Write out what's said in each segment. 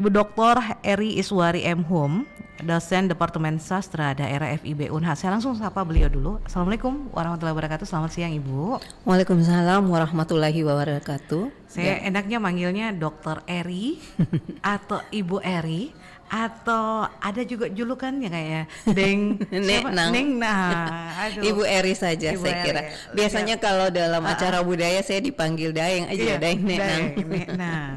Ibu Dr. Eri Iswari M. Hum, dosen Departemen Sastra Daerah FIB Unhas. Saya langsung sapa beliau dulu. Assalamualaikum warahmatullahi wabarakatuh. Selamat siang Ibu. Waalaikumsalam warahmatullahi wabarakatuh. Saya enaknya manggilnya Dr. Eri atau Ibu Eri, atau ada juga julukannya kayak Deng Neng aduh. Ibu Eri saja Ibu saya Eri. kira. Biasanya kalau dalam acara budaya saya dipanggil Daeng aja, Iya, Daeng Nek Nang. Nah,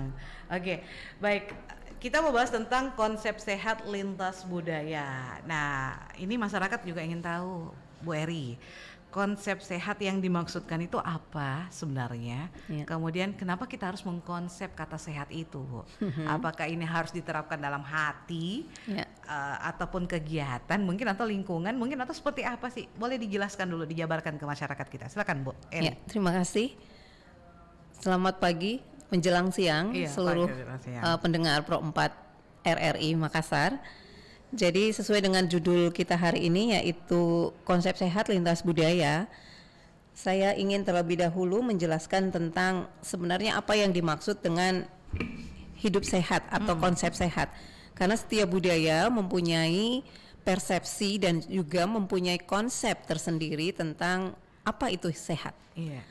oke, baik. Kita mau bahas tentang konsep sehat lintas budaya. Nah, ini masyarakat juga ingin tahu, Bu Eri, konsep sehat yang dimaksudkan itu apa sebenarnya? Ya. Kemudian kenapa kita harus mengkonsep kata sehat itu, Bu? Apakah ini harus diterapkan dalam hati, Ya. ataupun kegiatan mungkin, atau lingkungan mungkin, atau seperti apa sih? Boleh dijelaskan dulu, dijabarkan ke masyarakat kita. Silakan, Bu Eri. Ya, terima kasih. Selamat pagi menjelang siang Iya, seluruh pagi menjelang siang. pendengar Pro 4 RRI Makassar. Jadi sesuai dengan judul kita hari ini, yaitu konsep sehat lintas budaya, saya ingin terlebih dahulu menjelaskan tentang sebenarnya apa yang dimaksud dengan hidup sehat atau konsep sehat. Karena setiap budaya mempunyai persepsi dan juga mempunyai konsep tersendiri tentang apa itu sehat. Iya.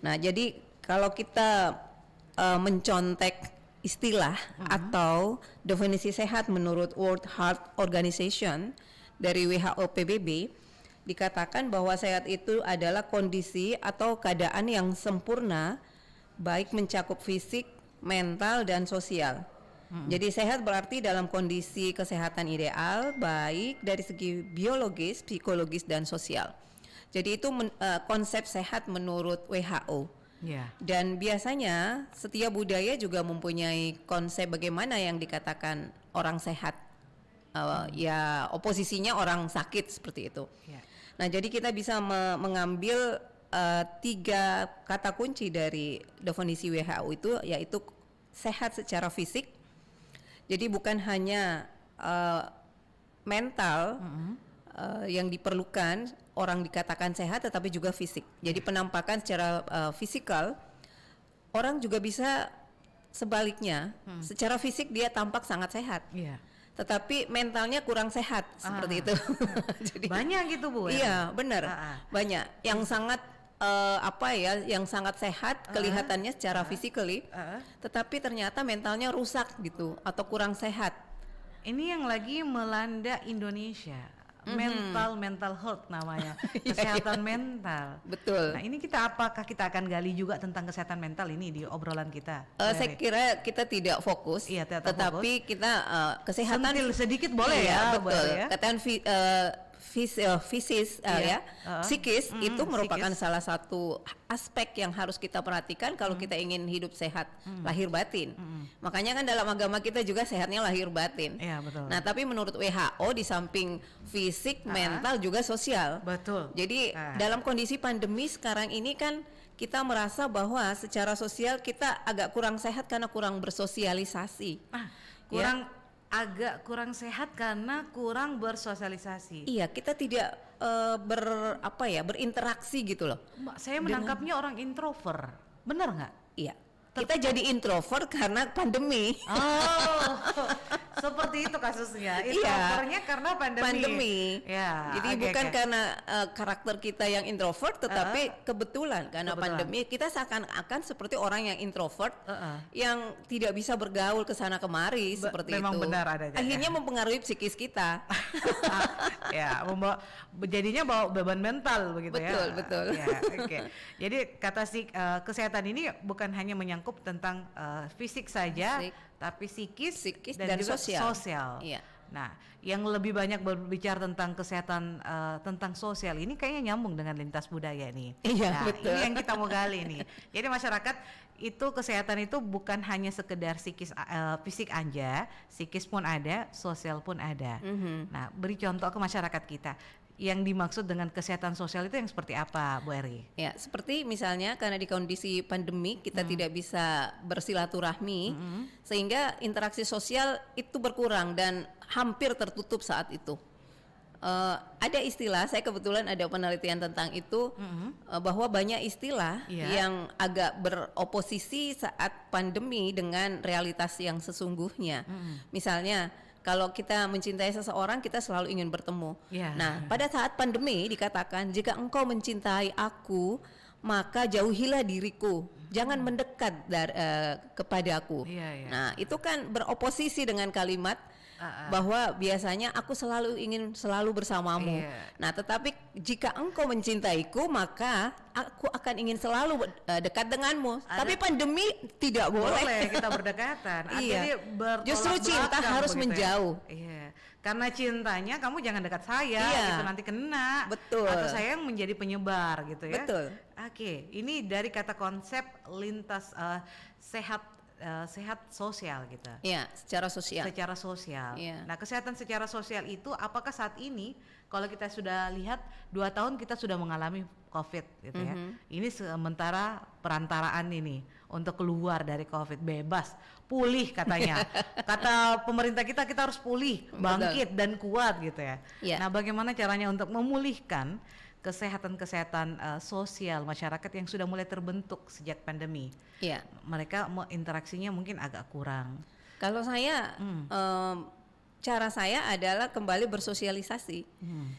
Nah, jadi kalau kita mencontek istilah atau definisi sehat menurut World Health Organization dari WHO PBB, dikatakan bahwa sehat itu adalah kondisi atau keadaan yang sempurna, baik mencakup fisik, mental, dan sosial. Jadi sehat berarti dalam kondisi kesehatan ideal, baik dari segi biologis, psikologis, dan sosial. Jadi itu konsep sehat menurut WHO. Iya. Dan biasanya setiap budaya juga mempunyai konsep bagaimana yang dikatakan orang sehat. Ya oposisinya orang sakit seperti itu. Iya. Nah, jadi kita bisa mengambil 3 kata kunci dari definisi WHO itu, yaitu sehat secara fisik. Jadi bukan hanya mental yang diperlukan orang dikatakan sehat, tetapi juga fisik. Jadi penampakan secara fisikal, orang juga bisa sebaliknya, secara fisik dia tampak sangat sehat, Iya. tetapi mentalnya kurang sehat, seperti itu. Jadi Banyak gitu, Bu. iya, benar. Banyak yang sangat yang sangat sehat kelihatannya secara physically, tetapi ternyata mentalnya rusak gitu atau kurang sehat. Ini yang lagi melanda Indonesia, mental health namanya, kesehatan mental. Betul. Nah, ini apakah kita akan gali juga tentang kesehatan mental ini di obrolan kita? Saya kira kita tidak fokus, Iya, tidak tetapi kita kesehatan sentil sedikit boleh iya, ya, Bu betul. Eri, ya? Kesehatan fisis psikis itu merupakan psikis. salah satu aspek yang harus kita perhatikan kalau kita ingin hidup sehat lahir batin. Makanya kan dalam agama kita juga sehatnya lahir batin. Iya, betul. Nah, tapi menurut WHO di samping fisik, mental juga sosial. Betul. Jadi dalam kondisi pandemi sekarang ini kan kita merasa bahwa secara sosial kita agak kurang sehat karena kurang bersosialisasi. Agak kurang sehat karena kurang bersosialisasi. Iya, kita tidak berinteraksi gitu loh. Mbak, saya menangkapnya orang introvert, benar nggak? Iya. Kita jadi introvert karena pandemi. Oh, seperti itu kasusnya. Introvertnya karena pandemi. Ya, Jadi bukan karena karakter kita yang introvert, tetapi kebetulan karena pandemi kita seakan-akan seperti orang yang introvert yang tidak bisa bergaul ke sana kemari seperti memang itu. benar adanya. Akhirnya mempengaruhi psikis kita. Ya, jadinya bawa beban mental begitu. Betul, ya. betul. Ya, oke. Jadi kata kesehatan ini bukan hanya menyangkut tentang fisik saja, Fisik, tapi psikis dan juga sosial. Iya. Nah, yang lebih banyak berbicara tentang kesehatan tentang sosial ini kayaknya nyambung dengan lintas budaya nih. Iya, Nah, betul. ini yang kita mau gali nih. Jadi masyarakat itu kesehatan itu bukan hanya sekedar fisik aja, psikis pun ada, sosial pun ada. Nah, beri contoh ke masyarakat kita. Yang dimaksud dengan kesehatan sosial itu yang seperti apa, Bu Eri? Ya, seperti misalnya karena di kondisi pandemi kita tidak bisa bersilaturahmi, sehingga interaksi sosial itu berkurang dan hampir tertutup saat itu. ada istilah, saya kebetulan ada penelitian tentang itu, bahwa banyak istilah yang agak beroposisi saat pandemi dengan realitas yang sesungguhnya. Misalnya kalau kita mencintai seseorang, kita selalu ingin bertemu. Nah, pada saat pandemi dikatakan, jika engkau mencintai aku, maka jauhilah diriku, jangan mendekat kepadaku. Nah, itu kan beroposisi dengan kalimat bahwa biasanya aku ingin selalu bersamamu. Nah, tetapi jika engkau mencintaiku, maka aku akan ingin selalu dekat denganmu. Tapi pandemi tidak boleh kita berdekatan. Justru cinta harus menjauh. Karena cintanya kamu jangan dekat saya, gitu, nanti kena. Betul. Atau saya yang menjadi penyebar gitu ya. Betul. Oke, ini dari kata konsep lintas sehat sosial gitu. Secara sosial. Secara sosial. Nah, kesehatan secara sosial itu apakah saat ini kalau kita sudah lihat 2 tahun kita sudah mengalami COVID gitu ya. Ini sementara perantaraan ini untuk keluar dari COVID bebas, pulih katanya. Kata pemerintah kita harus pulih, bangkit dan kuat gitu ya. Nah, bagaimana caranya untuk memulihkan kesehatan sosial masyarakat yang sudah mulai terbentuk sejak pandemi? Mereka interaksinya mungkin agak kurang. Kalau saya cara saya adalah kembali bersosialisasi.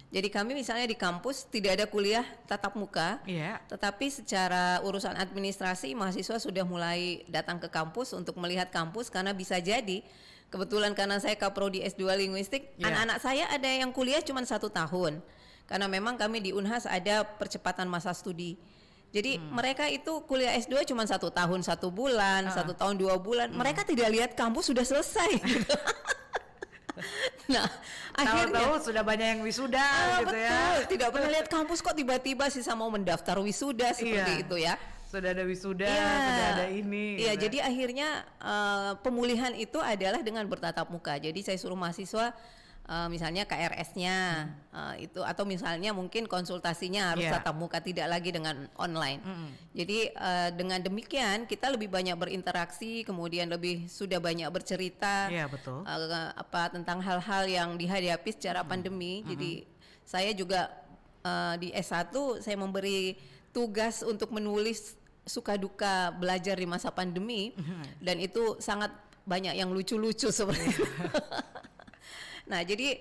Jadi kami misalnya di kampus tidak ada kuliah tatap muka, tetapi secara urusan administrasi mahasiswa sudah mulai datang ke kampus untuk melihat kampus, karena bisa jadi kebetulan karena saya kaprodi S2 linguistik, anak-anak saya ada yang kuliah cuma 1 tahun. Karena memang kami di Unhas ada percepatan masa studi. Jadi mereka itu kuliah S2 cuma 1 tahun 1 bulan, 1 tahun 2 bulan. Mereka tidak lihat kampus sudah selesai. Gitu. Nah, akhirnya tahu sudah banyak yang wisuda gitu betul. ya. Tidak pernah lihat kampus kok tiba-tiba sisa mau mendaftar wisuda seperti itu ya. Sudah ada wisuda, sudah ada ini. Gitu. Jadi akhirnya pemulihan itu adalah dengan bertatap muka. Jadi saya suruh mahasiswa misalnya KRS-nya itu, atau misalnya mungkin konsultasinya harus tatap muka, tidak lagi dengan online. Jadi dengan demikian kita lebih banyak berinteraksi, kemudian sudah banyak bercerita betul. Tentang hal-hal yang dihadapi secara pandemi. Jadi saya juga di S1 saya memberi tugas untuk menulis suka duka belajar di masa pandemi, dan itu sangat banyak yang lucu-lucu seperti itu. Nah, jadi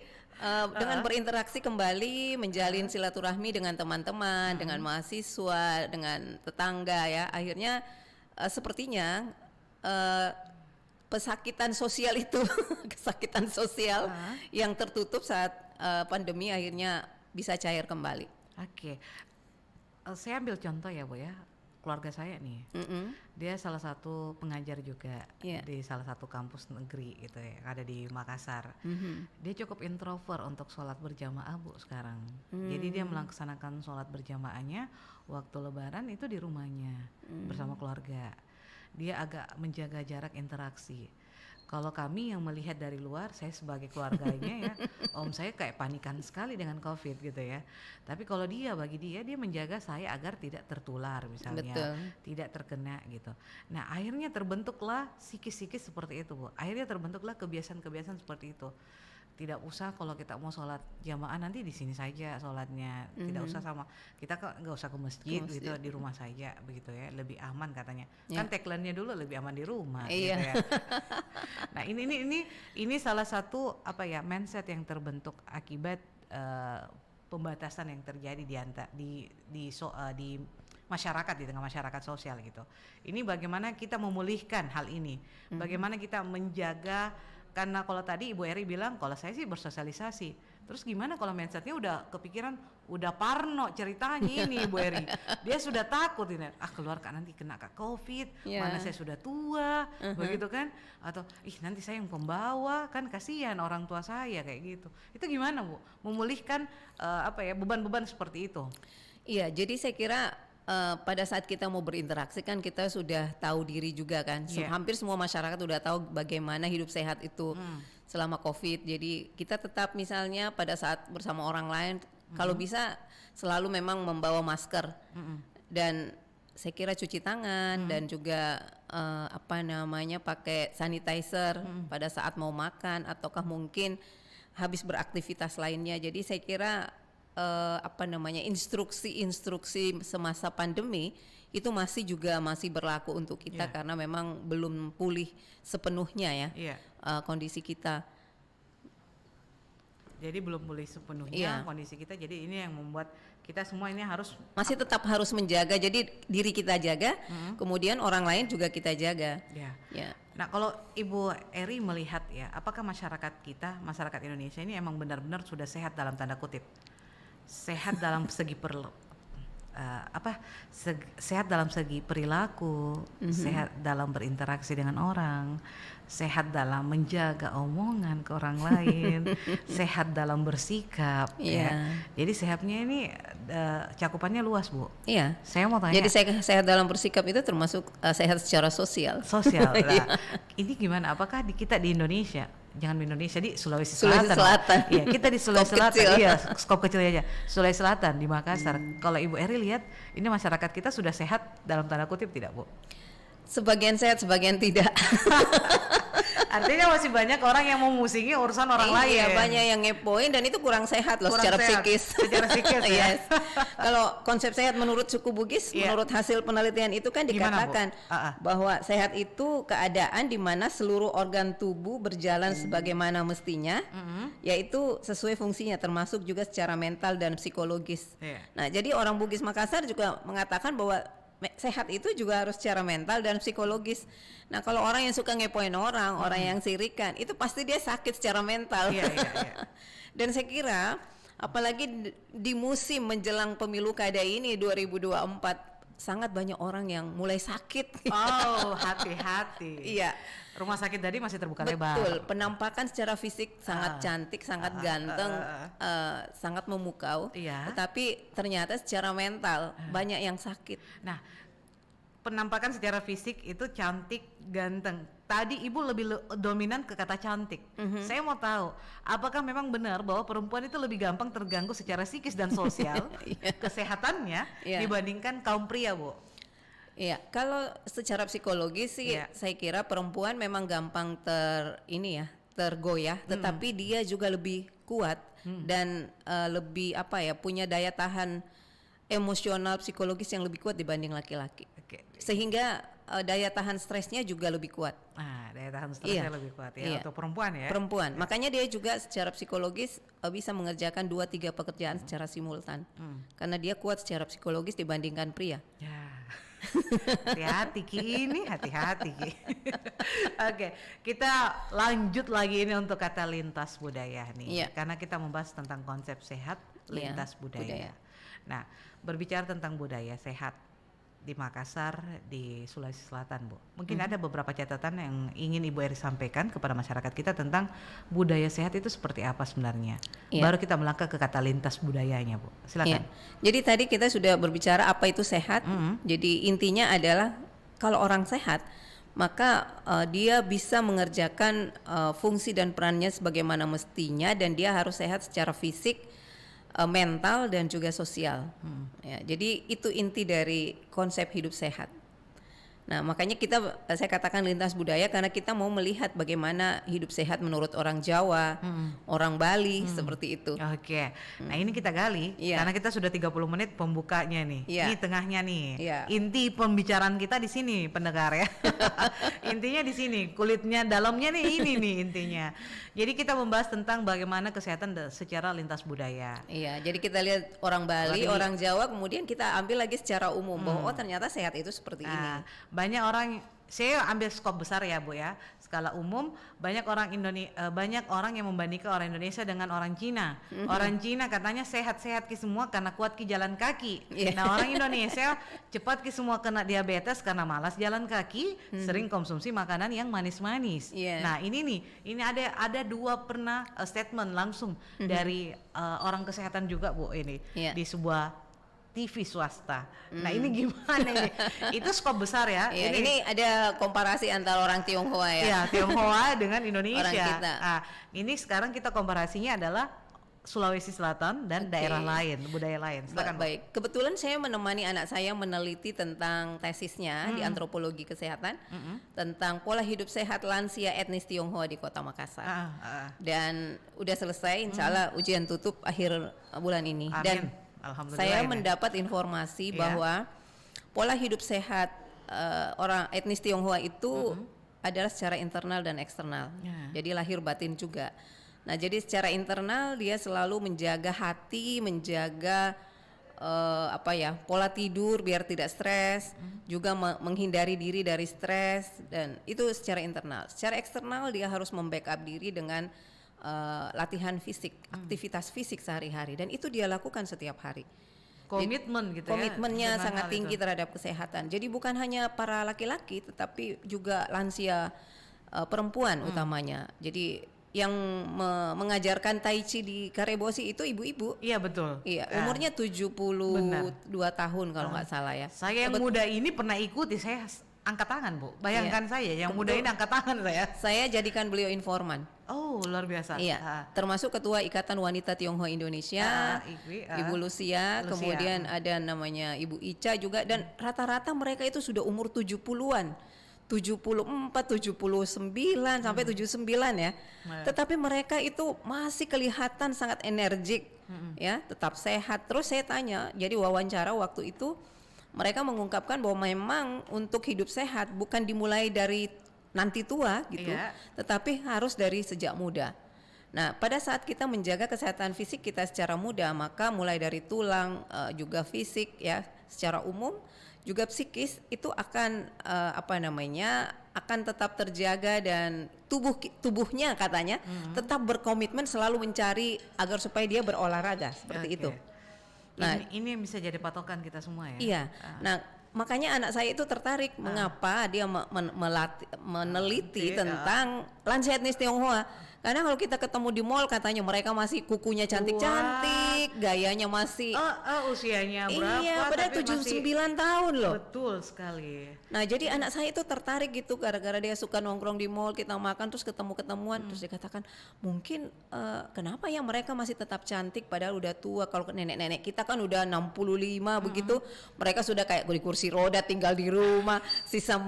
dengan berinteraksi kembali, menjalin silaturahmi dengan teman-teman, dengan mahasiswa, dengan tetangga ya, akhirnya sepertinya pesakitan sosial itu, kesakitan sosial yang tertutup saat pandemi akhirnya bisa cair kembali. Saya ambil contoh ya Bu ya. Keluarga saya nih, dia salah satu pengajar juga di salah satu kampus negeri gitu ya, ada di Makassar. Dia cukup introvert untuk sholat berjamaah Bu sekarang. Jadi dia melaksanakan sholat berjamaahnya waktu Lebaran itu di rumahnya bersama keluarga. Dia agak menjaga jarak interaksi. Kalau kami yang melihat dari luar, saya sebagai keluarganya ya, om saya kayak panikan sekali dengan COVID gitu ya. Tapi kalau bagi dia menjaga saya agar tidak tertular misalnya, tidak terkena gitu. Nah akhirnya terbentuklah psikis-psikis seperti itu Bu. Akhirnya terbentuklah kebiasaan-kebiasaan seperti itu. Tidak usah kalau kita mau sholat jamaah nanti di sini saja sholatnya, tidak usah kita nggak usah ke masjid gitu, di rumah saja begitu ya, lebih aman katanya. Kan tagline-nya dulu lebih aman di rumah gitu ya. Nah ini salah satu mindset yang terbentuk akibat pembatasan yang terjadi di masyarakat, di tengah masyarakat sosial gitu. Ini bagaimana kita memulihkan hal ini, bagaimana kita menjaga. Karena kalau tadi Ibu Eri bilang kalau saya sih bersosialisasi, terus gimana kalau mindsetnya udah kepikiran, udah parno ceritanya ini Ibu Eri, dia sudah takut ini, keluar nanti kena COVID, mana saya sudah tua, begitu kan, atau nanti saya yang pembawa, kan kasihan orang tua saya kayak gitu. Itu gimana Bu, memulihkan beban-beban seperti itu? Iya, jadi saya kira pada saat kita mau berinteraksi kan kita sudah tahu diri juga kan. Hampir semua masyarakat sudah tahu bagaimana hidup sehat itu selama COVID. Jadi kita tetap misalnya pada saat bersama orang lain kalau bisa selalu memang membawa masker. Dan saya kira cuci tangan dan juga pakai sanitizer pada saat mau makan, ataukah mungkin habis beraktivitas lainnya. Jadi saya kira instruksi-instruksi semasa pandemi itu masih berlaku untuk kita karena memang belum pulih sepenuhnya ya kondisi kita. Jadi belum pulih sepenuhnya kondisi kita. Jadi ini yang membuat kita semua ini masih tetap harus menjaga. Jadi diri kita jaga, kemudian orang lain juga kita jaga. Ya. Nah, kalau Ibu Eri melihat ya, apakah masyarakat Indonesia ini emang benar-benar sudah sehat dalam tanda kutip? Sehat dalam segi sehat dalam segi perilaku, sehat dalam berinteraksi dengan orang, sehat dalam menjaga omongan ke orang lain, sehat dalam bersikap. Ya. Jadi sehatnya ini cakupannya luas, Bu. Iya. Saya mau tanya. Jadi sehat dalam bersikap itu termasuk sehat secara sosial. Sosial. Ini gimana? Apakah kita di Indonesia? Jangan di Indonesia, di Sulawesi Selatan. Iya, kita di Sulawesi Selatan. Iya, skop kecil aja. Sulawesi Selatan di Makassar. Kalau Ibu Eri lihat, ini masyarakat kita sudah sehat dalam tanda kutip tidak, Bu? Sebagian sehat, sebagian tidak. Artinya masih banyak orang yang mau musingi urusan orang lain. Iya, banyak yang ngepoin dan itu kurang sehat loh secara psikis. Secara psikis ya. Yes. Kalau konsep sehat menurut suku Bugis, menurut hasil penelitian itu kan dikatakan bahwa sehat itu keadaan di mana seluruh organ tubuh berjalan sebagaimana mestinya, yaitu sesuai fungsinya, termasuk juga secara mental dan psikologis. Nah, jadi orang Bugis Makassar juga mengatakan bahwa sehat itu juga harus secara mental dan psikologis. Nah, kalau orang yang suka ngepoin orang yang sirikan, itu pasti dia sakit secara mental. Dan saya kira apalagi di musim menjelang pemilu kada ini 2024, sangat banyak orang yang mulai sakit. Oh, hati-hati. Iya. Rumah sakit tadi masih terbuka lebar. Betul, penampakan secara fisik sangat cantik, sangat ganteng, sangat memukau. Tetapi ternyata secara mental banyak yang sakit. Nah, penampakan secara fisik itu cantik, ganteng. Tadi Ibu lebih dominan ke kata cantik. Saya mau tahu, apakah memang benar bahwa perempuan itu lebih gampang terganggu secara psikis dan sosial kesehatannya dibandingkan kaum pria, Bu? Iya, kalau secara psikologis sih saya kira perempuan memang gampang tergoyah, tetapi dia juga lebih kuat dan lebih punya daya tahan emosional psikologis yang lebih kuat dibanding laki-laki. Sehingga daya tahan stresnya juga lebih kuat. Daya tahan stresnya lebih kuat ya untuk perempuan ya. Perempuan. Makanya dia juga secara psikologis bisa mengerjakan 2-3 pekerjaan secara simultan. Karena dia kuat secara psikologis dibandingkan pria. Hati-hati Ki ini, hati-hati Ki. Oke, kita lanjut lagi ini untuk kata lintas budaya nih. Karena kita membahas tentang konsep sehat lintas budaya. Nah, berbicara tentang budaya sehat di Makassar, di Sulawesi Selatan, Bu. Mungkin ada beberapa catatan yang ingin Ibu Eri sampaikan kepada masyarakat kita tentang budaya sehat itu seperti apa sebenarnya. Baru kita melangkah ke kata lintas budayanya, Bu. Silakan. Jadi tadi kita sudah berbicara apa itu sehat. Jadi intinya adalah kalau orang sehat, maka dia bisa mengerjakan fungsi dan perannya sebagaimana mestinya, dan dia harus sehat secara fisik, mental dan juga sosial. Jadi itu inti dari konsep hidup sehat. Nah, makanya saya katakan lintas budaya karena kita mau melihat bagaimana hidup sehat menurut orang Jawa, orang Bali, seperti itu. Oke. Nah, ini kita gali karena kita sudah 30 menit pembukanya nih. Ini tengahnya nih. Inti pembicaraan kita di sini, pendengar ya. Intinya di sini, kulitnya dalamnya nih, ini nih intinya. Jadi kita membahas tentang bagaimana kesehatan secara lintas budaya. Jadi kita lihat orang Bali, orang Jawa, kemudian kita ambil lagi secara umum bahwa ternyata sehat itu seperti ini. Banyak orang, saya ambil skop besar ya Bu ya, skala umum, banyak orang yang membandingkan orang Indonesia dengan orang Cina. Orang Cina katanya sehat-sehat ki semua karena kuat ki jalan kaki. Nah, orang Indonesia cepat ki semua kena diabetes karena malas jalan kaki, sering konsumsi makanan yang manis-manis. Nah, ini ada dua pernah statement langsung dari orang kesehatan juga Bu ini di sebuah TV swasta. Nah, ini gimana ini? Itu skop besar ya. Ini ada komparasi antara orang Tionghoa ya. Tionghoa dengan Indonesia. Orang kita. Ini sekarang kita komparasinya adalah Sulawesi Selatan dan Oke. daerah lain, budaya lain. Silakan. Bu. Baik, kebetulan saya menemani anak saya meneliti tentang tesisnya di antropologi kesehatan tentang pola hidup sehat lansia etnis Tionghoa di Kota Makassar. Dan udah selesai, insya Allah ujian tutup akhir bulan ini. Amin. Dan Alhamdulillah saya ini. mendapat informasi Iya. bahwa pola hidup sehat orang etnis Tionghoa itu adalah secara internal dan eksternal. Ya. Jadi lahir batin juga. Nah, jadi secara internal dia selalu menjaga hati, menjaga pola tidur biar tidak stres, juga menghindari diri dari stres, dan itu secara internal. Secara eksternal dia harus membackup diri dengan latihan fisik, aktivitas fisik sehari-hari, dan itu dia lakukan setiap hari. Komitmen gitu Komitmennya dengan sangat hal tinggi itu. terhadap kesehatan. Jadi bukan hanya para laki-laki, tetapi juga lansia perempuan utamanya. Jadi yang mengajarkan Tai Chi di Karebosi itu ibu-ibu. Iya betul. Iya, umurnya 72 tahun kalau nggak salah ya. Saya yang muda ini pernah ikuti, saya angkat tangan Bu. Bayangkan saya yang muda ini angkat tangan saya. Saya jadikan beliau informan. Oh luar biasa. Iya, termasuk Ketua Ikatan Wanita Tionghoa Indonesia, Ibu Lucia, kemudian ada namanya Ibu Ica juga, dan rata-rata mereka itu sudah umur 70-an. 74, 79 sampai 79 ya. Tetapi mereka itu masih kelihatan sangat energik ya, tetap sehat. Terus saya tanya, jadi wawancara waktu itu mereka mengungkapkan bahwa memang untuk hidup sehat bukan dimulai dari nanti tua gitu, tetapi harus dari sejak muda. Nah, pada saat kita menjaga kesehatan fisik kita secara muda, maka mulai dari tulang, juga fisik ya, secara umum, juga psikis itu akan akan tetap terjaga, dan tubuhnya katanya tetap berkomitmen selalu mencari agar supaya dia berolahraga seperti itu. Nah, ini yang bisa jadi patokan kita semua ya. Iya. Nah, makanya anak saya itu tertarik mengapa dia meneliti tentang lansia etnis Tionghoa. Karena kalau kita ketemu di mall katanya mereka masih kukunya cantik-cantik, gayanya masih usianya berapa? Iya, padahal 79 tahun loh. Betul sekali. Nah, jadi anak saya itu tertarik gitu gara-gara dia suka nongkrong di mall, kita makan terus ketemu-ketemuan, terus dia katakan mungkin kenapa ya mereka masih tetap cantik padahal udah tua. Kalau nenek-nenek kita kan udah 65 begitu, mereka sudah kayak di kursi roda tinggal di rumah, sisa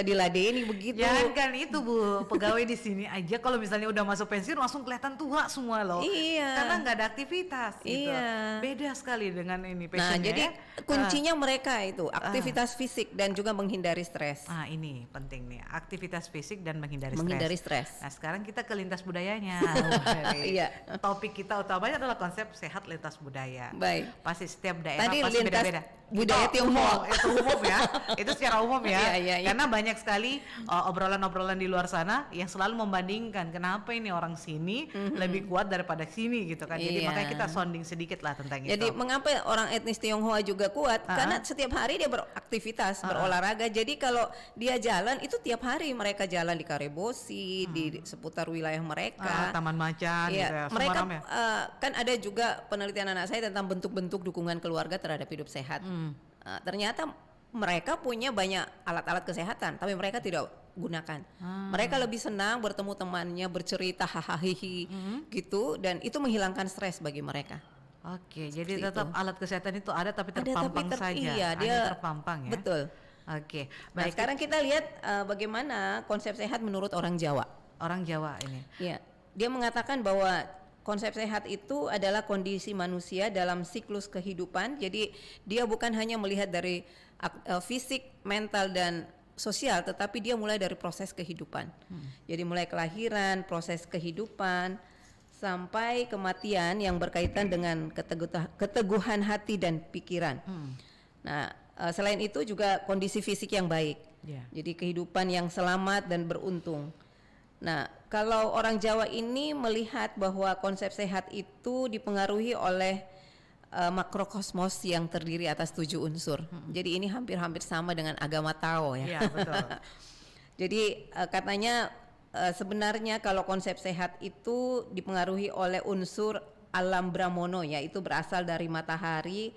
diladeni begitu. Jangan kan itu Bu, pegawai di sini aja kalau misalnya udah masuk pensiun langsung kelihatan tua semua loh. Iya. Karena nggak ada aktivitas gitu. Iya. Beda sekali dengan ini Nah, passionnya. jadi kuncinya mereka itu aktivitas fisik dan juga menghindari stres. Ini penting nih, aktivitas fisik dan menghindari stres. Nah, sekarang kita ke lintas budayanya. Iya. Topik kita utamanya adalah konsep sehat lintas budaya. Baik. Pasti setiap daerah Tadi pasti lintas beda-beda. budaya Tionghoa. Itu umum ya. Itu secara umum ya. Iya. Karena banyak sekali obrolan-obrolan di luar sana yang selalu membandingkan kenapa ini orang sini lebih kuat daripada sini gitu kan. Jadi makanya kita sounding sedikit lah tentang itu. Jadi mengapa orang etnis Tionghoa juga kuat? Karena setiap hari dia beraktivitas, berolahraga. Jadi kalau dia jalan itu tiap hari mereka jalan di Karebosi, di seputar wilayah mereka. Taman Macan gitu ya. Mereka kan ada juga penelitian anak saya tentang bentuk-bentuk dukungan keluarga terhadap hidup sehat. Ternyata mereka punya banyak alat-alat kesehatan, tapi mereka tidak gunakan. Mereka lebih senang bertemu temannya, bercerita hahaha gitu, dan itu menghilangkan stres bagi mereka. Oke, jadi tetap alat kesehatan itu ada tapi terpampang saja. Iya, hanya dia terpampang ya. Betul. Oke. Nah, Baik, sekarang kita lihat bagaimana konsep sehat menurut orang Jawa. orang Jawa ini. Iya. Dia mengatakan bahwa konsep sehat itu adalah kondisi manusia dalam siklus kehidupan. Jadi dia bukan hanya melihat dari fisik, mental dan sosial, tetapi dia mulai dari proses kehidupan. Jadi mulai kelahiran, proses kehidupan sampai kematian yang berkaitan dengan keteguhan hati dan pikiran. Nah, selain itu juga kondisi fisik yang baik. Jadi kehidupan yang selamat dan beruntung. Nah, kalau orang Jawa ini melihat bahwa konsep sehat itu dipengaruhi oleh makrokosmos yang terdiri atas 7 unsur. Jadi ini hampir-hampir sama dengan agama Tao ya. Iya, betul. Jadi katanya sebenarnya kalau konsep sehat itu dipengaruhi oleh unsur alam Brahmono, yaitu berasal dari matahari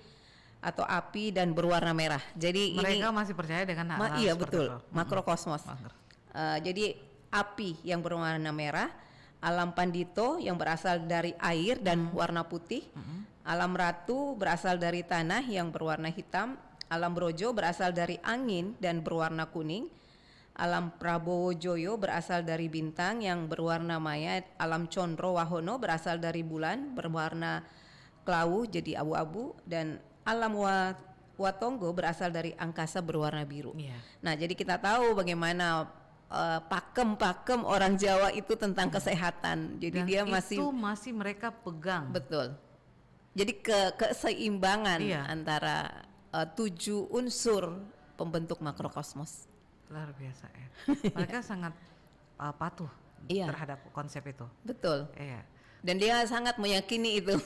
atau api dan berwarna merah. Jadi mereka masih percaya dengan hal iya betul, makrokosmos. Jadi api yang berwarna merah, Alam Pandito yang berasal dari air dan warna putih. Alam Ratu berasal dari tanah yang berwarna hitam. Alam Brojo berasal dari angin dan berwarna kuning. Alam Prabowo Joyo berasal dari bintang yang berwarna maya. Alam Condro Wahono berasal dari bulan berwarna kelawu jadi abu-abu. Dan alam Watonggo berasal dari angkasa berwarna biru. Nah, jadi kita tahu bagaimana pakem-pakem orang Jawa itu tentang kesehatan. Jadi Dan dia itu masih mereka pegang. betul. Jadi keseimbangan antara 7 unsur pembentuk makrokosmos. Luar biasa ya. Mereka sangat patuh terhadap konsep itu. Betul. Iya. Dan dia sangat meyakini itu.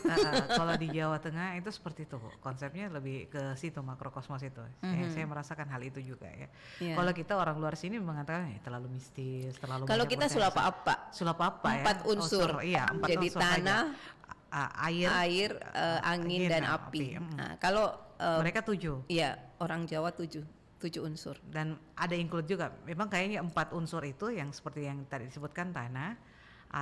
Kalau di Jawa Tengah itu seperti itu, konsepnya lebih ke situ, makrokosmos itu. Saya merasakan hal itu juga ya. Kalau kita orang luar sini mengatakan terlalu mistis, terlalu. Kalau kita sulapa-apa. Sulapa-apa ya. 4 unsur. Iya, 4 jadi unsur tanah, air, angin dan api. Nah, kalau mereka 7. Iya, orang Jawa 7 unsur. Dan ada include juga. Memang kayaknya 4 unsur itu yang seperti yang tadi disebutkan, tanah,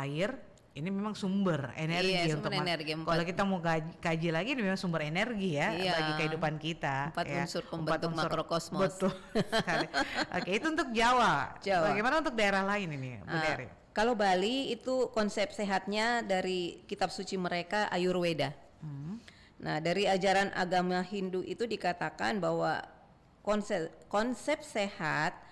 air. Ini memang sumber energi sumber energi. Kalau kita mau kaji lagi, ini memang sumber energi ya bagi kehidupan kita. 4 unsur pembentuk makrokosmos. Betul sekali. Oke, itu untuk Jawa. Bagaimana untuk daerah lain ini, Bu Dery? Kalau Bali itu konsep sehatnya dari kitab suci mereka Ayurveda. Nah, dari ajaran agama Hindu itu dikatakan bahwa konsep sehat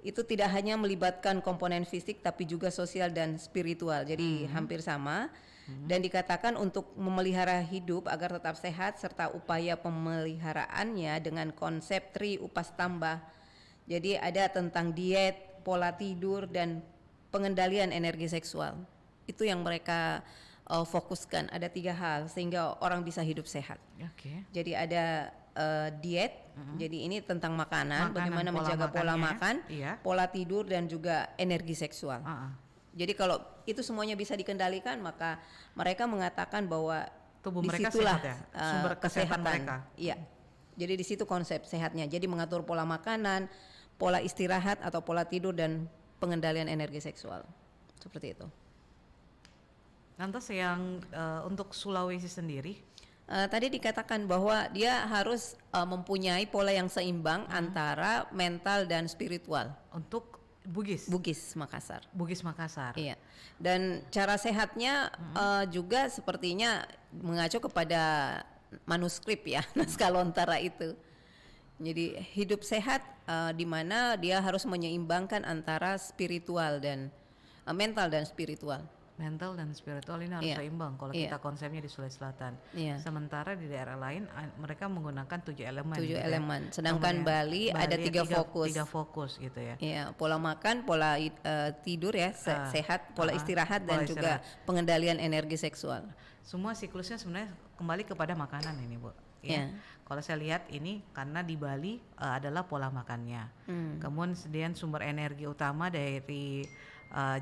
itu tidak hanya melibatkan komponen fisik tapi juga sosial dan spiritual. Jadi hampir sama. Dan dikatakan untuk memelihara hidup agar tetap sehat serta upaya pemeliharaannya dengan konsep Tri Upastamba. Jadi ada tentang diet, pola tidur dan pengendalian energi seksual. Itu yang mereka fokuskan. Ada 3 hal sehingga orang bisa hidup sehat. Jadi ada diet, jadi ini tentang makanan bagaimana menjaga pola makan, pola tidur dan juga energi seksual. Jadi kalau itu semuanya bisa dikendalikan, maka mereka mengatakan bahwa tubuh mereka sehat ya, sumber kesehatan mereka. Iya. Jadi di situ konsep sehatnya. Jadi mengatur pola makanan, pola istirahat atau pola tidur dan pengendalian energi seksual. Seperti itu. Lantas yang untuk Sulawesi sendiri? Tadi dikatakan bahwa dia harus mempunyai pola yang seimbang antara mental dan spiritual. Untuk Bugis Makassar. Iya. Dan cara sehatnya juga sepertinya mengacu kepada manuskrip ya, naskah lontara itu. Jadi hidup sehat di mana dia harus menyeimbangkan antara spiritual dan mental dan spiritual. Mental dan spiritual ini harus seimbang kalau kita konsepnya di Sulawesi Selatan. Sementara di daerah lain mereka menggunakan 7 elemen. 7 elemen. Sedangkan Bali ada 3 fokus. 3 fokus gitu ya. Iya, pola makan, pola tidur ya, sehat, pola istirahat dan juga pengendalian energi seksual. Semua siklusnya sebenarnya kembali kepada makanan ini, Bu. Kalau saya lihat ini karena di Bali adalah pola makannya. Kemudian sumber energi utama dari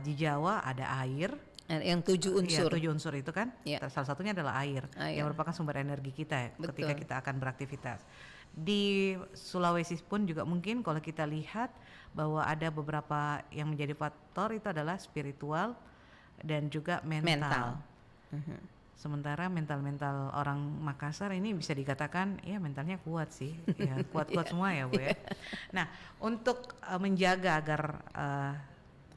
di Jawa ada air. Yang 7 unsur. Ya, 7 unsur itu kan. Salah satunya adalah air yang merupakan sumber energi kita ketika kita akan beraktivitas. Di Sulawesi pun juga mungkin kalau kita lihat bahwa ada beberapa yang menjadi faktor itu adalah spiritual dan juga mental. Sementara mental orang Makassar ini bisa dikatakan ya mentalnya kuat sih, ya kuat-kuat semua ya Bu ya. Nah untuk menjaga agar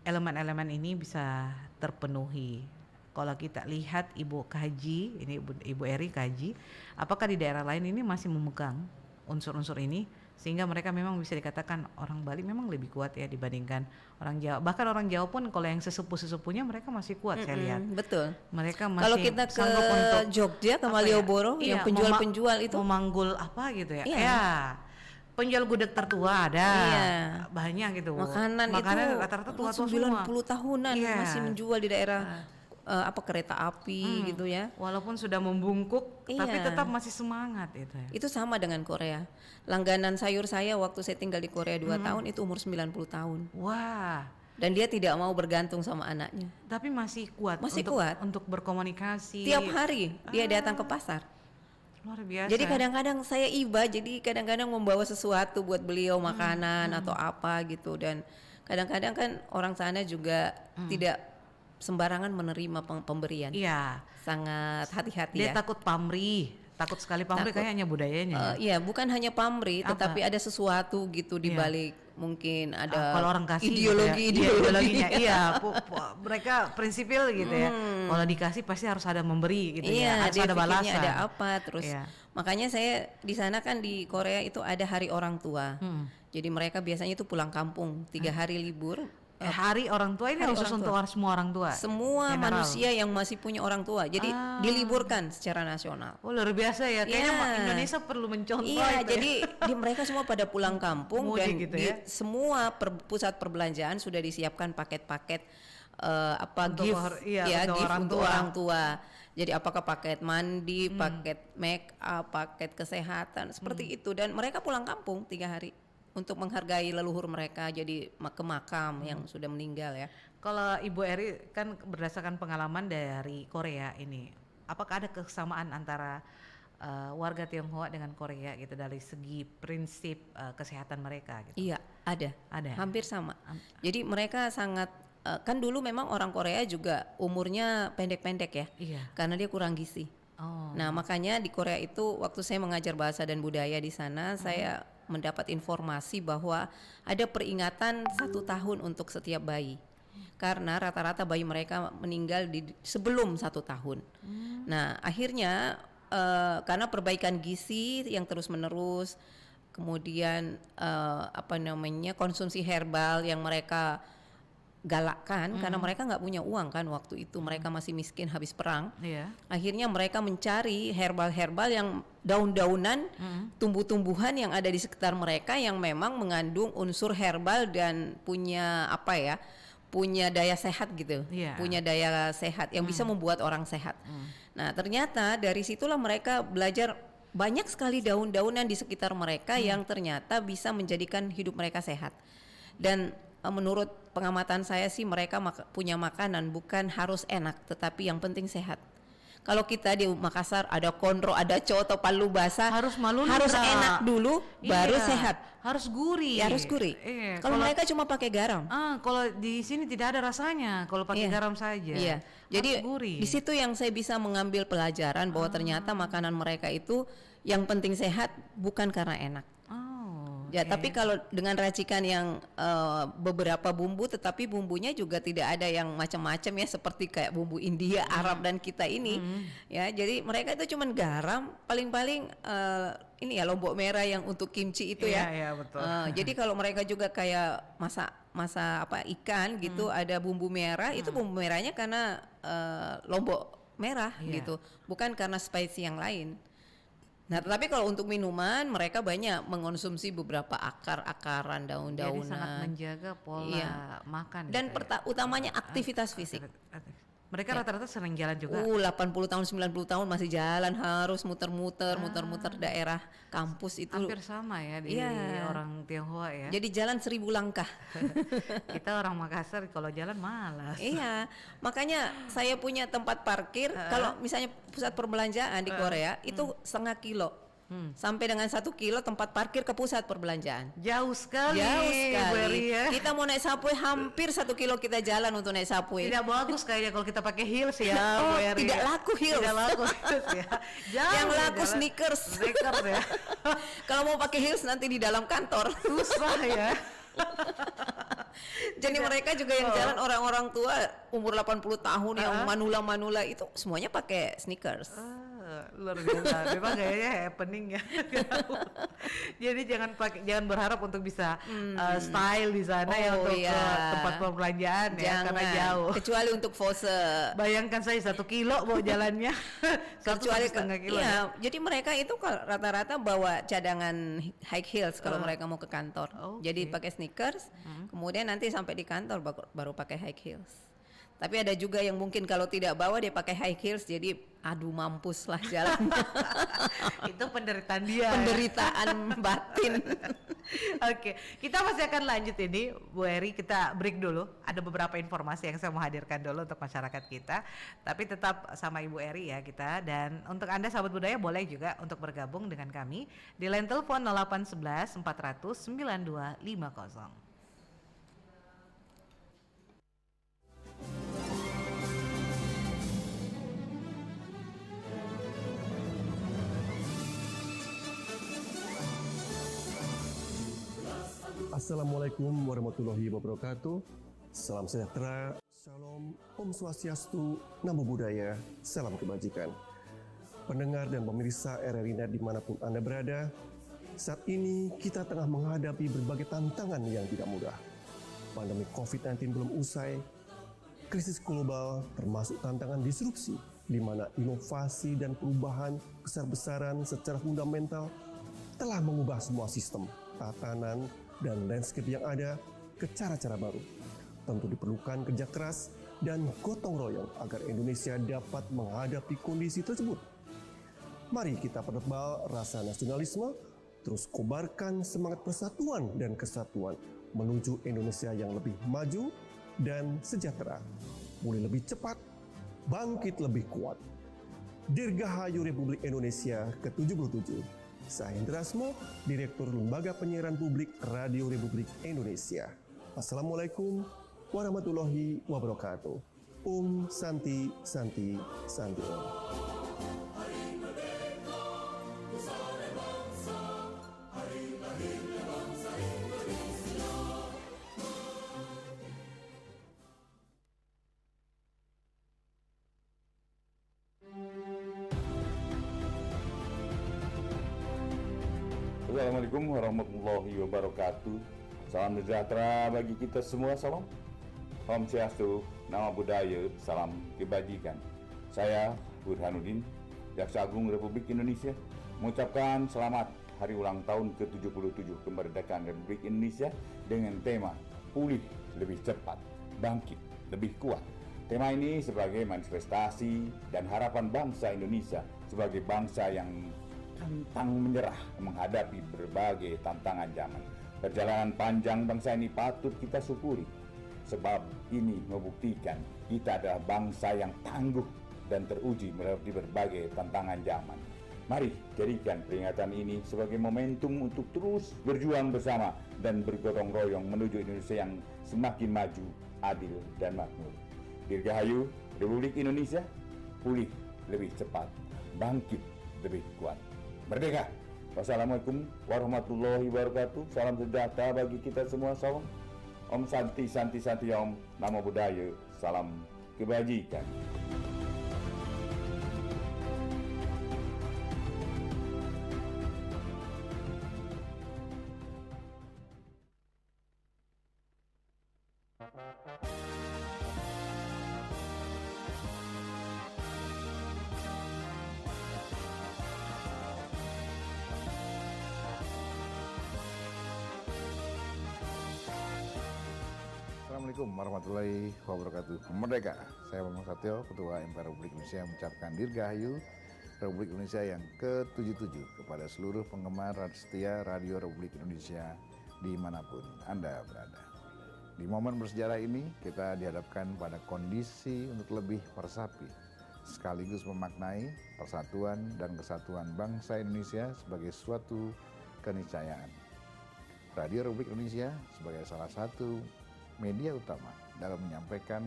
elemen-elemen ini bisa terpenuhi. Kalau kita lihat Ibu kaji, ini Ibu Eri kaji, apakah di daerah lain ini masih memegang unsur-unsur ini sehingga mereka memang bisa dikatakan orang Bali memang lebih kuat ya dibandingkan orang Jawa. Bahkan orang Jawa pun kalau yang sesepuh-sesepuhnya mereka masih kuat saya lihat. Betul. Mereka masih kalau kita ke Jogja, ke Malioboro yang penjual-penjual itu memanggul apa gitu ya. Ya. Penjual gudeg tertua ada banyak gitu. Makanan itu rata-rata tua-tua 90 tahunan masih menjual di daerah kereta api gitu ya. Walaupun sudah membungkuk tapi tetap masih semangat itu ya. Itu sama dengan Korea. Langganan sayur saya waktu saya tinggal di Korea 2 tahun itu umur 90 tahun. Wah. Dan dia tidak mau bergantung sama anaknya. Tapi masih kuat untuk berkomunikasi. Tiap hari dia datang ke pasar. Luar biasa. Jadi kadang-kadang saya iba, jadi kadang-kadang membawa sesuatu buat beliau makanan atau apa gitu. Dan kadang-kadang kan orang sana juga tidak sembarangan menerima pemberian. Iya. Sangat hati-hati Dia ya. takut pamrih, takut sekali pamrih Takut. kayaknya budayanya. Iya, bukan hanya pamrih, Apa? tetapi ada sesuatu gitu di Iya. balik mungkin ada Kalau orang kasih ideologinya. iya, mereka prinsipil gitu ya. Kalau dikasih pasti harus ada memberi gitu Iya, ya, harus dia ada pikirnya balasan. ada apa terus. Iya. Makanya saya di sana kan di Korea itu ada hari orang tua. Jadi mereka biasanya itu pulang kampung 3 hari libur. Hari orang tua ini Hari khusus orang untuk semua orang tua. Semua General. manusia yang masih punya orang tua. Jadi diliburkan secara nasional. Oh, luar biasa ya. Kayaknya Iya. Indonesia perlu mencontoh Iya, itu jadi mereka semua pada pulang kampung Mudik dan gitu di ya. semua pusat perbelanjaan sudah disiapkan paket-paket Untuk gift untuk gift orang untuk tua. orang tua. Jadi apakah paket mandi, paket make up, paket kesehatan seperti itu dan mereka pulang kampung 3 hari untuk menghargai leluhur mereka jadi ke makam yang sudah meninggal ya. Kalau Ibu Eri kan berdasarkan pengalaman dari Korea ini, apakah ada kesamaan antara warga Tionghoa dengan Korea gitu dari segi prinsip kesehatan mereka gitu? Iya, ada. Hampir sama. Jadi mereka sangat kan dulu memang orang Korea juga umurnya pendek-pendek ya. Iya. Karena dia kurang gizi. Oh. Nah, makanya di Korea itu waktu saya mengajar bahasa dan budaya di sana, saya mendapat informasi bahwa ada peringatan 1 tahun untuk setiap bayi. Karena rata-rata bayi mereka meninggal sebelum 1 tahun. Nah, akhirnya karena perbaikan gizi yang terus-menerus, kemudian konsumsi herbal yang mereka galakkan karena mereka nggak punya uang kan waktu itu, mereka masih miskin habis perang. Iya. Akhirnya mereka mencari herbal-herbal yang daun-daunan, tumbuh-tumbuhan yang ada di sekitar mereka yang memang mengandung unsur herbal dan punya punya daya sehat gitu, Iya. punya daya sehat yang bisa membuat orang sehat. Nah, ternyata dari situlah mereka belajar banyak sekali daun-daunan di sekitar mereka yang ternyata bisa menjadikan hidup mereka sehat. Dan menurut pengamatan saya sih mereka punya makanan bukan harus enak, tetapi yang penting sehat. Kalau kita di Makassar ada konro, ada coto, palu basah, Harus harus enak dulu, baru Iya. sehat. Harus gurih. Ya, harus gurih. Iya. Kalau mereka cuma pakai garam. Kalau di sini tidak ada rasanya kalau pakai Iya. garam saja. Iya. Jadi Harus gurih. di situ yang saya bisa mengambil pelajaran bahwa ternyata makanan mereka itu yang penting sehat bukan karena enak. Oh. Ya, tapi kalau dengan racikan yang beberapa bumbu, tetapi bumbunya juga tidak ada yang macam-macam ya, seperti kayak bumbu India, Arab dan kita ini, ya. Jadi mereka itu cuman garam, paling-paling ini ya lombok merah yang untuk kimchi itu ya. Iya, betul. Jadi kalau mereka juga kayak masak ikan gitu, ada bumbu merah, itu bumbu merahnya karena lombok merah gitu, bukan karena spicy yang lain. Nah, tetapi kalau untuk minuman mereka banyak mengonsumsi beberapa akar-akaran, daun-daunan. Jadi sangat menjaga pola makan. Dan gitu ya. utamanya aktivitas fisik. Mereka rata-rata sering jalan juga. 80 tahun, 90 tahun masih jalan, harus muter-muter daerah kampus itu. Hampir sama ya di orang Tionghoa ya. Jadi jalan 1000 langkah. Kita orang Makassar kalau jalan malas. Iya, makanya saya punya tempat parkir. Kalau misalnya pusat perbelanjaan di Korea itu setengah kilo. Sampai dengan 1 kilo tempat parkir ke pusat perbelanjaan. Jauh sekali. Jauh Bu Eri sekali. ya. Kita mau naik subway hampir 1 kilo kita jalan untuk naik subway. Tidak bagus kayaknya kalau kita pakai heels ya, Bu Eri. Tidak laku heels. Tidak laku heels ya. Jauh Yang laku jalan. sneakers. Sneakers ya. Kalau mau pakai heels nanti di dalam kantor. Susah ya. Jadi mereka juga yang jalan orang-orang tua umur 80 tahun yang manula-manula itu semuanya pakai sneakers. Luar biasa. Memang kayaknya happening ya. Jadi jangan berharap untuk bisa style di sana ya untuk ke tempat perbelanjaan ya karena jauh. Kecuali untuk pose. Bayangkan saya 1 kilo bawa jalannya. Kecuali 1,5 kilo. iya, jadi mereka itu rata-rata bawa cadangan high heels kalau mereka mau ke kantor. Jadi pakai sneakers, kemudian nanti sampai di kantor baru pakai high heels. Tapi ada juga yang mungkin kalau tidak bawa dia pakai high heels, jadi aduh mampus lah jalannya. Itu penderitaan dia. Penderitaan batin. Oke, kita masih akan lanjut ini, Bu Eri. Kita break dulu. Ada beberapa informasi yang saya mau hadirkan dulu untuk masyarakat kita. Tapi tetap sama Ibu Eri ya kita. Dan untuk Anda sahabat budaya boleh juga untuk bergabung dengan kami di line telepon 0811 400 9250. Assalamualaikum warahmatullahi wabarakatuh. Salam sejahtera, Shalom, Om Swastiastu, Namo Buddhaya, Salam Kebajikan. Pendengar dan pemirsa RRI Net dimanapun Anda berada, saat ini kita tengah menghadapi berbagai tantangan yang tidak mudah. Pandemi COVID-19 belum usai, krisis global termasuk tantangan disrupsi, di mana inovasi dan perubahan besar-besaran secara fundamental telah mengubah semua sistem, tatanan, dan landscape yang ada ke cara-cara baru. Tentu diperlukan kerja keras dan gotong royong agar Indonesia dapat menghadapi kondisi tersebut. Mari kita pertebal rasa nasionalisme, terus kobarkan semangat persatuan dan kesatuan menuju Indonesia yang lebih maju dan sejahtera, pulih lebih cepat, bangkit lebih kuat. Dirgahayu Republik Indonesia ke-77. Saya Hendra Asmo, Direktur Lembaga Penyiaran Publik Radio Republik Indonesia. Assalamualaikum warahmatullahi wabarakatuh. Om Santi Santi Santi Om. Assalamualaikum warahmatullahi wabarakatuh. Salam sejahtera bagi kita semua. Salam Om Swastiastu, Namo Buddhaya, Salam Kebajikan. Saya Burhanuddin, Jaksa Agung Republik Indonesia, mengucapkan selamat hari ulang tahun ke-77 kemerdekaan Republik Indonesia dengan tema Pulih Lebih Cepat, Bangkit Lebih Kuat. Tema ini sebagai manifestasi dan harapan bangsa Indonesia sebagai bangsa yang pantang menyerah menghadapi berbagai tantangan zaman. Perjalanan panjang bangsa ini patut kita syukuri, sebab ini membuktikan kita adalah bangsa yang tangguh dan teruji melewati berbagai tantangan zaman. Mari jadikan peringatan ini sebagai momentum untuk terus berjuang bersama dan bergotong royong menuju Indonesia yang semakin maju, adil, dan makmur. Dirgahayu Republik Indonesia, pulih lebih cepat, bangkit lebih kuat. Merdeka. Wassalamualaikum warahmatullahi wabarakatuh. Salam sejahtera bagi kita semua. Salam Om Santi Santi Santi Om. Namo Buddhaya. Salam Kebajikan. Assalamualaikum warahmatullahi wabarakatuh. Merdeka. Saya Bambang Satyo, Ketua MPR Republik Indonesia, mengucapkan Dirgahayu Republik Indonesia yang ke-77 kepada seluruh penggemar setia Radio Republik Indonesia dimanapun Anda berada. Di momen bersejarah ini, kita dihadapkan pada kondisi untuk lebih meresapi, sekaligus memaknai persatuan dan kesatuan bangsa Indonesia sebagai suatu keniscayaan. Radio Republik Indonesia sebagai salah satu media utama dalam menyampaikan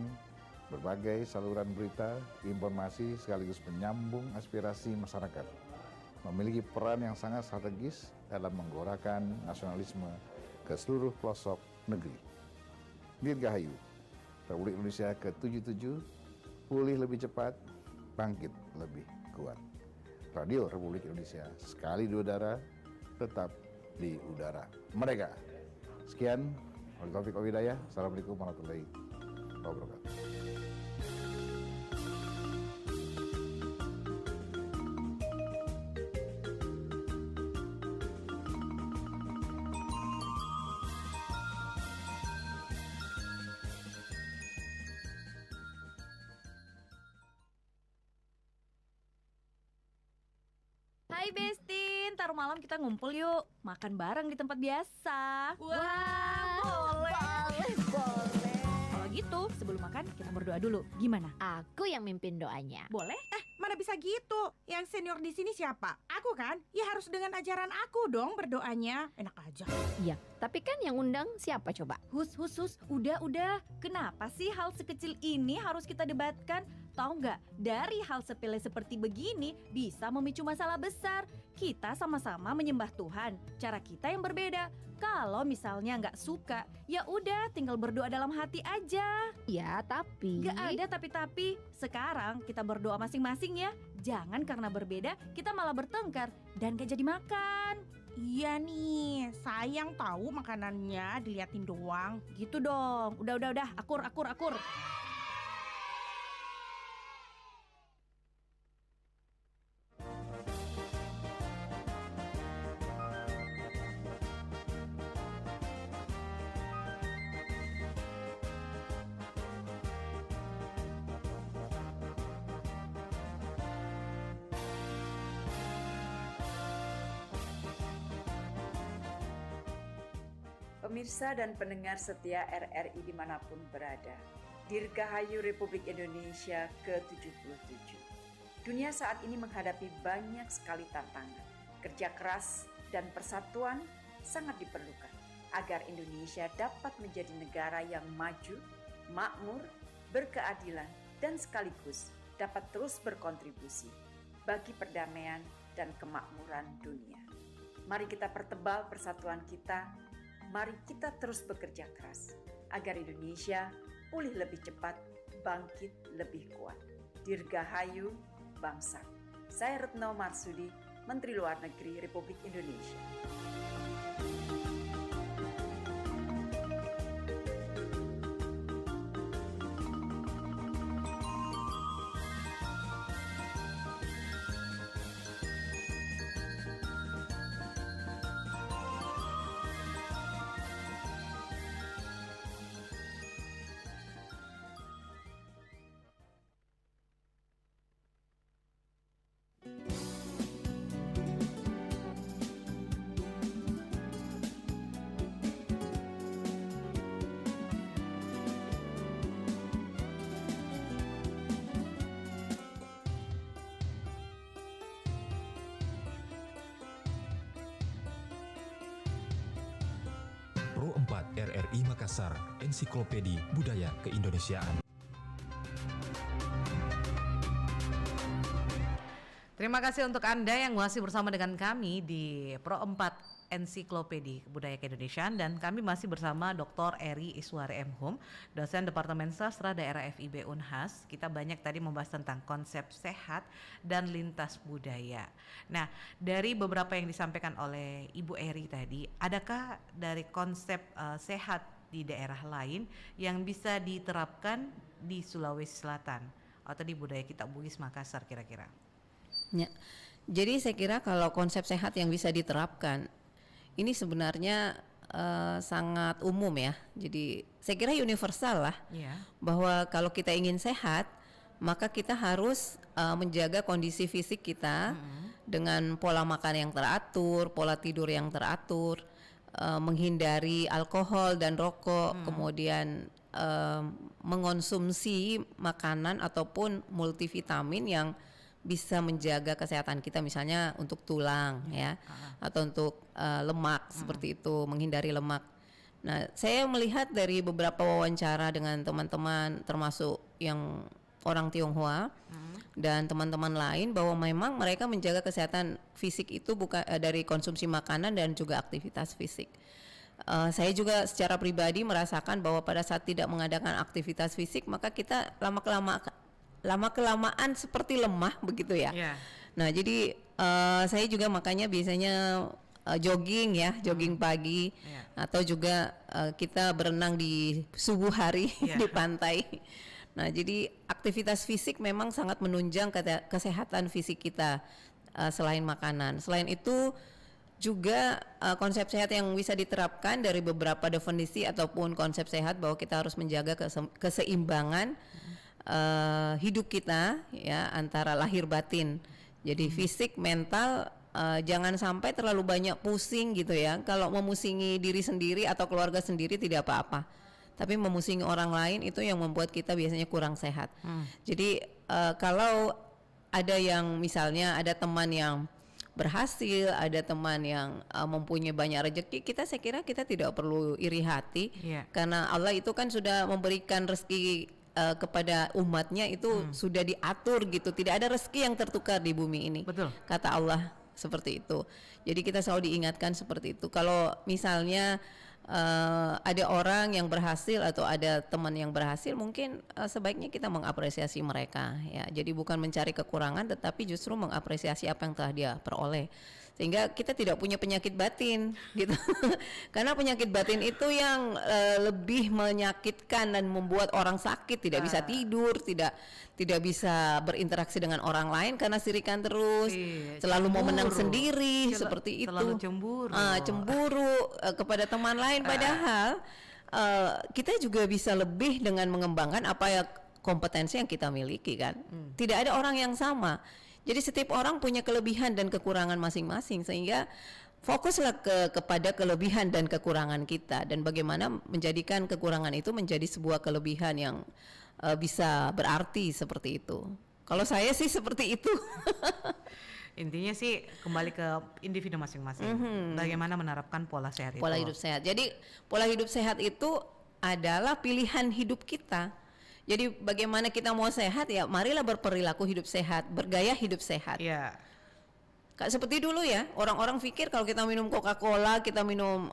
berbagai saluran berita, informasi sekaligus penyambung aspirasi masyarakat, memiliki peran yang sangat strategis dalam menggelorakan nasionalisme ke seluruh pelosok negeri. Dirgahayu Republik Indonesia ke-77, pulih lebih cepat, bangkit lebih kuat. Radio Republik Indonesia sekali di udara, tetap di udara. Merdeka. Sekian. Wabillahi taufiq wal hidayah. Assalamualaikum warahmatullahi wabarakatuh. Hai Bestin, ntar malam kita ngumpul yuk, makan bareng di tempat biasa. Wah, boleh. Kalau gitu, sebelum makan kita berdoa dulu. Gimana? Aku yang mimpin doanya. Boleh? Mana bisa gitu? Yang senior di sini siapa? Aku kan? Ya harus dengan ajaran aku dong berdoanya. Enak aja. Iya, tapi kan yang undang siapa coba? Hus, udah. Kenapa sih hal sekecil ini harus kita debatkan? Tahu nggak, dari hal sepele seperti begini bisa memicu masalah besar. Kita sama-sama menyembah Tuhan, cara kita yang berbeda. Kalau misalnya nggak suka, ya udah tinggal berdoa dalam hati aja. Ya, tapi Nggak ada tapi-tapi. Sekarang kita berdoa masing-masing ya. Jangan karena berbeda kita malah bertengkar dan gak jadi makan. Iya nih, sayang tahu makanannya diliatin doang. Gitu dong. Udah. Akur. Pemirsa dan pendengar setia RRI dimanapun berada, Dirgahayu Republik Indonesia ke-77. Dunia saat ini menghadapi banyak sekali tantangan. Kerja keras dan persatuan sangat diperlukan agar Indonesia dapat menjadi negara yang maju, makmur, berkeadilan, dan sekaligus dapat terus berkontribusi bagi perdamaian dan kemakmuran dunia. Mari kita pertebal persatuan kita. Mari kita terus bekerja keras agar Indonesia pulih lebih cepat, bangkit lebih kuat. Dirgahayu bangsa. Saya Retno Marsudi, Menteri Luar Negeri Republik Indonesia. Pro 4 RRI Makassar, Ensiklopedi Budaya Keindonesiaan. Terima kasih untuk Anda yang masih bersama dengan kami di Pro 4 Ensiklopedi Budaya Keindonesiaan, dan kami masih bersama Dr. Eri Iswari M.Hum, dosen Departemen Sastra Daerah FIB Unhas. Kita banyak tadi membahas tentang konsep sehat dan lintas budaya. Nah, dari beberapa yang disampaikan oleh Ibu Eri tadi, adakah dari konsep sehat di daerah lain yang bisa diterapkan di Sulawesi Selatan atau di budaya kita Bugis Makassar kira-kira? Ya. Jadi saya kira kalau konsep sehat yang bisa diterapkan ini sebenarnya sangat umum ya. Jadi saya kira universal lah. Bahwa kalau kita ingin sehat, maka kita harus menjaga kondisi fisik kita dengan pola makan yang teratur, pola tidur yang teratur, menghindari alkohol dan rokok, kemudian mengonsumsi makanan ataupun multivitamin yang bisa menjaga kesehatan kita, misalnya untuk tulang ya, atau untuk lemak seperti itu, menghindari lemak. Nah, saya melihat dari beberapa wawancara dengan teman-teman termasuk yang orang Tionghoa dan teman-teman lain, bahwa memang mereka menjaga kesehatan fisik itu bukan dari konsumsi makanan dan juga aktivitas fisik. Saya juga secara pribadi merasakan bahwa pada saat tidak mengadakan aktivitas fisik, maka kita lama-kelamaan seperti lemah begitu ya. Nah, jadi saya juga makanya biasanya jogging ya, jogging pagi, atau juga kita berenang di subuh hari di pantai. Nah, jadi aktivitas fisik memang sangat menunjang kesehatan fisik kita selain makanan. Selain itu juga konsep sehat yang bisa diterapkan dari beberapa definisi ataupun konsep sehat, bahwa kita harus menjaga keseimbangan hidup kita ya, antara lahir batin. Jadi fisik, mental, jangan sampai terlalu banyak pusing gitu ya. Kalau memusingi diri sendiri atau keluarga sendiri tidak apa-apa, tapi memusingi orang lain itu yang membuat kita biasanya kurang sehat. Jadi kalau ada yang misalnya ada teman yang berhasil, ada teman yang mempunyai banyak rezeki, saya kira kita tidak perlu iri hati, karena Allah itu kan sudah memberikan rezeki kepada umatnya itu sudah diatur gitu. Tidak ada rezeki yang tertukar di bumi ini. Betul. Kata Allah seperti itu. Jadi kita selalu diingatkan seperti itu. Kalau misalnya ada orang yang berhasil atau ada teman yang berhasil, mungkin sebaiknya kita mengapresiasi mereka ya. Jadi bukan mencari kekurangan, tetapi justru mengapresiasi apa yang telah dia peroleh, sehingga kita tidak punya penyakit batin gitu. Karena penyakit batin itu yang lebih menyakitkan dan membuat orang sakit, tidak bisa tidur, tidak bisa berinteraksi dengan orang lain karena sirikan terus, selalu mau menang sendiri seperti itu, selalu cemburu, kepada teman lain. Padahal kita juga bisa lebih dengan mengembangkan apa ya kompetensi yang kita miliki kan. Tidak ada orang yang sama. Jadi setiap orang punya kelebihan dan kekurangan masing-masing, sehingga fokuslah kepada kelebihan dan kekurangan kita dan bagaimana menjadikan kekurangan itu menjadi sebuah kelebihan yang bisa berarti seperti itu. Kalau saya sih seperti itu. Intinya sih kembali ke individu masing-masing. Bagaimana menerapkan pola sehat itu. Pola hidup sehat. Jadi pola hidup sehat itu adalah pilihan hidup kita. Jadi bagaimana kita mau sehat ya, marilah berperilaku hidup sehat, bergaya hidup sehat. Iya. Kak, seperti dulu ya, orang-orang pikir kalau kita minum Coca-Cola, kita minum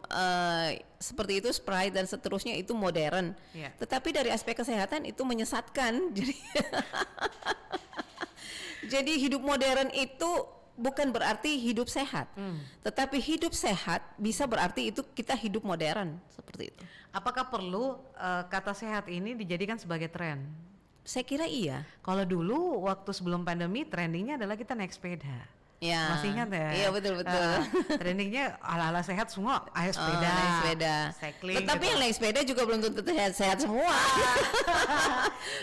seperti itu Sprite dan seterusnya itu modern. Yeah. Tetapi dari aspek kesehatan itu menyesatkan. Jadi hidup modern itu bukan berarti hidup sehat. Tetapi hidup sehat bisa berarti itu kita hidup modern seperti itu. Apakah perlu kata sehat ini dijadikan sebagai tren? Saya kira iya. Kalau dulu waktu sebelum pandemi trendingnya adalah kita naik sepeda. Ya. Masih ingat ya? Iya betul. Trendingnya ala-ala sehat semua, ayo sepeda. Naik sepeda. Cycling. Tetapi gitu. yang naik sepeda juga belum tentu sehat semua.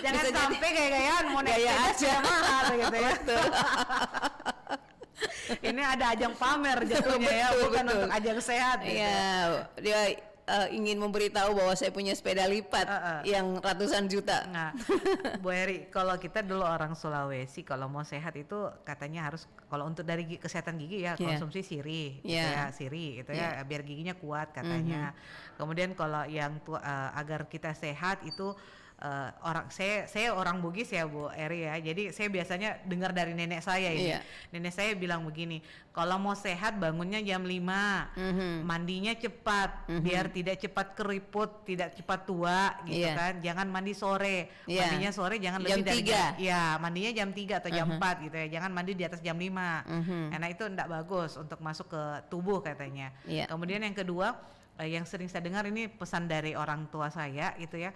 Jangan Bisa sampai gaya-gayaan mau naik gaya sepeda aja. sepeda mahal gitu ya. Betul. Ini ada ajang pamer jatuhnya ya, bukan betul. untuk ajang sehat gitu. Iya, dia ingin memberitahu bahwa saya punya sepeda lipat yang ratusan juta. Nah, Bu Eri, kalau kita dulu orang Sulawesi, kalau mau sehat itu katanya harus, kalau untuk dari kesehatan gigi ya konsumsi sirih, gitu ya, sirih, gitu ya, biar giginya kuat katanya. Kemudian kalau yang agar kita sehat itu saya orang Bugis ya Bu Eri ya, jadi saya biasanya dengar dari nenek saya ini. Nenek saya bilang begini, kalau mau sehat bangunnya jam 5, mandinya cepat, biar tidak cepat keriput, tidak cepat tua gitu kan. Jangan mandi sore, mandinya sore jangan lebih dari jam 3. Ya, mandinya jam 3 atau jam 4 gitu ya, jangan mandi di atas jam 5. Karena itu enggak bagus untuk masuk ke tubuh katanya. Kemudian yang kedua, yang sering saya dengar ini pesan dari orang tua saya gitu ya.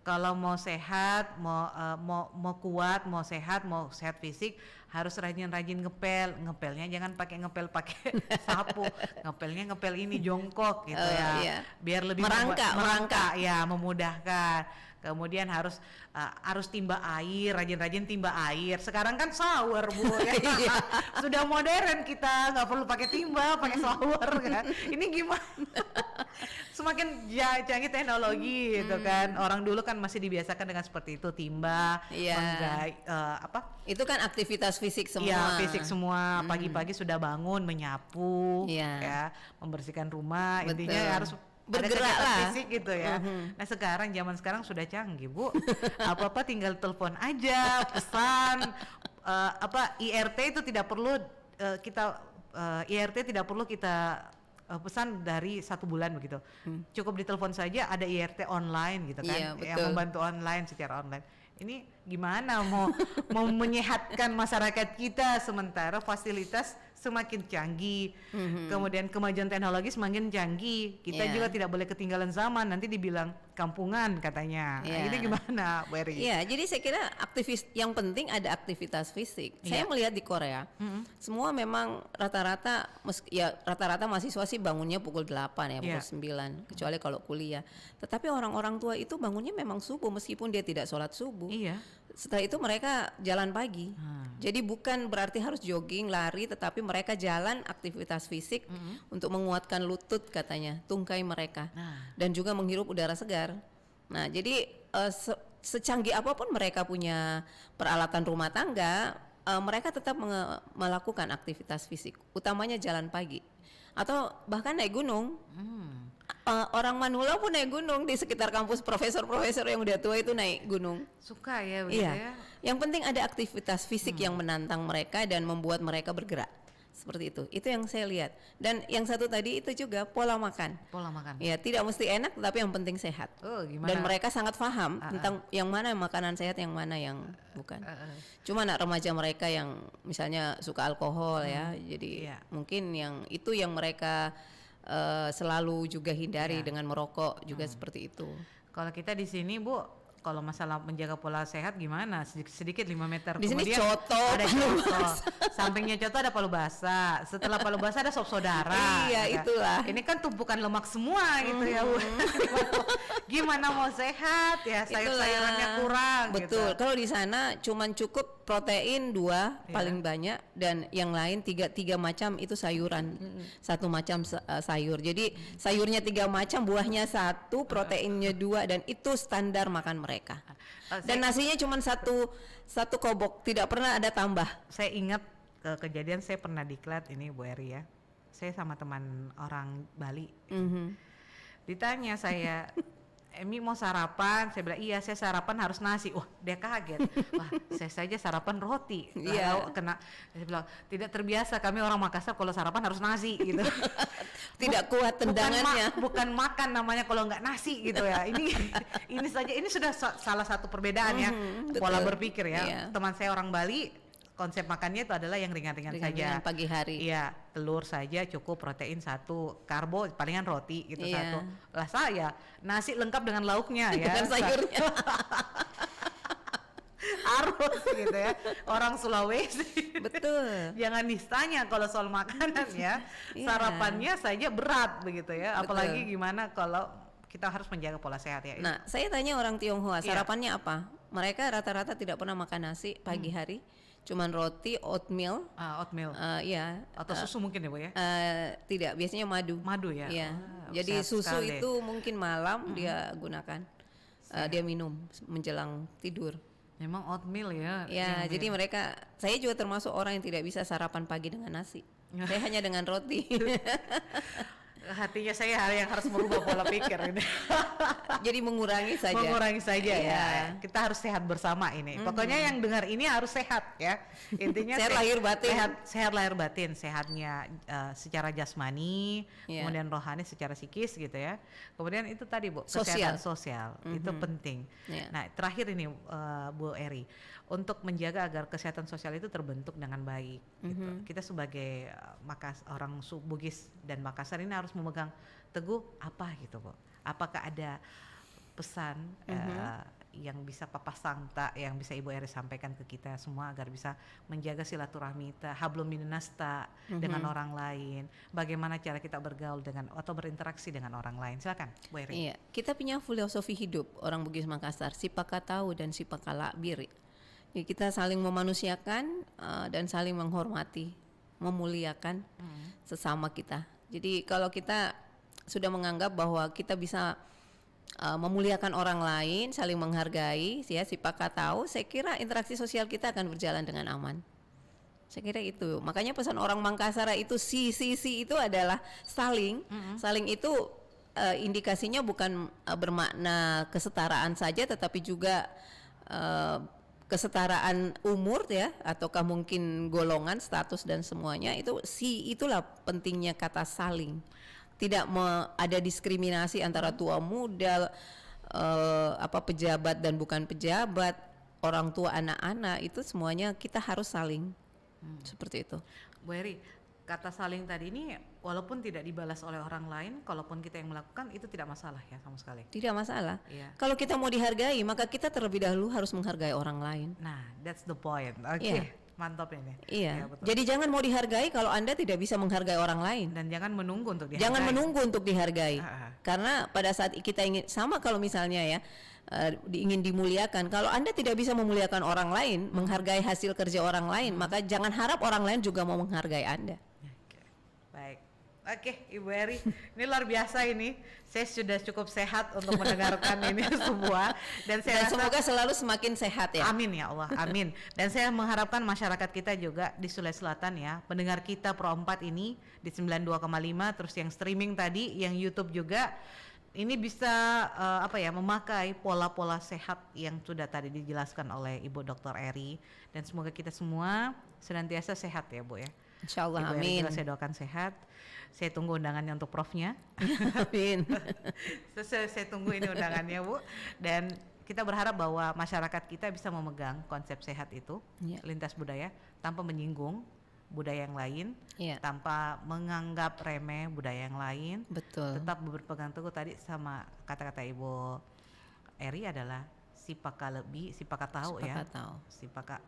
Kalau mau sehat, mau kuat, mau sehat fisik, harus rajin-rajin ngepel. Ngepelnya jangan pakai sapu, ngepel ini jongkok gitu ya. Biar lebih merangkak ya, memudahkan. Kemudian harus timba air, rajin-rajin timba air. Sekarang kan shower Bu ya. Sudah modern kita, nggak perlu pakai timba, pakai shower kan. Ini gimana? Semakin canggih teknologi gitu kan. Orang dulu kan masih dibiasakan dengan seperti itu, timba, itu kan aktivitas fisik semua. Iya, fisik semua. Pagi-pagi sudah bangun, menyapu, ya, membersihkan rumah. Betul. Intinya harus bergerak lah fisik gitu ya. Nah zaman sekarang sudah canggih Bu. Apa-apa tinggal telepon aja, pesan. IRT itu tidak perlu kita pesan dari 1 bulan begitu. Cukup ditelepon saja, ada IRT online gitu kan, yang membantu online secara online. Ini gimana mau menyehatkan masyarakat kita sementara fasilitas semakin canggih, kemudian kemajuan teknologi semakin canggih, kita juga tidak boleh ketinggalan zaman, nanti dibilang kampungan katanya. Nah, ini gimana Bu Eri? Iya, jadi saya kira yang penting ada aktivitas fisik. Saya melihat di Korea, semua memang rata-rata mahasiswa sih bangunnya pukul 8 ya, pukul 9, kecuali kalau kuliah. Tetapi orang-orang tua itu bangunnya memang subuh meskipun dia tidak sholat subuh. Iya. Setelah itu mereka jalan pagi. Jadi bukan berarti harus jogging, lari, tetapi mereka jalan aktivitas fisik untuk menguatkan lutut katanya, tungkai mereka. Dan juga menghirup udara segar. Nah, jadi secanggih apapun mereka punya peralatan rumah tangga, mereka tetap melakukan aktivitas fisik, utamanya jalan pagi atau bahkan naik gunung. Orang Manula pun naik gunung di sekitar kampus, profesor-profesor yang udah tua itu naik gunung. Suka ya begitu Iya. ya. Yang penting ada aktivitas fisik yang menantang mereka dan membuat mereka bergerak. Seperti itu. Itu yang saya lihat. Dan yang satu tadi itu juga pola makan. Pola makan. Ya, tidak mesti enak tapi yang penting sehat. Oh, gimana? Dan mereka sangat paham tentang yang mana makanan sehat, yang mana yang bukan. Cuma anak remaja mereka yang misalnya suka alkohol ya. Jadi Iya. mungkin yang itu yang mereka selalu juga hindari dengan merokok juga seperti itu. Kalau kita di sini Bu, kalau masalah menjaga pola sehat gimana? Sedikit 5 meter. Di sini Kemudian coto, ada palu coto. Sampingnya coto ada palu basah. Setelah palu basah ada sop saudara. Iya, Ya. itulah. Ini kan tumpukan lemak semua gitu ya Bu. Gimana mau sehat ya? Sayur-sayurannya kurang. Betul. Gitu. Kalau di sana cuman cukup protein 2 paling banyak dan yang lain tiga macam itu sayuran. Satu macam sayur. Jadi sayurnya 3 macam, buahnya 1, proteinnya 2 dan itu standar makan mereka. Dan nasinya cuman satu kobok, tidak pernah ada tambah. Saya ingat kejadian saya pernah diklat ini Bu Eri ya. Saya sama teman orang Bali. Ditanya saya, Emi mau sarapan? Saya bilang iya, saya sarapan harus nasi. Wah, dia kaget. Wah, saya saja sarapan roti. Iya. Kena. Saya bilang tidak terbiasa kami orang Makassar kalau sarapan harus nasi gitu. Tidak kuat tendangannya. Bukan makan namanya kalau nggak nasi gitu ya. Ini saja ini sudah salah satu perbedaan ya pola betul. berpikir ya. Iya. Teman saya orang Bali konsep makannya itu adalah yang ringan-ringan saja. Ringan-ringan pagi hari. Iya, telur saja cukup, protein 1, karbo palingan roti gitu Iya. 1. Lah saya nasi lengkap dengan lauknya ya. Dengan sayurnya. Harus gitu ya. Orang Sulawesi. Betul. Jangan ditanya kalau soal makanan ya. Iya. Sarapannya saja berat begitu ya. Betul. Apalagi gimana kalau kita harus menjaga pola sehat ya. Nah, saya tanya orang Tionghoa, Iya. sarapannya apa? Mereka rata-rata tidak pernah makan nasi pagi hari. Cuman roti, oatmeal. Oatmeal. Iya. Atau susu mungkin ya Bu ya? Tidak, biasanya madu. Madu ya. Iya. Wah, Jadi sehat susu sekali. itu mungkin malam dia gunakan. Dia minum menjelang tidur. Memang oatmeal ya. Ya, jadi mereka, saya juga termasuk orang yang tidak bisa sarapan pagi dengan nasi. Saya hanya dengan roti. Hatinya saya yang harus merubah pola pikir ini. Jadi mengurangi saja. Mengurangi saja Iya. ya. Kita harus sehat bersama ini. Pokoknya yang dengar ini harus sehat ya. Intinya Sehat lahir batin. Sehat lahir batin. Sehatnya secara jasmani, Iya. kemudian rohani secara psikis gitu ya. Kemudian itu tadi Bu, Sosial. kesehatan sosial. Itu penting. Iya. Nah, terakhir ini Bu Eri, untuk menjaga agar kesehatan sosial itu terbentuk dengan baik gitu. Kita sebagai orang Bugis dan Makassar ini harus memegang teguh apa gitu Bu. Apakah ada pesan yang bisa Papa Sangta, yang bisa Ibu Eri sampaikan ke kita semua agar bisa menjaga silaturahmi kita, hablum minasta dengan orang lain. Bagaimana cara kita bergaul dengan atau berinteraksi dengan orang lain. Silakan Bu Eri. Iya, kita punya filosofi hidup orang Bugis Makassar, sipaka tahu dan sipaka labir. Ya, kita saling memanusiakan dan saling menghormati, memuliakan sesama kita. Jadi kalau kita sudah menganggap bahwa kita bisa memuliakan orang lain, saling menghargai, ya sipaka tahu, saya kira interaksi sosial kita akan berjalan dengan aman. Saya kira itu. Makanya pesan orang Makassar itu si itu adalah saling. Saling itu indikasinya bukan bermakna kesetaraan saja, tetapi juga kesetaraan umur ya, ataukah mungkin golongan, status dan semuanya. Itulah pentingnya kata saling. Tidak ada diskriminasi antara tua muda, pejabat dan bukan pejabat, orang tua anak-anak, itu semuanya kita harus saling. Seperti itu. Bu Eri, kata saling tadi ini walaupun tidak dibalas oleh orang lain, kalaupun kita yang melakukan itu tidak masalah ya sama sekali. Tidak masalah. Iya. Kalau kita mau dihargai, maka kita terlebih dahulu harus menghargai orang lain. Nah, that's the point. Oke, Iya. mantap ini. Iya. Ya, betul. Jadi jangan mau dihargai kalau Anda tidak bisa menghargai orang lain. Dan jangan menunggu untuk dihargai. Jangan menunggu untuk dihargai. Ah. Karena pada saat kita ingin, sama kalau misalnya ya ingin dimuliakan, kalau Anda tidak bisa memuliakan orang lain, menghargai hasil kerja orang lain, maka jangan harap orang lain juga mau menghargai Anda. Oke. Baik. Oke, Ibu Eri, ini luar biasa ini. Saya sudah cukup sehat untuk mendengarkan ini semua, dan saya rasa semoga selalu semakin sehat ya. Amin ya Allah, amin. Dan saya mengharapkan masyarakat kita juga di Sulawesi Selatan ya, pendengar kita Pro 4 ini di 92,5, terus yang streaming tadi, yang YouTube juga, ini bisa memakai pola-pola sehat yang sudah tadi dijelaskan oleh Ibu Dr. Eri, dan semoga kita semua senantiasa sehat ya Bu ya. Insyaallah, Ibu Eri amin. juga saya doakan sehat. Saya tunggu undangannya untuk Profnya. Amin. Saya tunggu ini undangannya Bu, dan kita berharap bahwa masyarakat kita bisa memegang konsep sehat itu, lintas budaya, tanpa menyinggung budaya yang lain, tanpa menganggap remeh budaya yang lain. Betul. Tetap berpegang teguh tadi sama kata-kata Ibu Eri adalah sipakala tahu ya.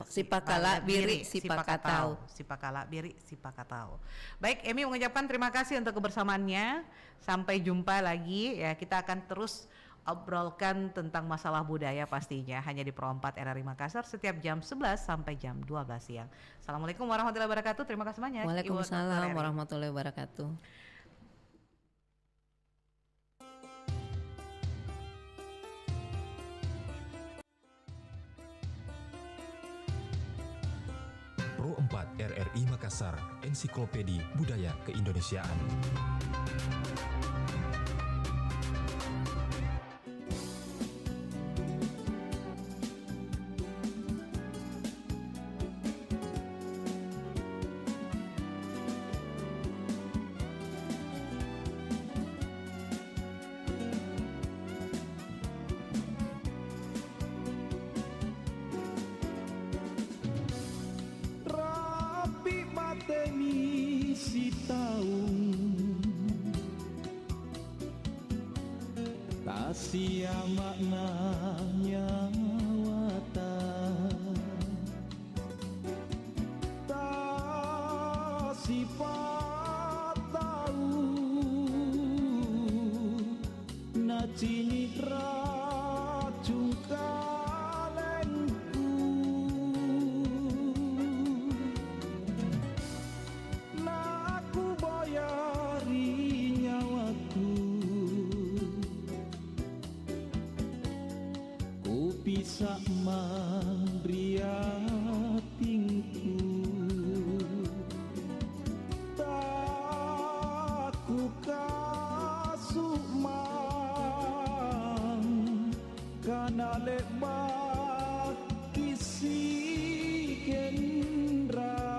Sipakala biri, sipaka tahu. Sipakala biri, sipaka tahu. Baik, Emi mengucapkan terima kasih untuk kebersamaannya. Sampai jumpa lagi ya, kita akan terus obrolkan tentang masalah budaya pastinya hanya di Pro 4 RRI Makassar setiap jam 11 sampai jam 12 siang. Assalamualaikum warahmatullahi wabarakatuh. Terima kasih banyak. Waalaikumsalam warahmatullahi wabarakatuh. Pro 4 RRI Makassar, Ensiklopedi Budaya Keindonesiaan. Sia maknanya watan tak sifat tahu na cini racun kalengku na aku bayari nyawaku bisa membriatingku tak ku kasumang karena lebat kisi gendra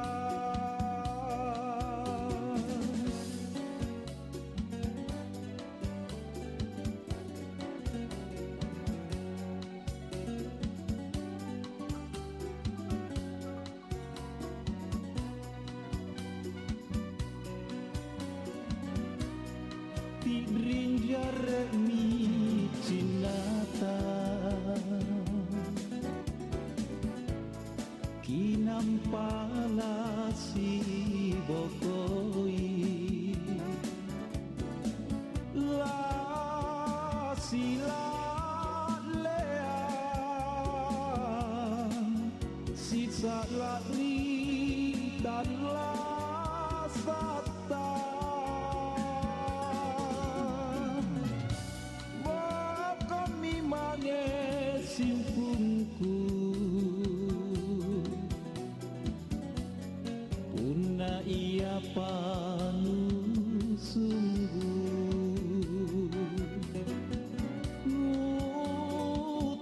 Rinjaremi cinata kinampala si bokoi la sila lea sisa lari dan la sata simpungku puna ia panu sungguh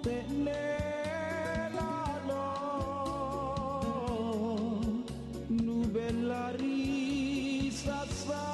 tekne lalo nu belari sasa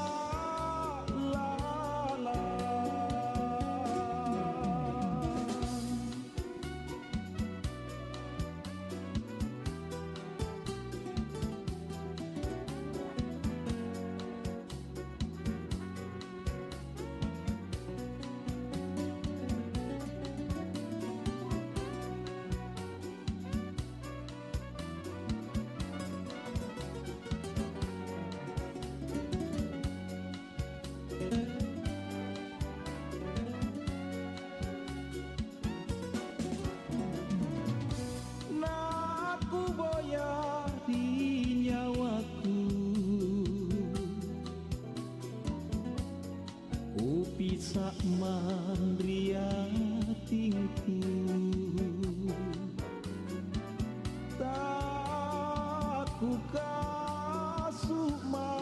aku kasuma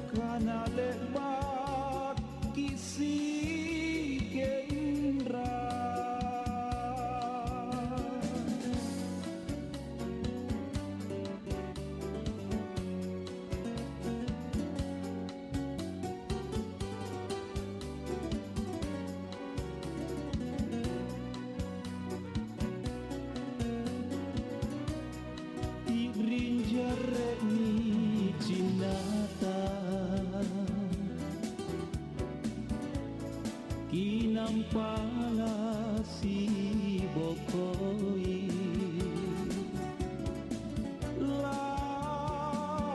karena lebat kisi gendra. Rinjareni cinata kinampala si bokoi la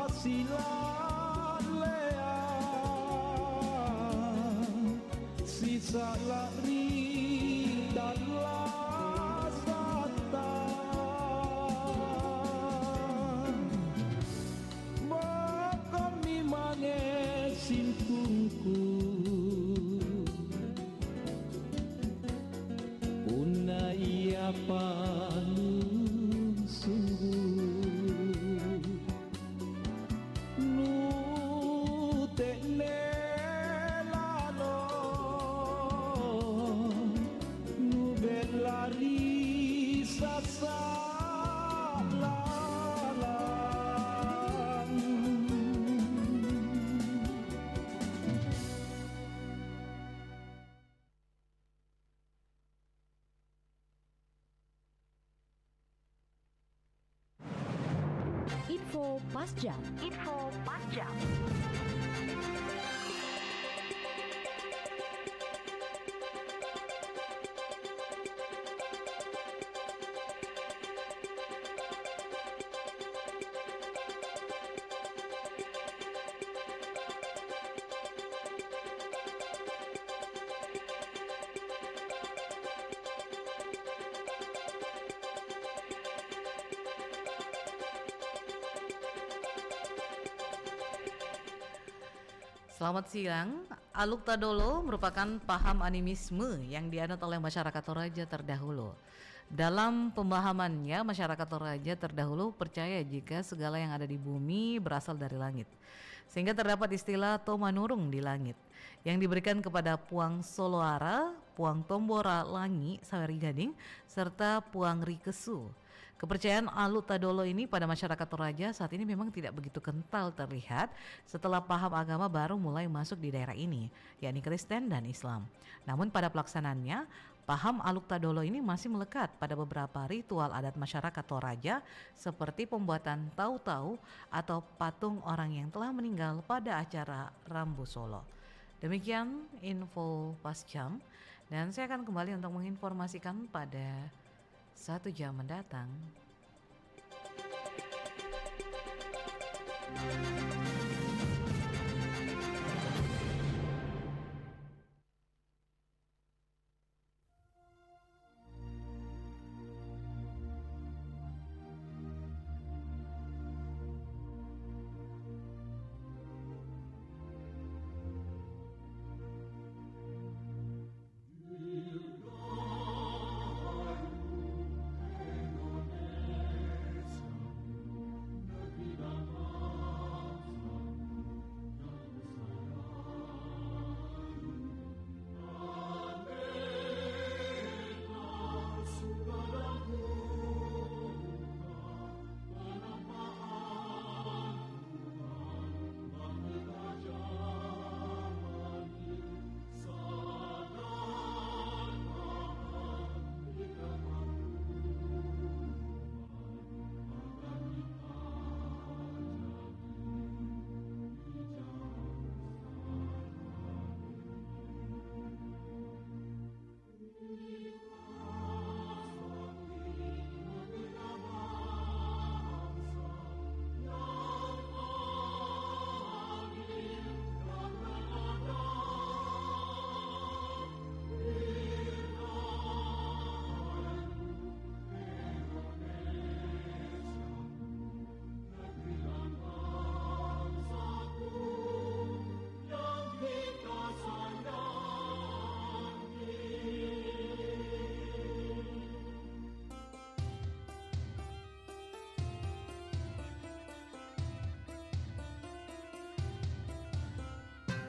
sila lea sisa lari dan lasata kami mangesin kungku una ia panung sungguh nu tekne lalo nu belari sasa Info Pas Jam. Info Pas Jam. Selamat siang. Aluk Tadolo merupakan paham animisme yang dianut oleh masyarakat Toraja terdahulu. Dalam pemahamannya, masyarakat Toraja terdahulu percaya jika segala yang ada di bumi berasal dari langit. Sehingga terdapat istilah Tomanurung di langit yang diberikan kepada Puang Soloara, Puang Tombora Langi Saweri Gading, serta Puang Rikesu. Kepercayaan Aluk Tadolo ini pada masyarakat Toraja saat ini memang tidak begitu kental terlihat setelah paham agama baru mulai masuk di daerah ini, yakni Kristen dan Islam. Namun pada pelaksanaannya, paham Aluk Tadolo ini masih melekat pada beberapa ritual adat masyarakat Toraja seperti pembuatan tau-tau atau patung orang yang telah meninggal pada acara Rambu Solo. Demikian info Pas Jam, dan saya akan kembali untuk menginformasikan pada 1 jam mendatang.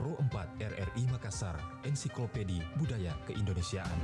Pro 4 RRI Makassar, Ensiklopedi Budaya Keindonesiaan.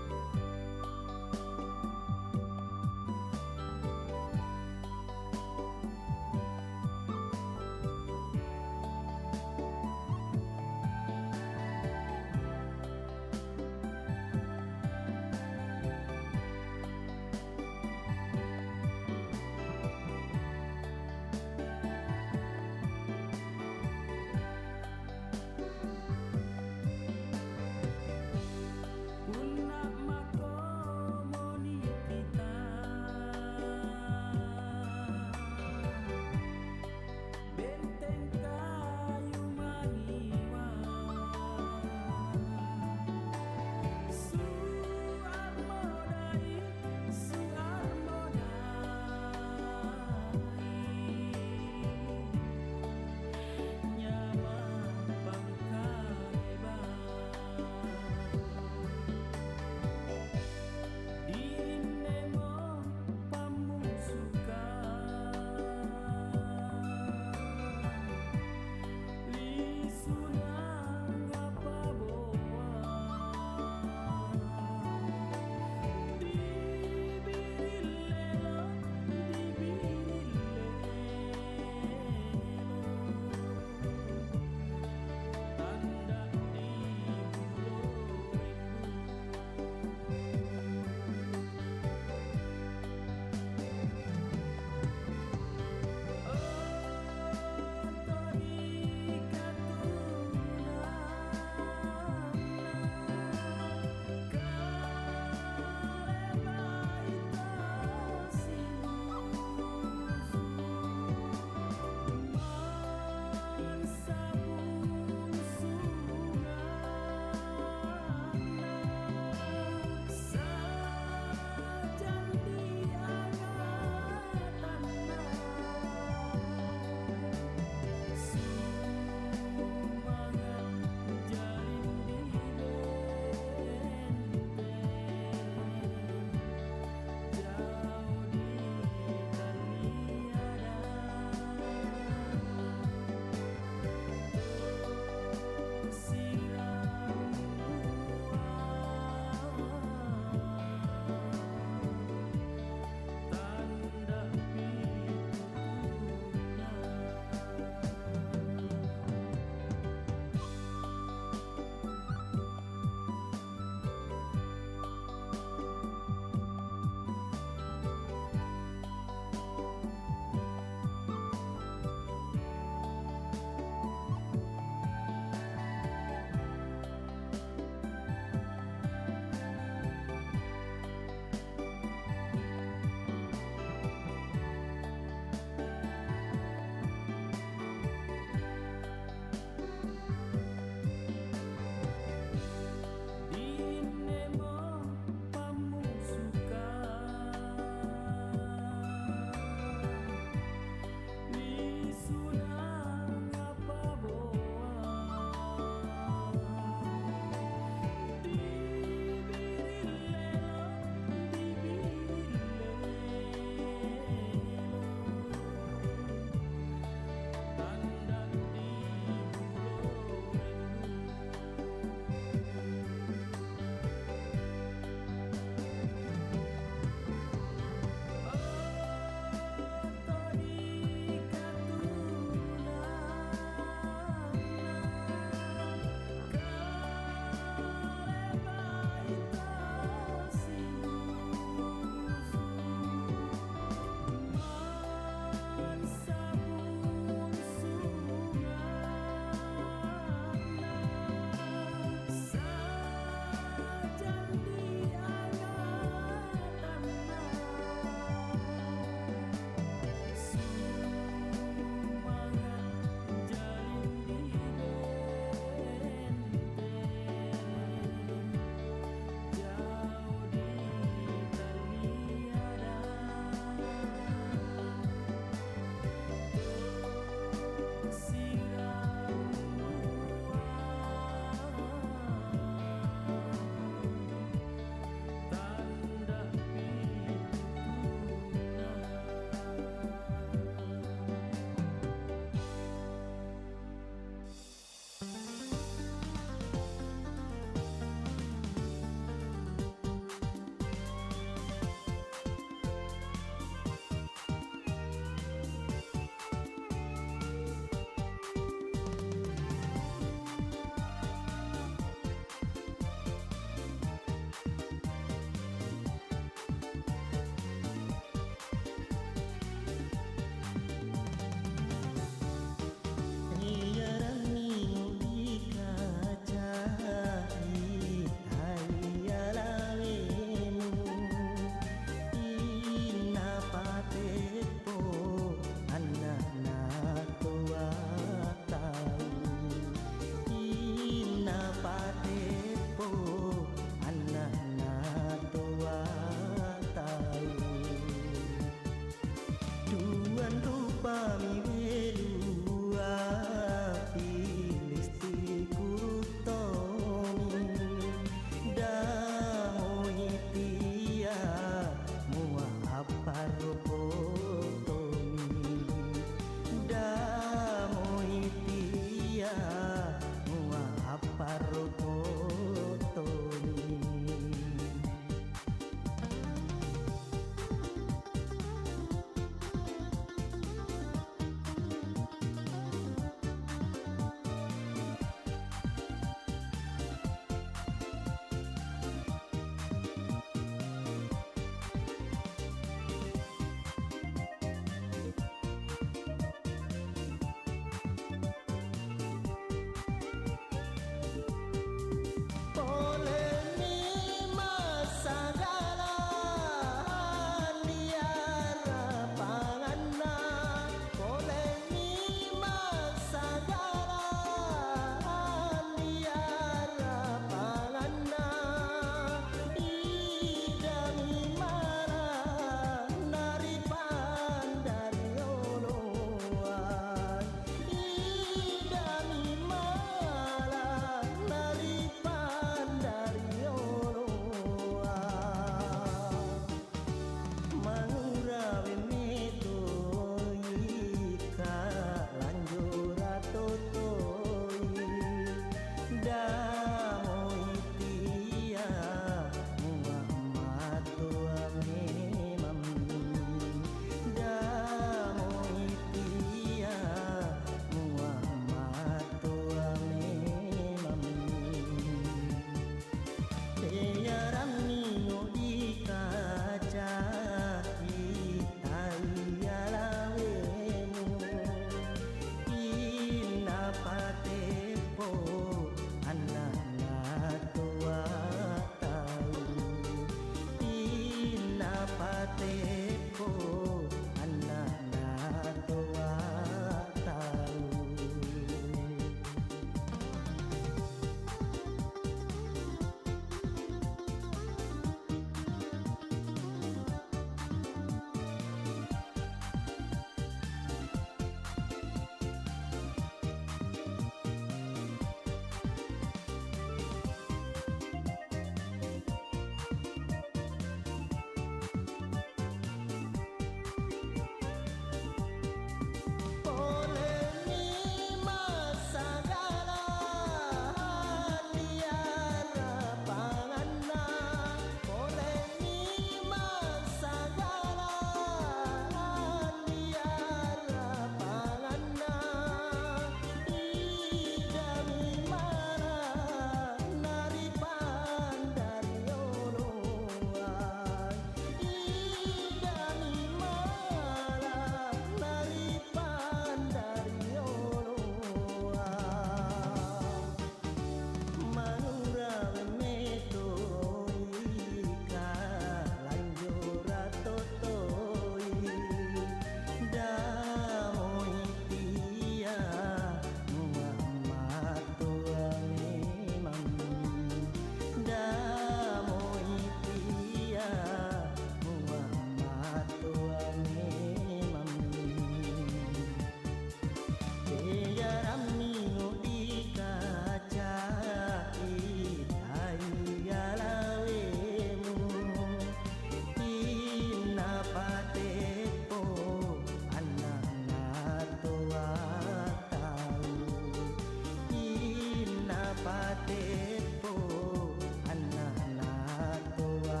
anak tua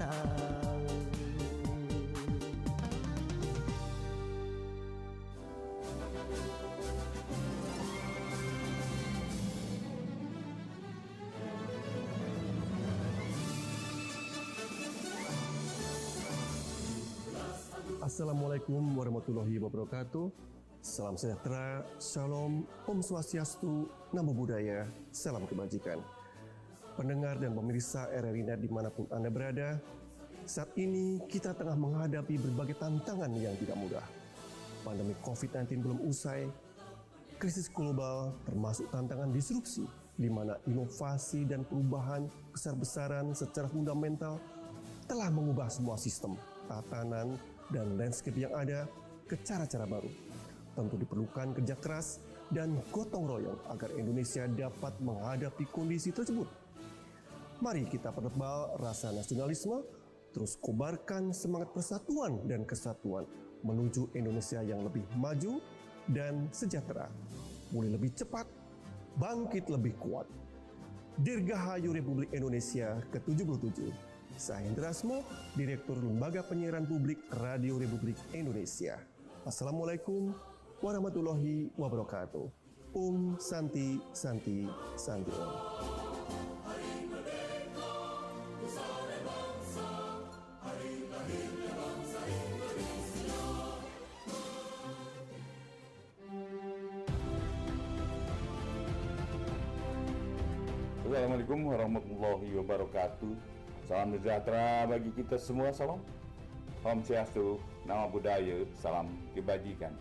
tahu. Assalamualaikum warahmatullahi wabarakatuh. Salam sejahtera, Shalom, Om Swastiastu, Namo Buddhaya, Salam Kebajikan. Pendengar dan pemirsa RRI Net dimanapun Anda berada, saat ini kita tengah menghadapi berbagai tantangan yang tidak mudah. Pandemi COVID-19 belum usai, krisis global termasuk tantangan disrupsi, di mana inovasi dan perubahan besar-besaran secara fundamental telah mengubah semua sistem, tatanan, dan landscape yang ada ke cara-cara baru. Tentu diperlukan kerja keras dan gotong royong agar Indonesia dapat menghadapi kondisi tersebut. Mari kita pertebal rasa nasionalisme, terus kobarkan semangat persatuan dan kesatuan menuju Indonesia yang lebih maju dan sejahtera, pulih lebih cepat, bangkit lebih kuat. Dirgahayu Republik Indonesia ke-77. Saya Hendra Asmo, Direktur Lembaga Penyiaran Publik Radio Republik Indonesia. Assalamualaikum warahmatullahi wabarakatuh. Om Santi Santi Santi Om. Assalamualaikum warahmatullahi wabarakatuh. Salam sejahtera bagi kita semua, salam. Om Swastiastu, Namo Buddhaya, salam kebajikan.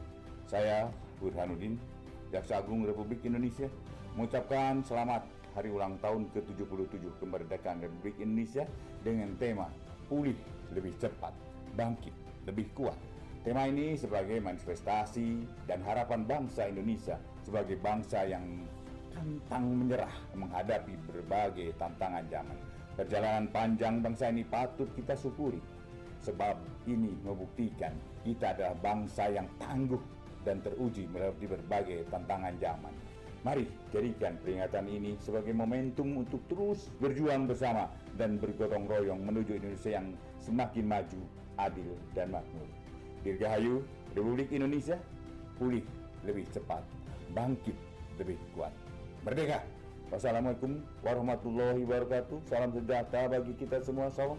Saya Burhanuddin, Jaksa Agung Republik Indonesia, mengucapkan selamat hari ulang tahun ke-77 kemerdekaan Republik Indonesia dengan tema Pulih Lebih Cepat, Bangkit Lebih Kuat. Tema ini sebagai manifestasi dan harapan bangsa Indonesia sebagai bangsa yang pantang menyerah menghadapi berbagai tantangan zaman. Perjalanan panjang bangsa ini patut kita syukuri, sebab ini membuktikan kita adalah bangsa yang tangguh dan teruji melewati berbagai tantangan zaman. Mari jadikan peringatan ini sebagai momentum untuk terus berjuang bersama dan bergotong royong menuju Indonesia yang semakin maju, adil, dan makmur. Dirgahayu Republik Indonesia, pulih lebih cepat, bangkit lebih kuat. Merdeka! Wassalamualaikum warahmatullahi wabarakatuh. Salam sejahtera bagi kita semua, salam.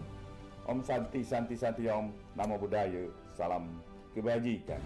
Om Santi Santi Santi Om, Namo Buddhaya, salam kebajikan.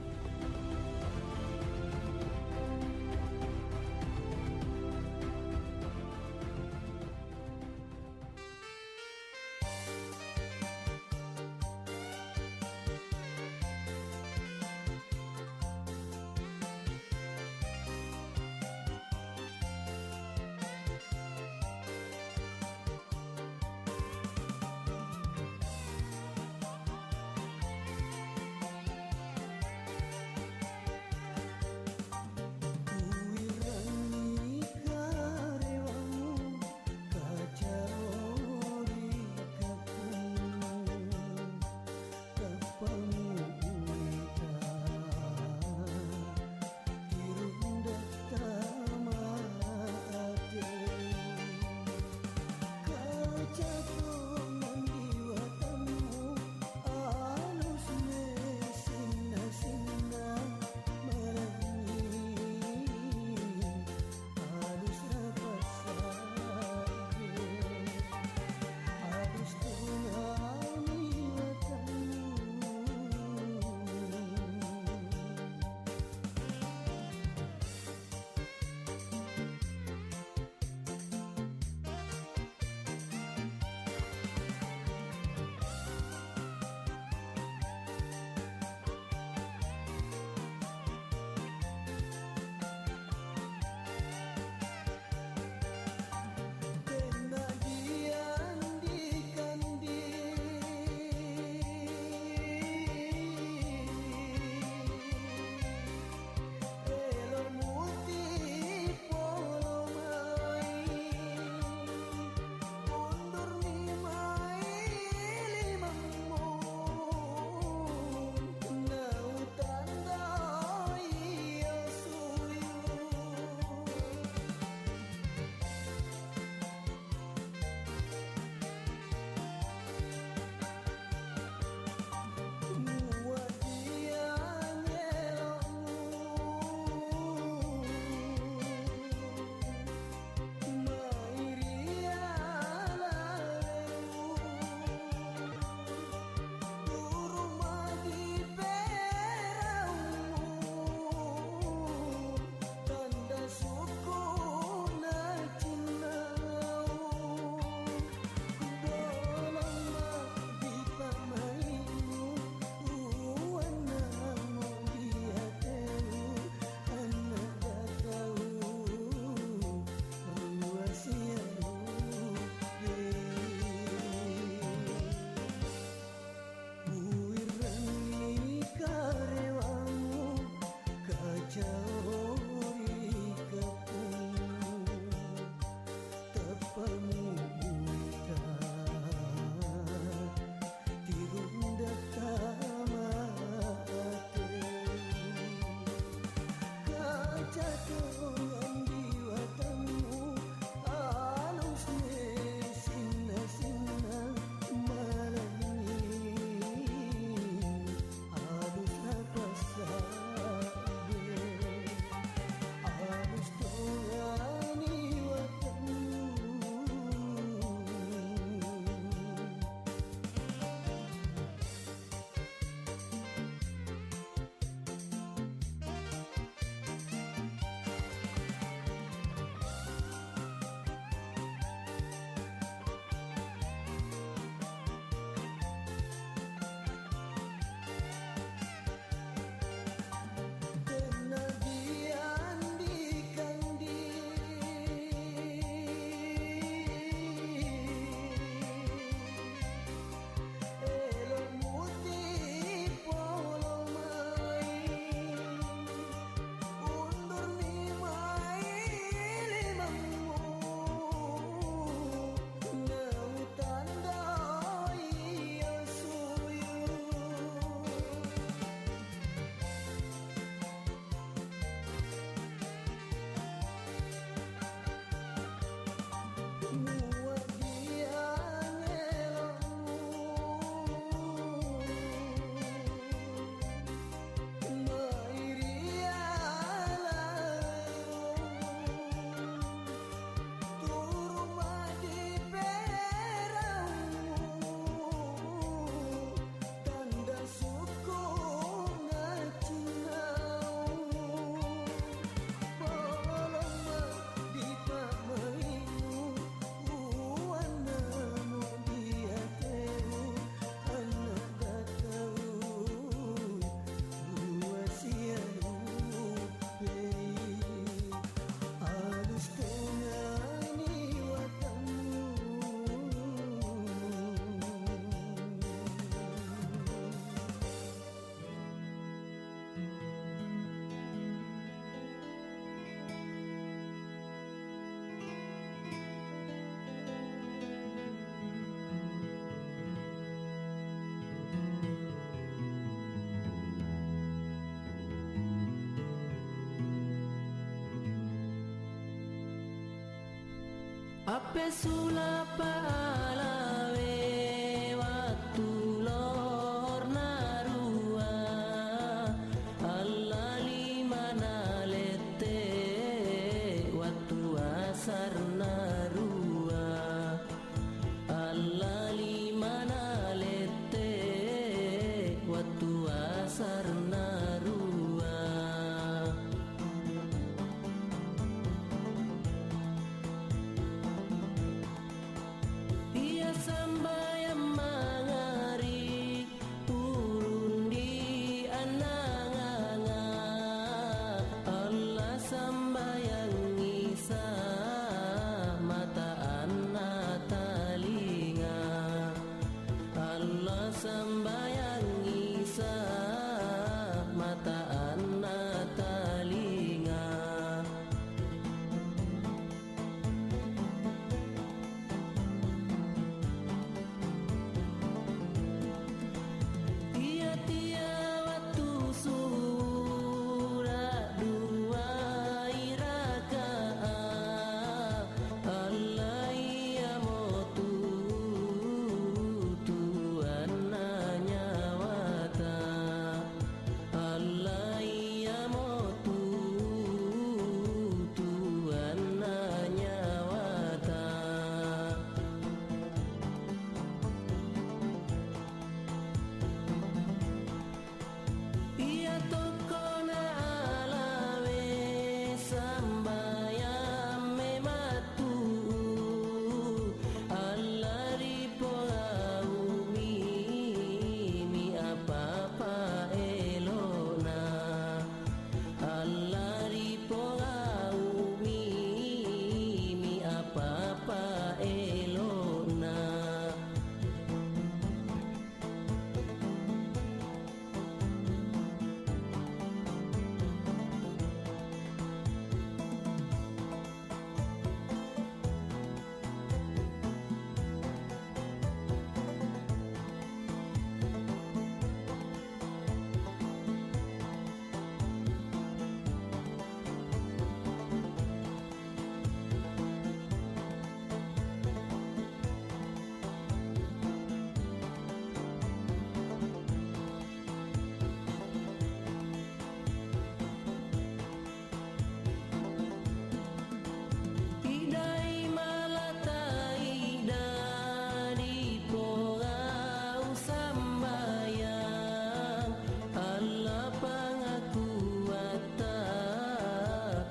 Ape sulapa alawe waktu lor narua Allah limana lete waktu asar narua Allah limana lete waktu asar narua. Ia sambayang mangari turun di ananganga Allah sambayang ngisa mata anak talinga Allah sambayang ngisa mata anak talinga. Ia tia waktu surat dua iraka Allah ia motu Tuhan nyawata Allah ia motu Tuhan nyawata. Ia tokona alawe sambayang mematu Allah ripo umi mi apa-apa elona Allah ripo umi mi apa-apa elona. Idai malatai dari porau sambayang Allah pangakuata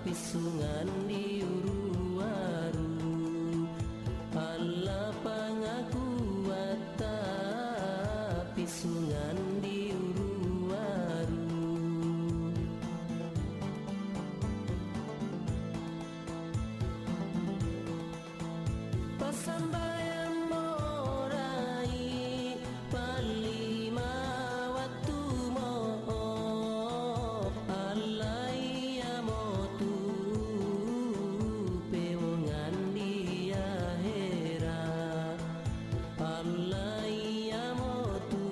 pisungan di uruaru Allah pangakuata pisungan di uruaru. Pasambayang morai palima waktu mo Allah ia motu pewongan dia hera Allah ia motu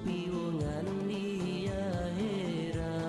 pewongan dia hera.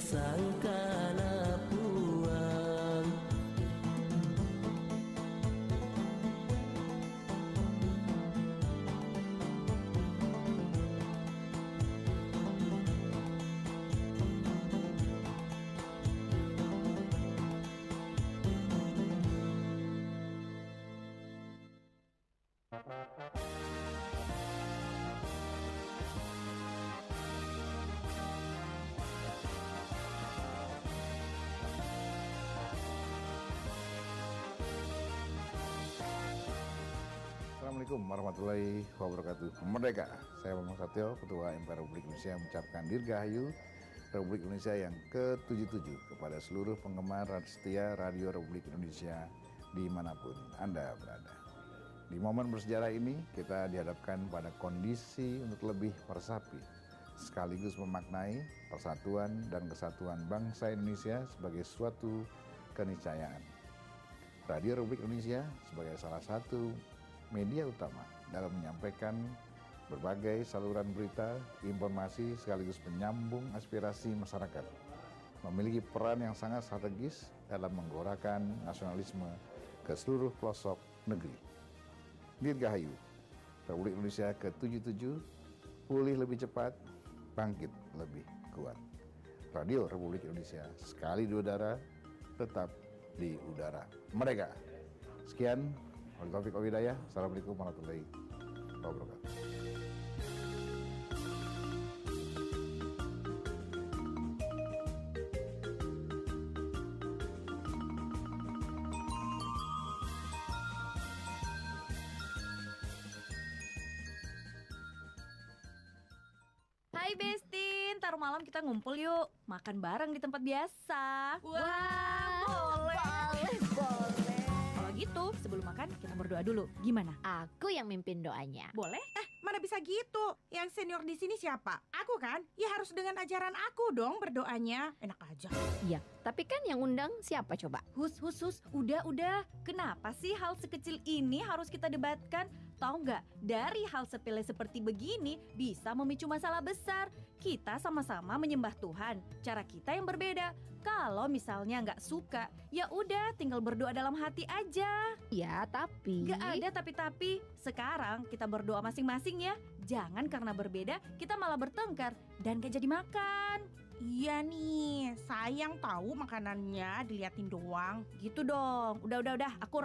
sangkana puang. Assalamualaikum warahmatullahi wabarakatuh. Merdeka, saya Bambang Satyo, Ketua MPR Republik Indonesia mengucapkan Dirgahayu Republik Indonesia yang ke-77 kepada seluruh penggemar setia Radio Republik Indonesia dimanapun Anda berada. Di momen bersejarah ini, kita dihadapkan pada kondisi untuk lebih meresapi, sekaligus memaknai persatuan dan kesatuan bangsa Indonesia sebagai suatu keniscayaan. Radio Republik Indonesia sebagai salah satu media utama dalam menyampaikan berbagai saluran berita, informasi sekaligus penyambung aspirasi masyarakat, memiliki peran yang sangat strategis dalam menggelorakan nasionalisme ke seluruh pelosok negeri. Dirgahayu Republik Indonesia ke-77, pulih lebih cepat, bangkit lebih kuat. Radio Republik Indonesia sekali di udara, tetap di udara. Merdeka. Sekian. Wabillahi taufiq wal hidayah. Assalamualaikum warahmatullahi wabarakatuh. Hai Bestin, ntar malam kita ngumpul yuk. Makan bareng di tempat biasa. Wah, boleh. Kalau gitu, sebelum makan kita berdoa dulu. Gimana? Aku yang mimpin doanya. Boleh? Mana bisa gitu? Yang senior di sini siapa? Aku kan? Ya harus dengan ajaran aku dong berdoanya. Enak aja. Iya, tapi kan yang undang siapa coba? Hus. Udah. Kenapa sih hal sekecil ini harus kita debatkan? Tahu nggak? Dari hal sepele seperti begini bisa memicu masalah besar. Kita sama-sama menyembah Tuhan. Cara kita yang berbeda. Kalau misalnya nggak suka, ya udah tinggal berdoa dalam hati aja. Ya, tapi Nggak ada tapi-tapi. Sekarang kita berdoa masing-masing ya. Jangan karena berbeda kita malah bertengkar dan gak jadi makan. Iya nih, sayang tahu makanannya diliatin doang. Gitu dong. Udah. Akur.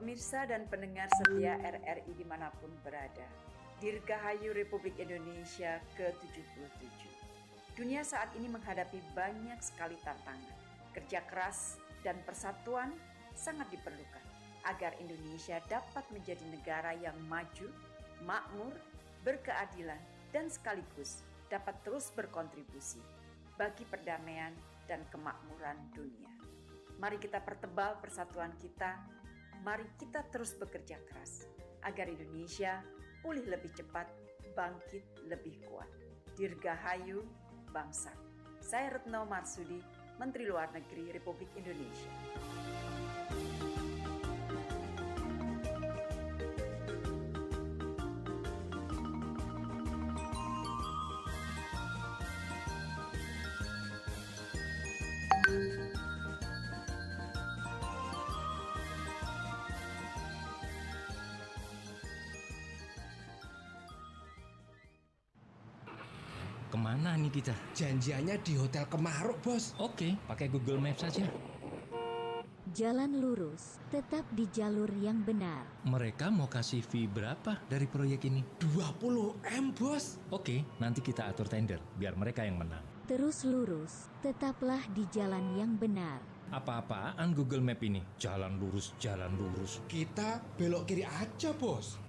Pemirsa dan pendengar setia RRI dimanapun berada, Dirgahayu Republik Indonesia ke-77. Dunia saat ini menghadapi banyak sekali tantangan. Kerja keras dan persatuan sangat diperlukan agar Indonesia dapat menjadi negara yang maju, makmur, berkeadilan, dan sekaligus dapat terus berkontribusi bagi perdamaian dan kemakmuran dunia. Mari kita pertebal persatuan kita. Mari kita terus bekerja keras agar Indonesia pulih lebih cepat, bangkit lebih kuat. Dirgahayu bangsa. Saya Retno Marsudi, Menteri Luar Negeri Republik Indonesia. Kemana nih kita? Janjiannya di Hotel Kemaruk, Bos. Oke, pakai Google Maps saja. Jalan lurus, tetap di jalur yang benar. Mereka mau kasih fee berapa dari proyek ini? 20M, Bos. Oke, nanti kita atur tender biar mereka yang menang. Terus lurus, tetaplah di jalan yang benar. Apa-apaan Google Map ini? Jalan lurus, jalan lurus. Kita belok kiri aja, Bos.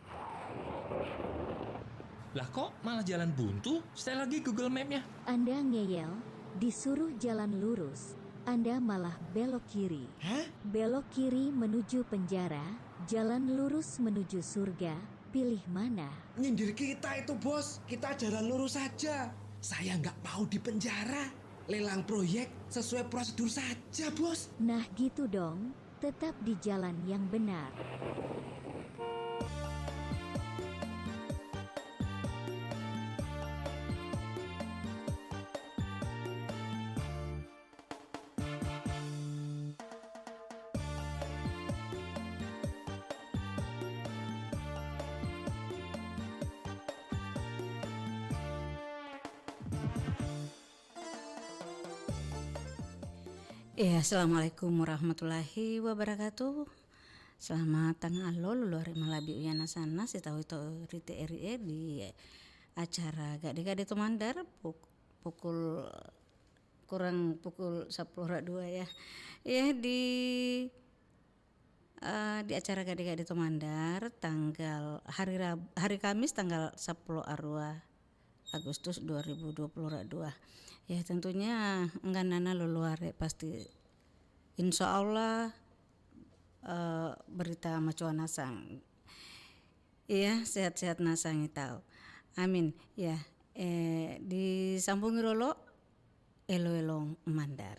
Lah kok malah jalan buntu? Setel lagi Google Map-nya. Anda ngeyel, disuruh jalan lurus. Anda malah belok kiri. Hah? Belok kiri menuju penjara, jalan lurus menuju surga. Pilih mana? Nyindir kita itu, Bos. Kita jalan lurus saja. Saya nggak mau di penjara. Lelang proyek sesuai prosedur saja, Bos. Nah gitu dong, tetap di jalan yang benar. Ya, Assalamualaikum warahmatullahi wabarakatuh. Selamat tanggal luar malabi uyana sana sitahu itu rite RE di acara Gade-Gade Tomandar pukul 10.02 ya. Ya di acara Gade-Gade Tomandar tanggal hari Kamis tanggal 10 Arwah Agustus 2022. Ya tentunya nganana luluare pasti insya Allah berita macuan nasang. Iya sehat-sehat nasang tahu. Amin. Ya disambung rolo elo-elong mandar.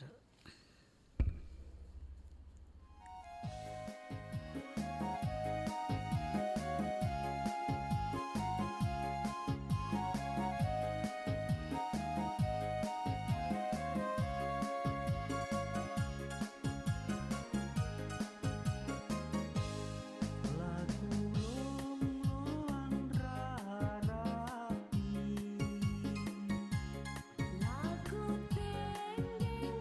Lagu tenggeng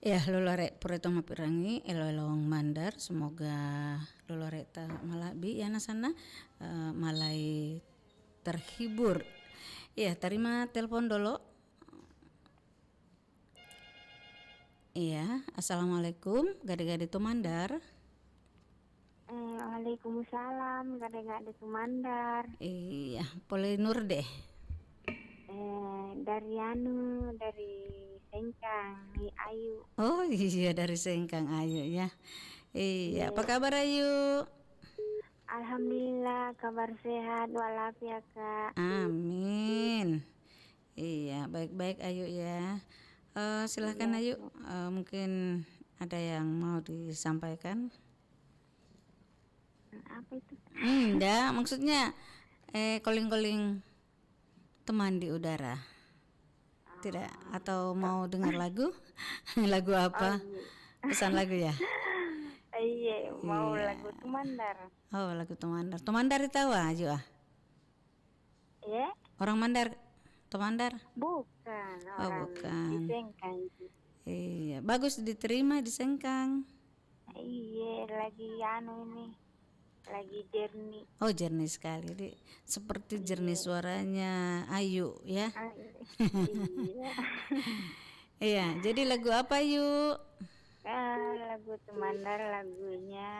Ya, lolore pureto mapirangi elolong mandar, semoga lolore ta malabi ya nasana malai terhibur. Ya, terima telepon dulu. Iya, assalamualaikum, gade-gade tu mandar. Waalaikumsalam, gade-gade tu mandar. Iya, boleh nur deh. Dari Sengkang, di Ayu. Oh iya, dari Sengkang Ayu ya. Iya, apa kabar Ayu? Alhamdulillah, kabar sehat walafiat Kak. Amin. Iya, baik-baik Ayu ya. Silahkan Ayu, mungkin ada yang mau disampaikan? Apa itu? Enggak, maksudnya calling-calling teman di udara. Tidak, atau mau dengar lagu? Lagu apa? Pesan lagu ya? Iya, mau lagu Tumandar. Oh, lagu Tumandar. Tumandar tahu Ayu ah? Ya? Orang Mandar, Tumandar? Bukan, Oh, orang bukan. di Sengkang. Iya, bagus diterima di Sengkang. Iya, lagi ini. Lagi jernih. Oh, jernih sekali. Seperti jernih suaranya Ayu ya. Iya. Iya, jadi lagu apa Ayu? Lagu Tumandar, lagunya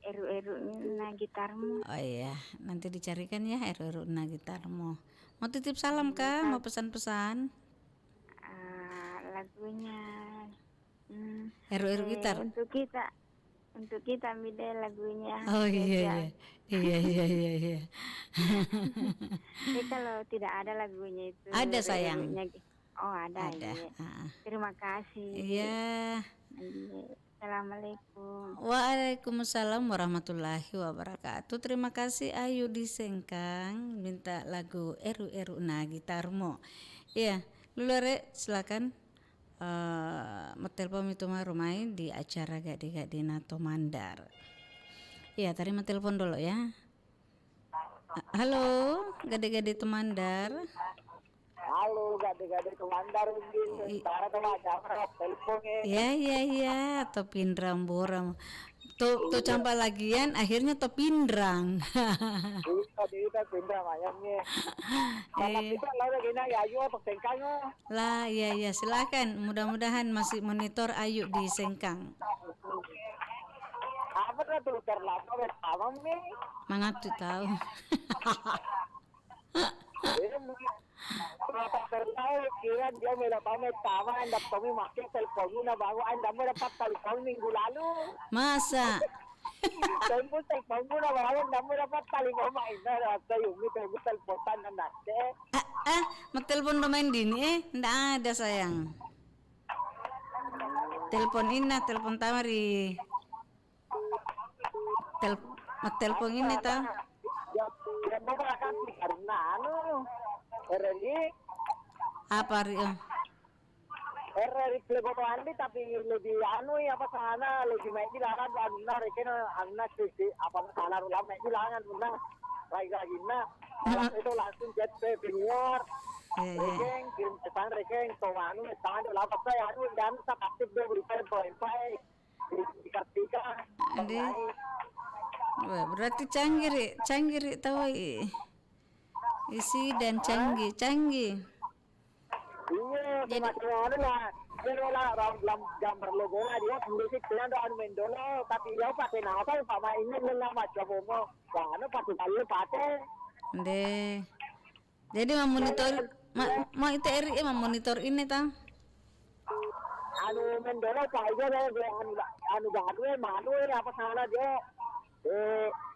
Eru-eru na gitarmu. Oh iya, nanti dicarikan ya Eru-eru na gitarmu. Mau titip salam kah? Mau pesan-pesan? Lagunya Eru-eru gitar. Untuk kita beda lagunya. Oh iya. Jadi kalau tidak ada lagunya itu. Ada sayang. Oh ada. Ada. Iya. Terima kasih. Iya. Assalamualaikum. Waalaikumsalam warahmatullahi wabarakatuh. Terima kasih Ayu di Sengkang minta lagu Eru-eru na gitarmu. Iya, lulure silakan. Metelpon itu rumai di acara Gade-gade Nato Mandar. Iya, tadi metelpon dulu ya. Halo, Gade-gade Tumandar. Halo, Gade-gade Tumandar. Ya, topindrang boram. To campa lagian akhirnya topindrang. Kita pindrang ayamnya. Kalau kita lagi na Ayu atau Sengkang. Lah, iya silakan. Mudah-mudahan masih monitor Ayu di Sengkang. Apa tuh terlalu betamam nih? Mangat tahu. Tertahu kira dia mendapat tawa anda kami makin teleponnya baru anda mendapat telepon minggu lalu. Masa? Tempo teleponnya baru anda mendapat telepon mainan atau yumi tempo teleponan anda deh. Telepon domain dini ndak ada sayang. Telepon ina, telepon tamari. Telepon ini ta? Ya akan karena RRI apa Rio? RRI Pleboto Andi tapi lebih anu ya apa sana lebih baik dilarang anu rekena anu sisi apa sana ulang baik dilarang anu lagi itu langsung jet senior rekeng kirim pesan rekeng to anu tangan ulah apa saya anu dan tak aktif dia berikan wifi di Kartika. Wah, berarti canggih tahu isi dan canggih. Iya, semacam anu lah. Dia lah gambar logo lah dia musik dia anu mendolo tapi dia pakai apa Pak Ma ini nama coba mau. Wah, anu pakai kali pakai. Deh. Jadi memonitor mau itu RI memonitor ini tang. Anu mendolo Pak dia anu gaduh manu apa salah dia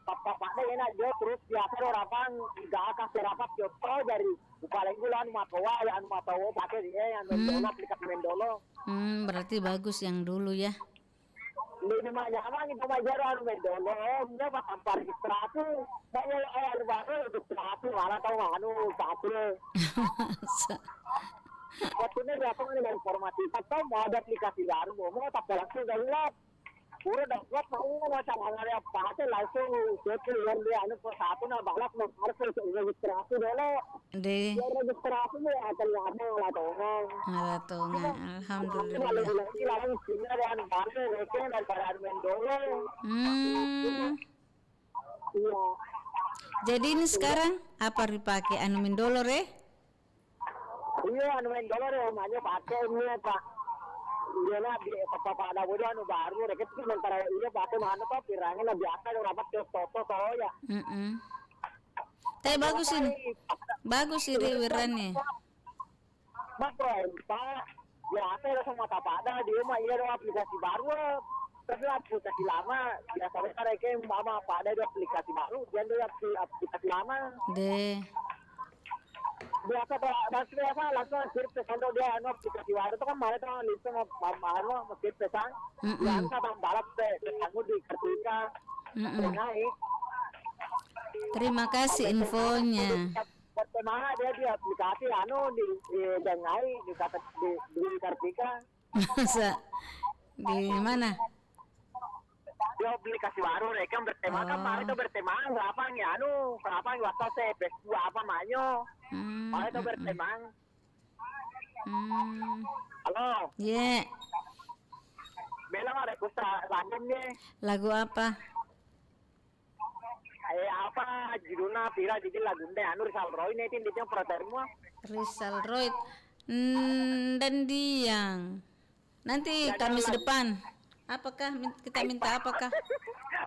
Pak enak dia terus biasa orang enggak kasih rapat joto dari paling bulan matawa ya anu matawa pakai dia yang mendolo aplikasi mendolo. Berarti bagus yang dulu ya. Ini mah nyaman itu mah jaran mendolo dia pas tanpa registrasi saya anu baru registrasi malah tahu anu satu. Waktunya berapa nih informasi atau mau ada aplikasi baru mau tak langsung download. Pura dapat mau macam mana apa aja langsung keluar dia anu satu nah balap mau harus registrasi dulu. Deh. Registrasi ya akan lama lah tonga. Alhamdulillah. Langsung sini ada anu baru reken daripada admin dulu. Iya. Jadi ini sekarang apa dipakai anu mendolo Iya anu mendolo namanya pakai ini Pak. Iya lah papa ada anu baru reket sementara iya pakai mana Pak pirangnya biasa rapat ke foto ya. Tapi bagus ini wirannya. Pak biasa ya sama pada dia mah iya ada aplikasi baru. Tapi aplikasi lama biasa mereka mama pada ada aplikasi baru dia ada aplikasi lama. Deh. Biasa langsung kirim pesan dia anu aplikasi baru itu kan mana tuh list sama anu kirim pesan yang sama balap pesanmu di Kartika naik. Terima kasih infonya. Pertama dia di aplikasi anu di Dengai di Kartika. Masa di mana? Dia aplikasi baru mereka bertema kan mana itu bertema berapa ya anu berapa WhatsApp saya Facebook apa manyo. Mana itu bertema. Halo. Iya. Bilang ada kusra lagunya. Lagu apa? Apa judulnya pira jadi lagunya anu Rizal Roy nih dia protermu. Rizal Roy. Dan Diang. Nanti Kamis depan. Apakah kita minta apakah?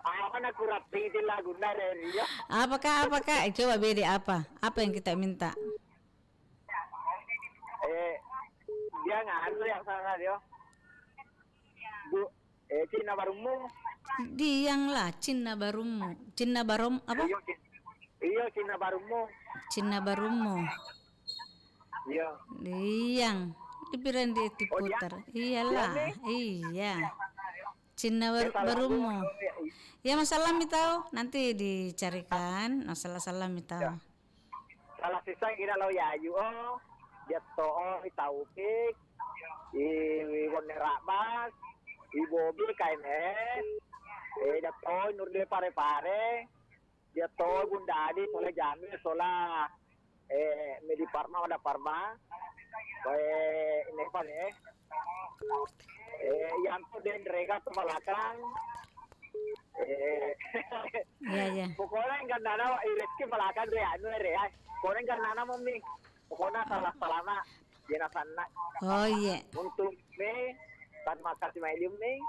Apa nak rapi di lagunya dari dia? Apakah? Coba beda apa? Apa yang kita minta? Dia nganu yang sana dia. Bu, Cina barumu. Diang lah, Cina barumu. Cina barum apa? Iya, Cina barumu. Cina barumu. Iya. Diang. Dipiran dia diputar. Iyalah, iya. Cina barumu. Ya masalah mitau nanti dicarikan masalah mitau. Salah sisa kira lo ya ayu dia toh Taufik Wonder Abbas Bobi KMS dia toh Nurdin Pare dia toh Bunda Adi Soleh Jamil Sola Medi Parma ada Parma ini apa nih yang tuh dan mereka tuh Malakang iya. Pokoknya enggak nana Rezeki Malakang anu pokoknya enggak nana mami pokoknya salah dia sana oh iya untuk me terima kasih Mailium nih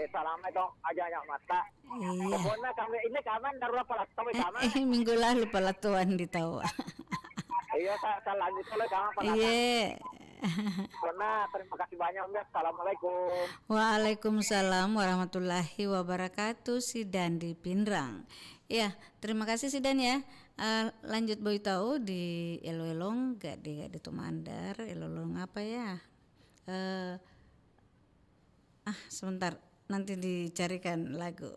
salamnya dong aja mata iya pokoknya kami ini kaman darurat pelatuan kaman minggu lalu pelatuan di tahu iya saya lanjut oleh kaman iya. Karena terima kasih banyak Om. Assalamualaikum. Waalaikumsalam warahmatullahi wabarakatuh. Si Dan di Pindrang. Ya, terima kasih si Dan ya. Lanjut boy tahu di Elolong gade Tumandar. Elolong apa ya? Sebentar nanti dicarikan lagu.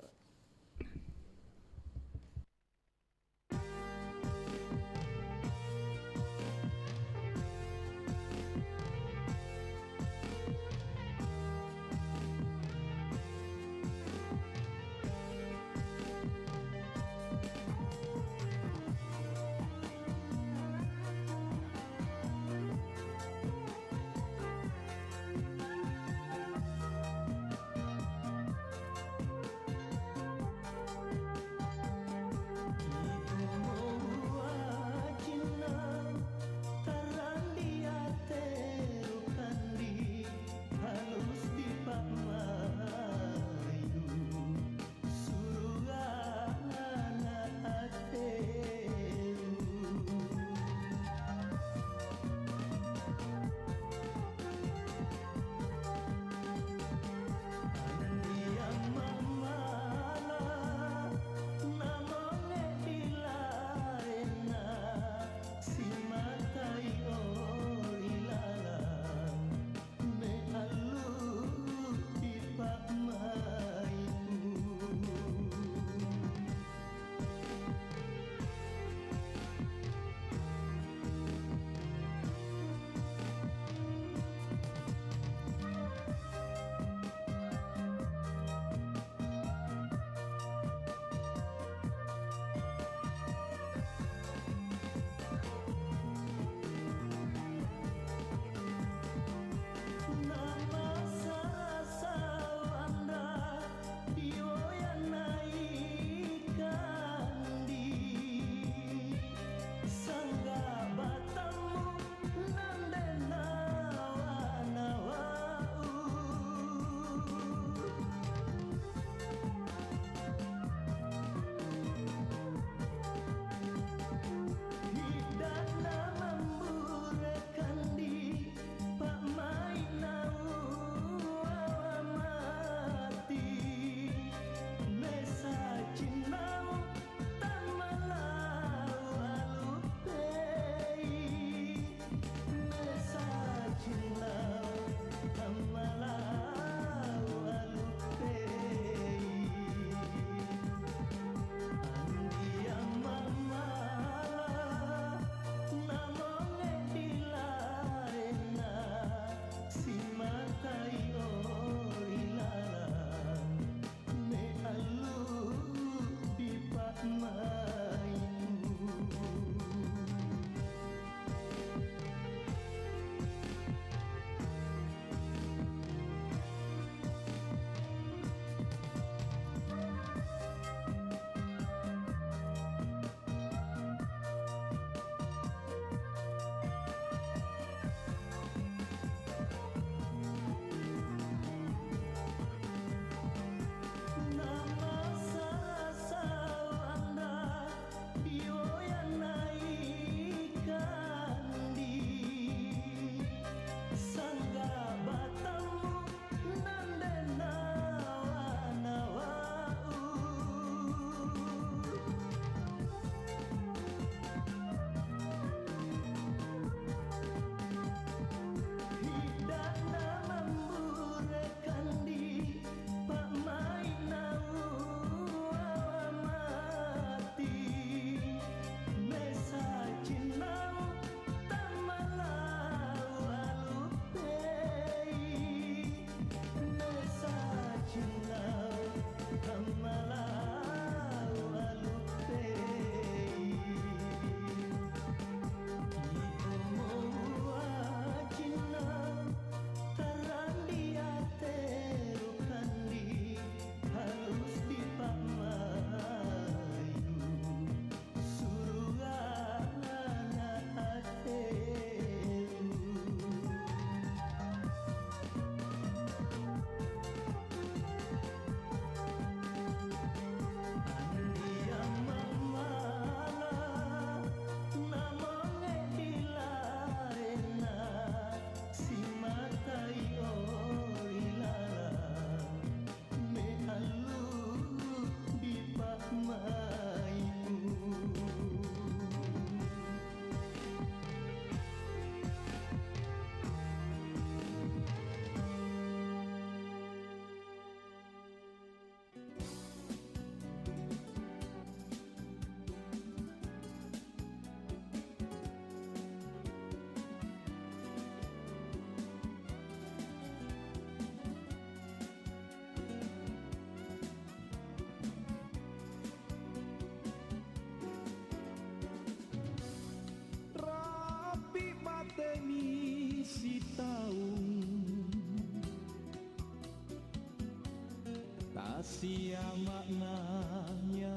sia maknanya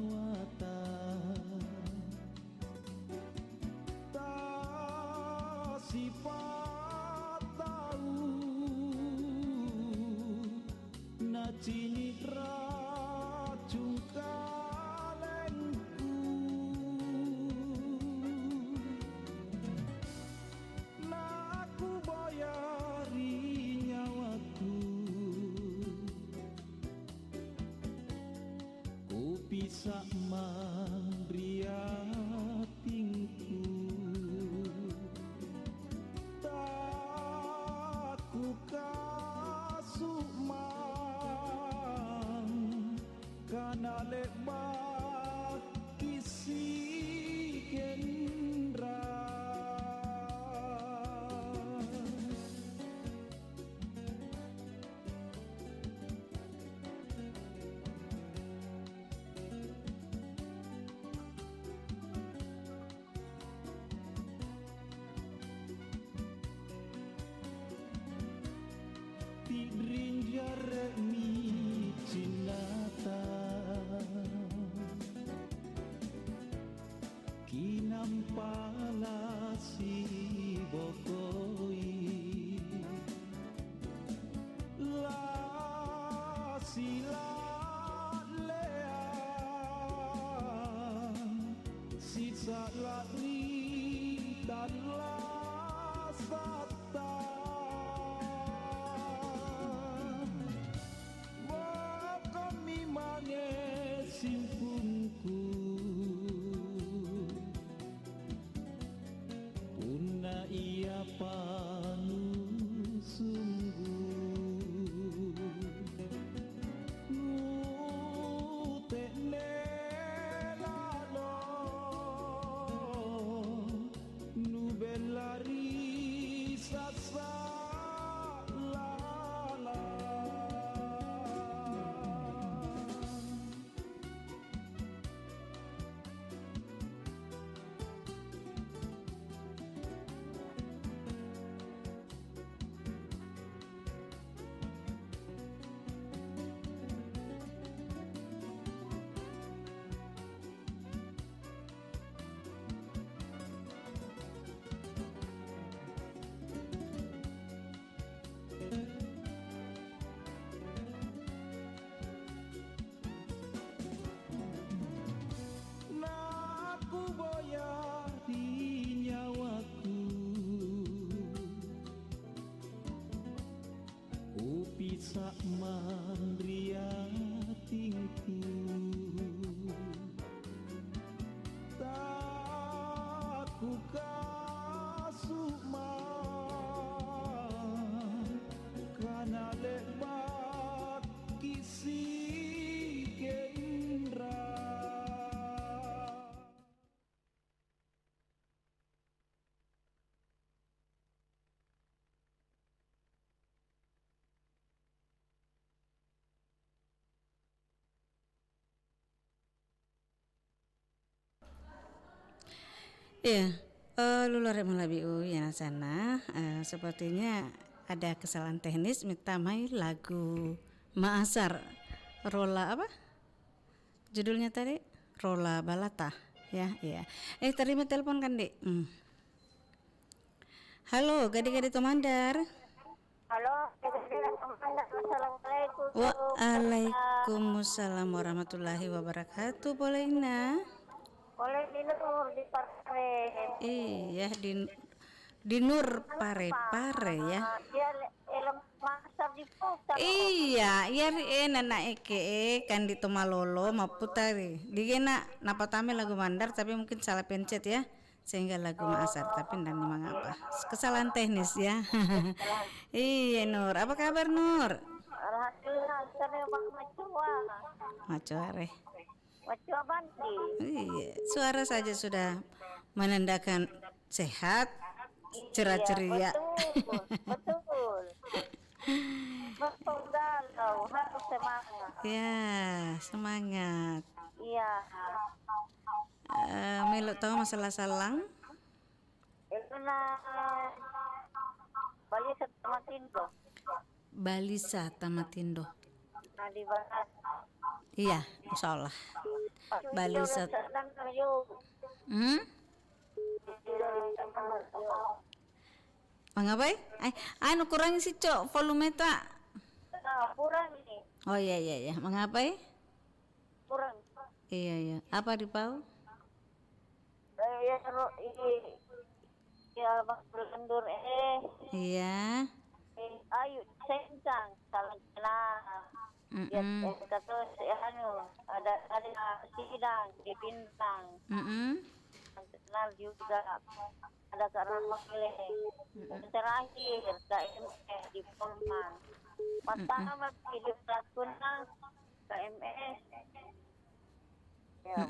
watan tak sifat tahu na cini racun kalengku na aku bayari nyawaku ku bisa mandriatingku tak ku kasuk kana lebat kisi gendra tidrin jarek mi cinata kinampala si bokoi la sila lea sisa lari dan la sata kami mange simpunku Una ia panu sungguh Nutene lalo Nubelari sasa lala Naku boya di nyawaku ku bisa mandriatingku tak ku kasuk kana lebat kisi gendra Iya, lulare malabiu ya sana. Sepertinya ada kesalahan teknis. Minta mai lagu Maasar Rola apa? Judulnya tadi Rola Balata ya, iya. Terima telepon kan, Dek? Halo, Gadi-gadi Tomandar. Halo, Assalamualaikum. Waalaikumsalam warahmatullahi wabarakatuh. Boleh Ina? Boleh di Nur di Pare. Iya di Nur Pare-Pare ya. Dia elem masar di pusat. Iya, ya nana eke kan di Tomalolo maputari. Digena napatame lagu mandar tapi mungkin salah pencet ya. Sehingga lagu Maasar tapi ndan mengapa. Kesalahan teknis ya. Iya Nur, apa kabar Nur? Alhamdulillah, saya macua. Macuare. Macua banti. Iya, suara saja sudah menandakan sehat, cerah-ceria. Betul. Betul galau, harus semangat. Ya, semangat. Iya. Melo tahu masalah salang? Itu Balisa Tamatindo. Balisa Tamatindo. di barat. Iya, insya Allah. Bali Sat. Mengapai? Anu kurang sih cok volume tak. Nah, kurang ini. Oh iya. Mengapai? Kurang. Iya. Apa di pau? Ya berkendur Iya. Ayo sencang salah ya kata anu ada sidang di Bintang. Kenal juga ada karena memilih terakhir KMS di Polman. Pertama masih di Pelakunan KMS. Ya,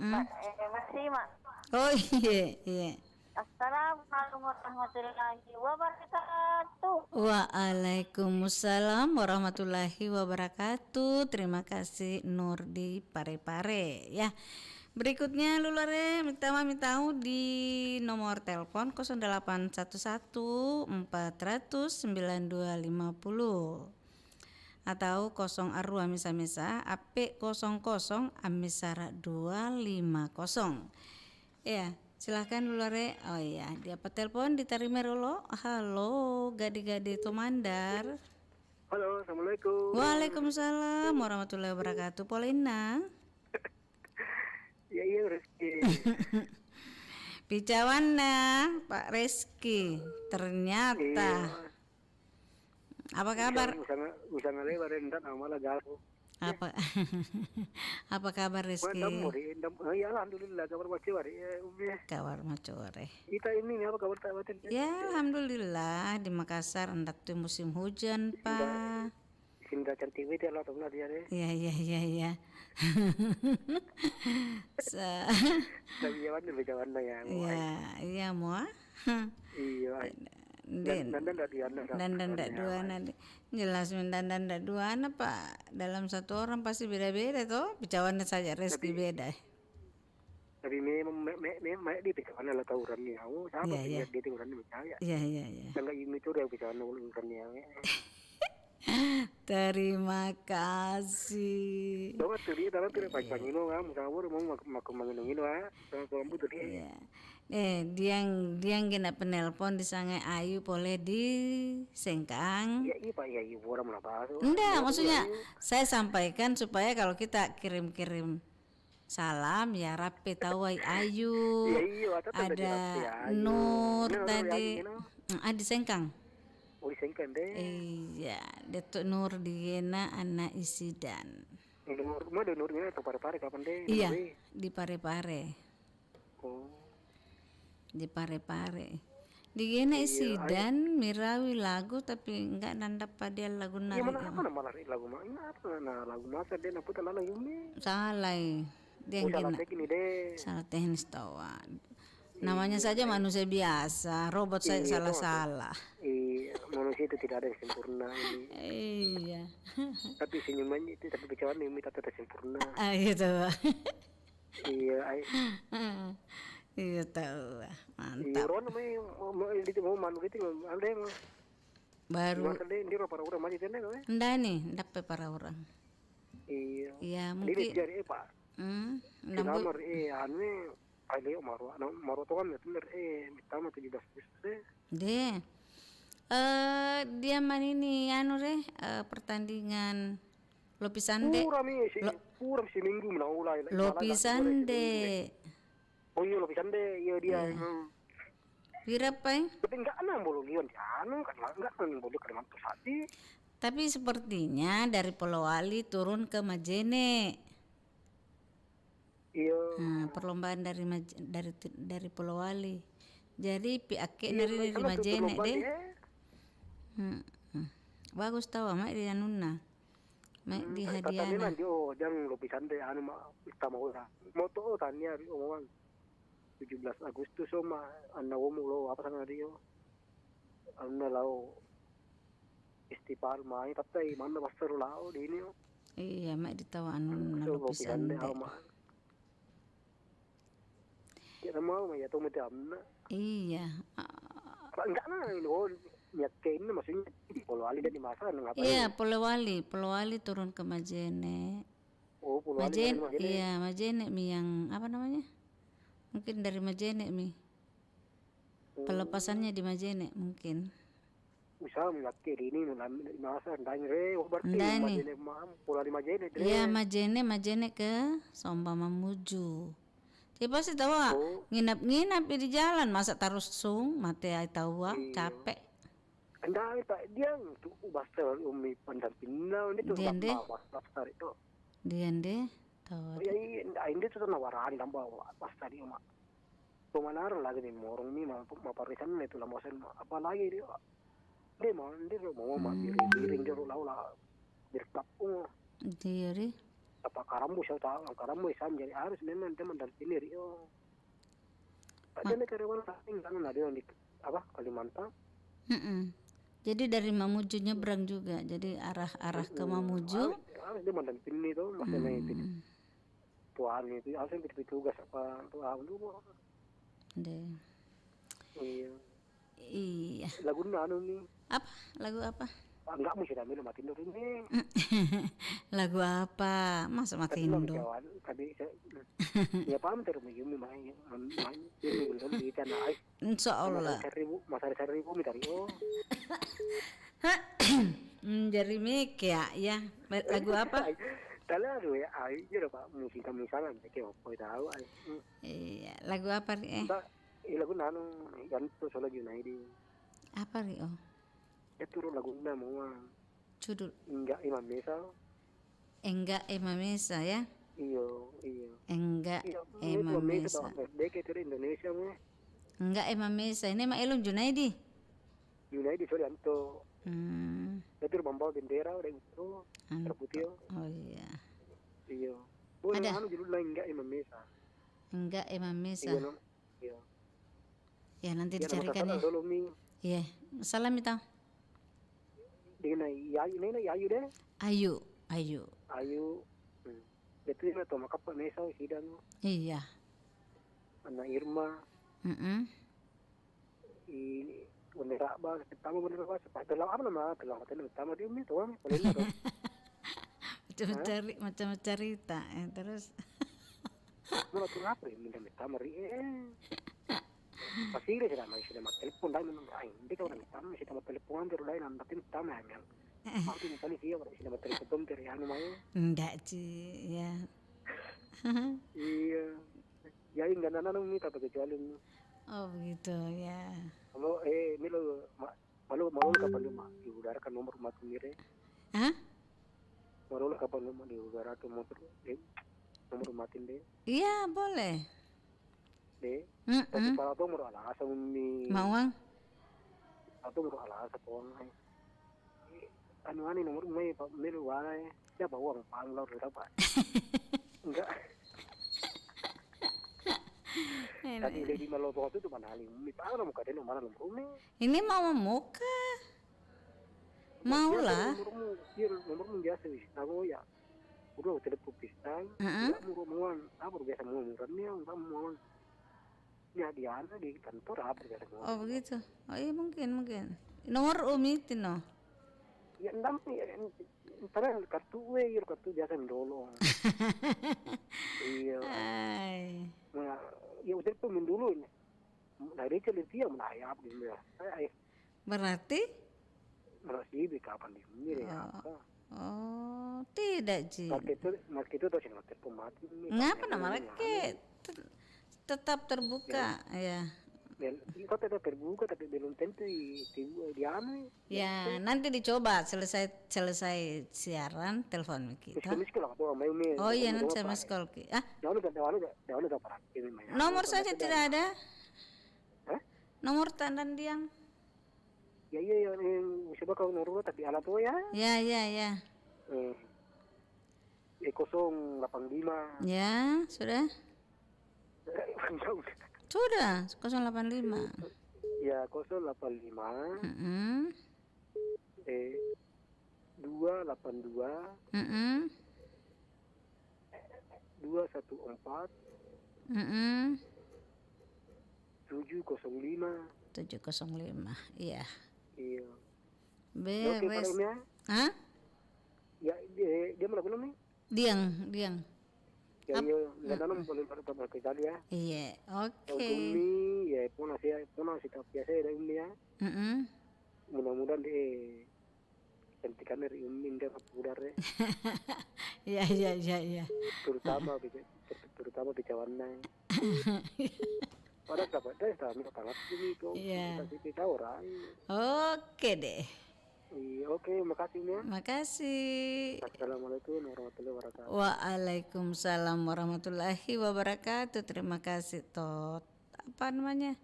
masih mak. Oh iya. Assalamualaikum warahmatullahi wabarakatuh. Waalaikumsalam warahmatullahi wabarakatuh. Terima kasih Nur di Parepare ya. Berikutnya lulare minta di nomor telepon 0811 400 9250 atau 0 arua misa AP 00 amisara 250. Ya. Silahkan lulare. Oh iya, dia telepon diterima dulu. Halo, gadi-gadi Tomandar. Halo, assalamualaikum. Waalaikumsalam warahmatullahi wabarakatuh. Polina. Iya Reski. Picawana Pak Reski. Ternyata. Iya. Apa kabar? Bisa ngalebar endan amalah galau. Apa kabar Rizky? Ya alhamdulillah kabar macam kabar macam kita ini apa kabar tak? Ya alhamdulillah di Makassar hendak tuh musim hujan Pak. Sinda cantik itu Allah tuh dia deh. Iya. Tapi jawan ya. Iya mua. Iya. Dan dua nanti jelas dan dua Pak dalam satu orang pasti beda-beda toh bicawannya saja Reski beda. Tapi memang di bicawan lah tahu orangnya sama dia orangnya percaya. Iya. Enggak ini tuh dia bicawan orangnya. Terima kasih. Coba tuh dia dalam tuh pagi-pagi mau mengindungin kalau butuh dia. Diang gena penelpon di Sangai Ayu boleh di Sengkang. Iya Pak, ya ibu orang melapar. Enggak, maksudnya saya sampaikan supaya kalau kita kirim salam ya rapi tahu Ayu. Ada Nur tadi. Di Sengkang. Oh di Sengkang deh. Iya, Datuk Nur Diana anak Isidan. Nur Nurnya atau Parepare kapan deh? Iya, di Parepare. Oh. Di Parepare. Di gena isi dan mirawi lagu tapi enggak nandap pada lagu nari. Iya mana malah lagu mana apa lagu masa dia napu talala ini. Salah. Dia gena. Salah teknis tawa. Namanya saja manusia biasa, robot saya salah-salah. Iya, manusia itu tidak ada yang sempurna ini. Iya. Tapi senyumannya itu tapi bicaranya ini tetap sempurna. Gitu. Iya, Iya tahu, mantap. Iya, orang mau manu gitu, ada yang baru. Dia para orang macam mana kan? Ndak nih, dapat para orang. Iya. Iya mungkin. Ini jadi Pak. Nomor anu Aile maru tuh kan bener mitama 17 Agustus. Deh. Dia man ini anu pertandingan Lopisande. Puram seminggu menaulai. Lopisande. Oh iya Lopisande, iya dia. Berapa? Tapi enggak boleh liwan anu kan enggak boleh Kalimantan Sati. Tapi sepertinya dari Polowali turun ke Majene. Iya. Perlombaan dari Polowali. Jadi piake dari Majene deh. Bagus tahu mak di Anuna. Mak di hadiahna. Tadi nanti jangan Lopisande anu kita mau lah. Moto tanya omongan 17 Agustus sama anak lo apa sana dia. Anu lau istighfar mai tapi mana pasar lau di ini. Iya mak ditawa Anuna Lopisande. Ya mau ya tuh macam. Iya. Enggak nah ini Nyakke ini maksudnya di Polewali dan di Masa ngapain? Iya, Polewali turun ke Majene. Oh, Polewali. Iya, Majene mi yang apa namanya? Mungkin dari Majene mi. Pelepasannya di Majene mungkin. Usaha nyakke di ini di Masa ndang re berarti Ndani. Majene Polewali Majene. Iya, Majene ke Somba Mamuju. Dia pasti tahu nginap-nginap di jalan, masa terus sung mate ai tahu capek. Anda dia untuk basel umi pendampingnya ini tuh pasar itu. Dia tahu. Ya ini tuh nawaran tambah pasar dia mak. Pemanar lagi nih morong nih mau parisan itu lah mosen apa lagi dia. Dia mau piring dia lah berkapung. Dia ri. Apa karambu saya tahu karambu jadi harus memang teman dari sini dia. Ada karyawan saking kan ada yang di apa Kalimantan. Jadi dari Mamuju nyebrang juga. Jadi arah ke Mamuju. Harus dia mandan sini tuh maksudnya itu. Tuan itu harusnya tugas apa tuan dulu. Deh. Iya. Lagu anu nih. Apa? Lagu apa? Enggak mesti ambil mati tidur ini. Lagu apa? Masa mati tidur? Tadi ya paham terus begini main ini belum di tanah. Insyaallah. Masa 1000 minta rio. Jadi mik ya. Lagu apa? Tala aduh ya, ayo Pak musik misalnya kayak apa tahu. Iya, lagu apa ri? Lagu nanu yang tuh solo Junaidi. Apa ri? Itu lagu mau judul enggak Imam Mesa ya. Iya enggak Imam Mesa dek itu Indonesia mah enggak Imam Mesa ini mah Elum Junaidi Solianto itu membawa bendera udah itu terputih. Oh iya boleh anu judulnya enggak Imam Mesa iya ya nanti dicarikan ya. Iya salam itu dengan Ayu deh. Ayu. Betul ini tuh maka Pak Mesa sidang. Iya. Anak Irma. Ini bendera apa? Pertama bendera apa? Telah apa nama? Telah pertama dia ini tuh. Macam cerita. Terus. Mana tuh apa? Minta pertama pasti dia sudah telepon dah memang ini kalau pertama sudah teleponan terus dah nanti pertama yang aku misalnya sih kalau sudah telepon dari anu mau enggak sih ya iya ya enggak nana nih kata kecuali oh begitu ya kalau ini lo malu kapan lu mak diudarkan nomor rumah sendiri malu kapan lu mau diudarkan nomor rumah sendiri iya boleh tapi kalau tuh mau alasan umi mawang atau mau alasan tuang anu nomor umi pak milu wae ya bawa panglor apa enggak tadi lagi malu tuh itu mana halim umi panglor muka dia mana nomor umi ini mau muka mau lah nomor biasa sih tahu ya udah telepon pisang murmuan apa biasa murmuannya mau ya dia ada di kantor apa ya? Oh begitu. Oh iya mungkin. Nomor Umi itu no. Ya entam ntar kartu biasa dulu. Iya. Nah, ya udah pun dulu ini. Dari kecil dia menayap gitu ya. Berarti di kapan di Oh, tidak Ji. Market itu tuh sih telepon mati. Ngapa nama market? Tetap terbuka ya. Kok tetap terbuka tapi belum tentu di anu. Ya, nanti dicoba selesai siaran telepon kita. Oh iya nanti saya call ki. Nomor saja tidak ada. Nomor tandan diang. Ya coba kau nomor tapi alat tuh ya. Ya. 085. Ya, sudah. Sudah 085. Ya 085. 282. 214. 705. 705. Iya. Iya. Oke, Pak Beres. Ilmiah. Hah? Ya, dia mana belum nih? Diang. Ya, nggak tahu boleh pada kali ya. Iya, Untuk oke. ini ya pun sih tapi biasa ya ini ya. Mudah-mudahan deh hentikan dari umin dan udara Iya. terutama bicawarna. Pada dapat dah sama tangan ini tuh. Iya. Kita orang. Oke deh. Iya, oke, makasih ya. Makasih. Assalamualaikum warahmatullahi wabarakatuh. Waalaikumsalam warahmatullahi wabarakatuh. Terima kasih Tot. Apa namanya?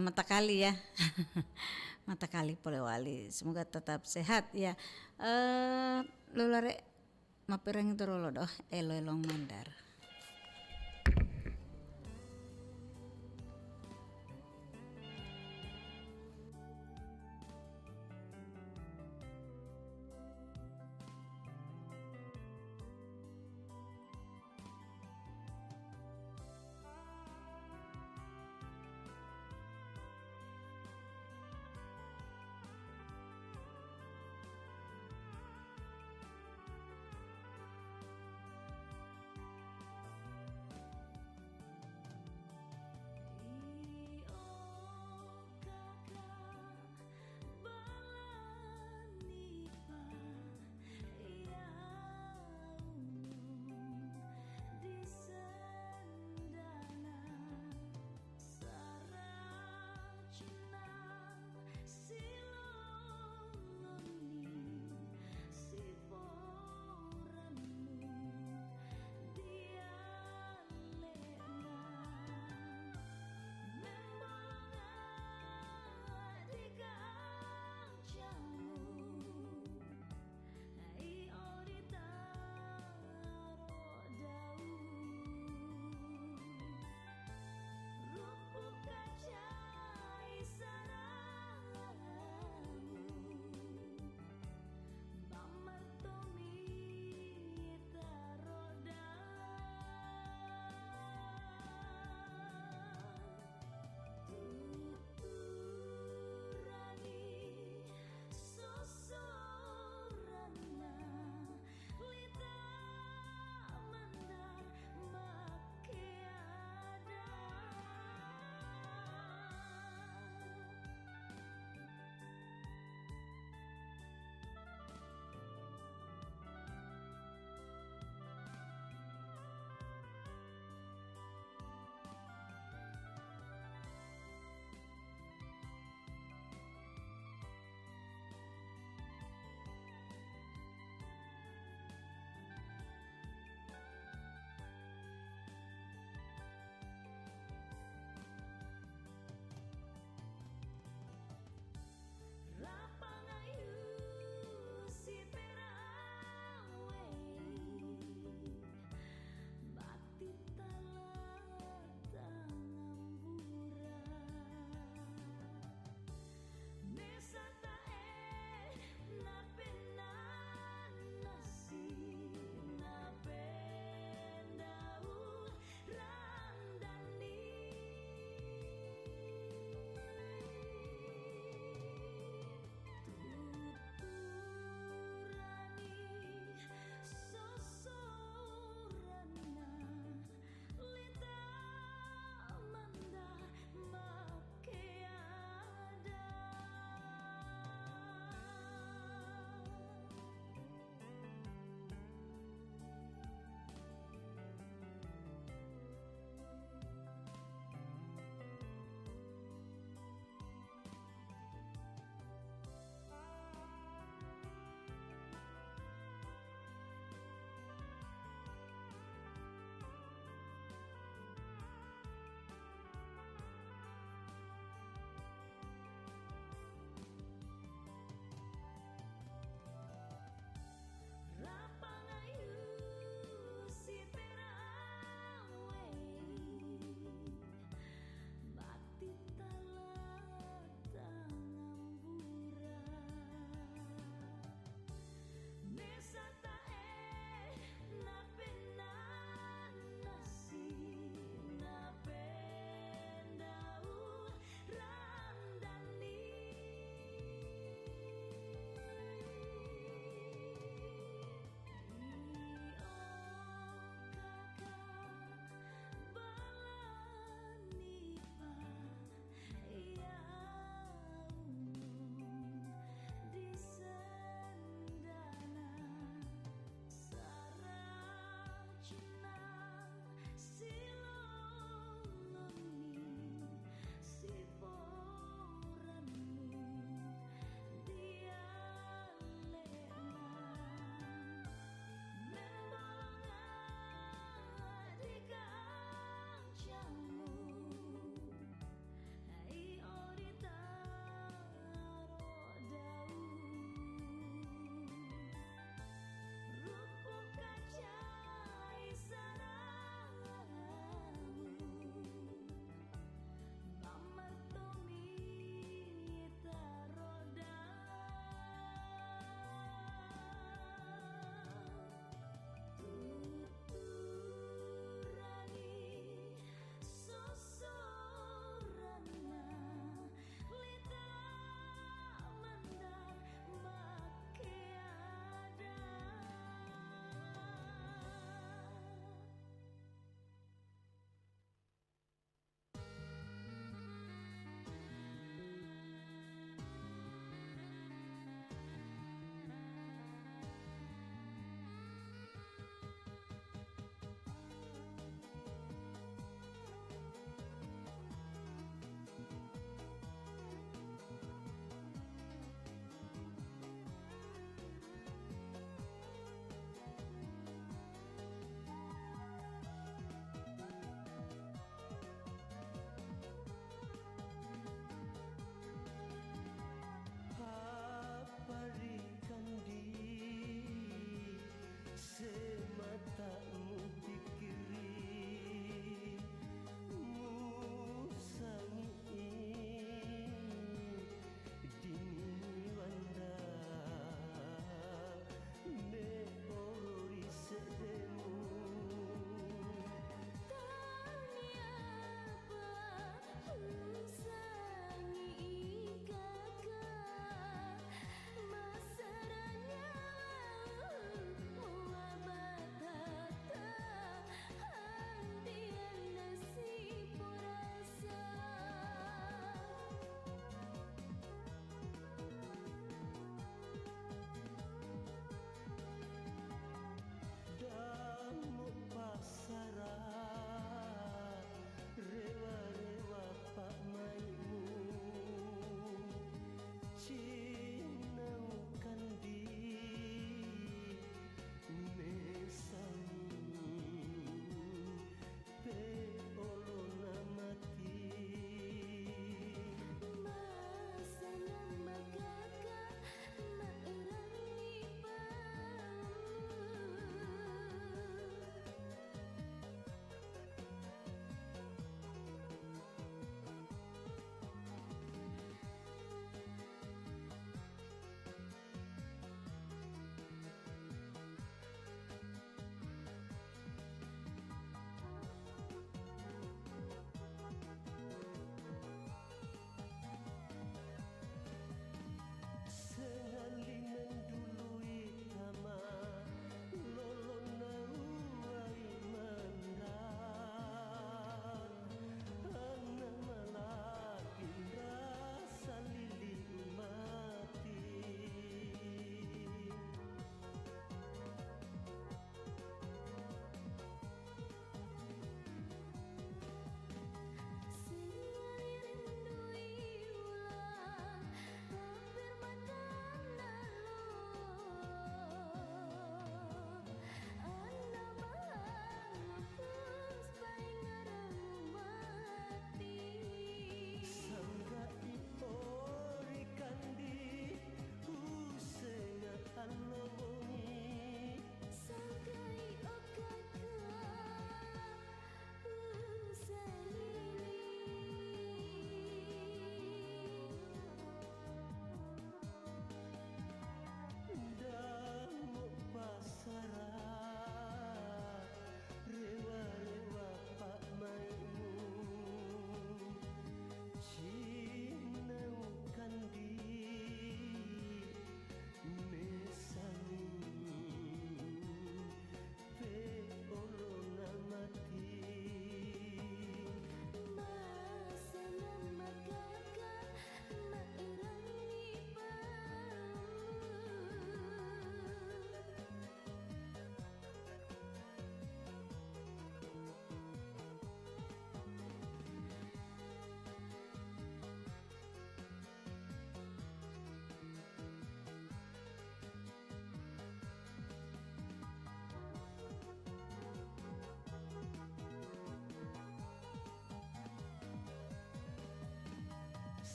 Mata kali ya. Mata kali Polewali. Semoga tetap sehat ya. Lulare mapirang itu rolo doh. Elolong mandar.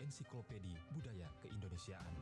Ensiklopedi Budaya Keindonesiaan.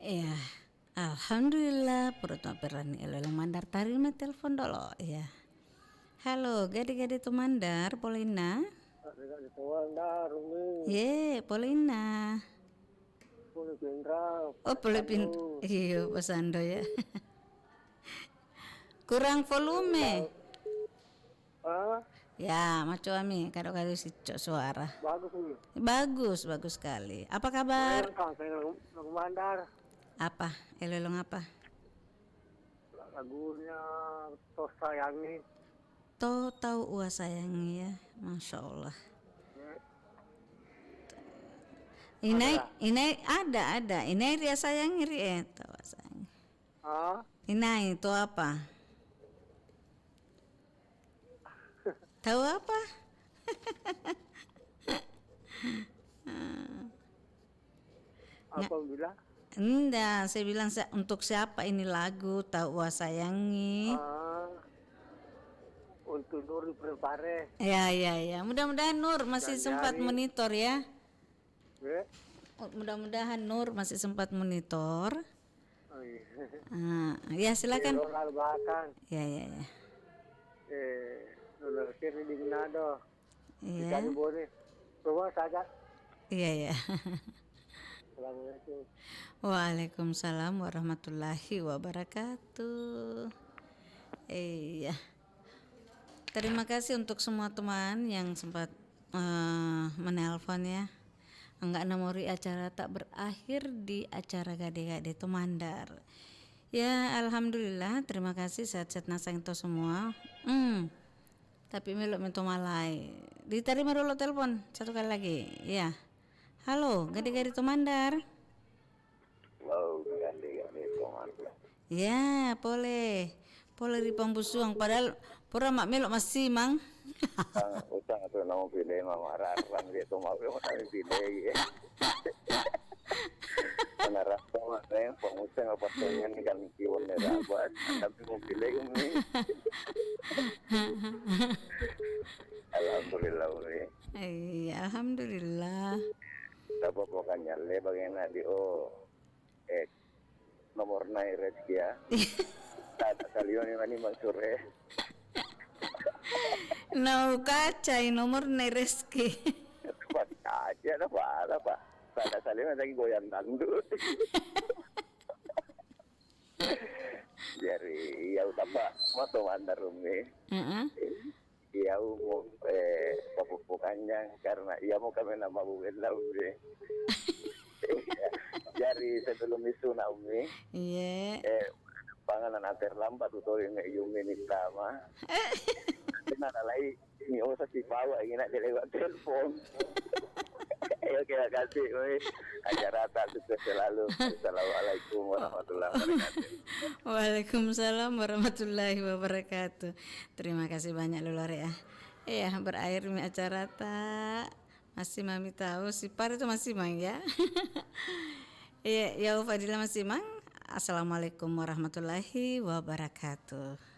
Ya, alhamdulillah perut perani elolong mandar tarima telepon dulu ya. Halo, gade-gade tu mandar, Polina. Ye, Polina. Oh, Polipin. Iya, pasando ya. Kurang volume. Ya, maco ami kado-kado si suara. Bagus sekali. Apa kabar? Mandar. Apa? Elolong apa? Lagunya Tos Sayangi. Tahu Ua Sayangi ya, Masya Allah. Inai ada. Inai Ria Sayangi Ria tahu Sayangi. Inai itu apa? Tahu apa? Apa bilang? Enggak, saya bilang untuk siapa ini lagu Tahu Ua Sayangi. Untuk Nur Prepare. Ya. Mudah-mudahan Nur masih sempat monitor ya. Mudah-mudahan Nur masih sempat monitor. Ya silakan. Ya. Nur kiri di Manado. Iya. Semua saja. Iya. Assalamualaikum. Waalaikumsalam warahmatullahi wabarakatuh. Iya. Terima kasih untuk semua teman yang sempat menelpon ya. Enggak namori acara tak berakhir di acara gade-gade Tumandar. Ya alhamdulillah, terima kasih sehat-sehat nasang itu semua. Tapi melok minta malai. Diterima dulu telepon satu kali lagi. Ya. Halo, gade-gade Tumandar. Halo, gade-gade Tumandar. Ya, boleh di Pambusuang padahal pura mak melok masih mang. Utang atau nama pilih mama rarang dia tu mau kami pilih. Mana rasa mana yang pengusang apa pengen kami kiwan dapat tapi mau pilih kami. Alhamdulillah umi. Iya, alhamdulillah. Dapat pokoknya le bagaimana di nomor naik rezeki ya. Ada kalian yang ini maksudnya. Nau kacai nomor nereski. Tempat aja ada pak. Ada kalian lagi goyang dangdut. Jadi ya udah pak, mau mandar umi. Iya umum papupukannya karena ia mau kami nama bukan umi. Jadi sebelum itu umi. Iya. Panganan terlambat tuh yang Yumi ni sama. Kenapa lagi ni usah si bawa ini nak lewat telepon. Oke, kasih. Acara tak sukses selalu. Assalamualaikum warahmatullahi wabarakatuh. Waalaikumsalam warahmatullahi wabarakatuh. Terima kasih banyak Lulore ya. Iya, berakhir acara tak. Masih mami tahu si Par itu masih mang ya. Iya, ya Fadila masih mang. Assalamualaikum warahmatullahi wabarakatuh.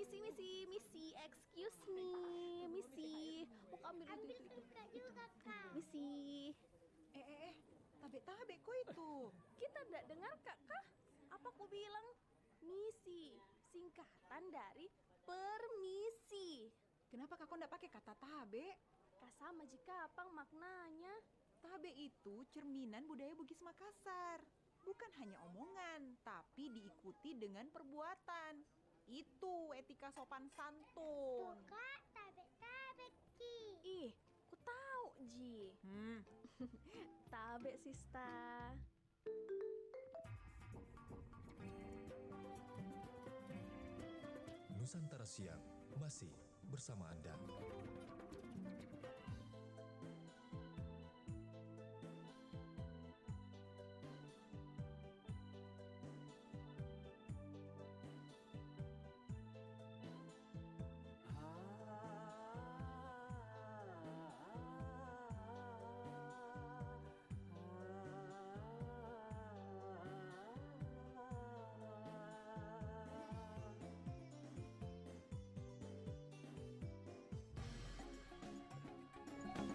Misi, excuse me, Misi. Mau ambil itu. juga, Kak. Misi. Tabe kok itu. Kita tidak dengar Kak. Apa aku bilang? Misi, singkatan dari permisi. Kenapa Kakak ndak pakai kata tabe? Kak sama jika apa maknanya? Tabe itu cerminan budaya Bugis Makassar. Bukan hanya omongan, tapi diikuti dengan perbuatan. Itu etika sopan santun. Tuh Kak, tabe Ki. Ih, aku tahu Ji. Tabe Sista. Nusantara Siang masih bersama Anda.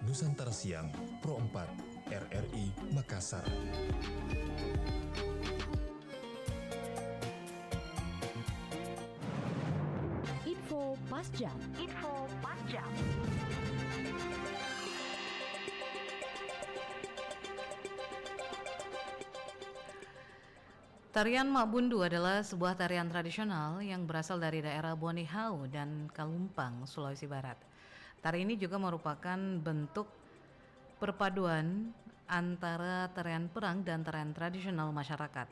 Nusantara Siang Pro 4 RRI Makassar. Info Pas Jam. Tarian Mak Bundu adalah sebuah tarian tradisional yang berasal dari daerah Bonehau dan Kalumpang, Sulawesi Barat. Tari ini juga merupakan bentuk perpaduan antara tarian perang dan tarian tradisional masyarakat.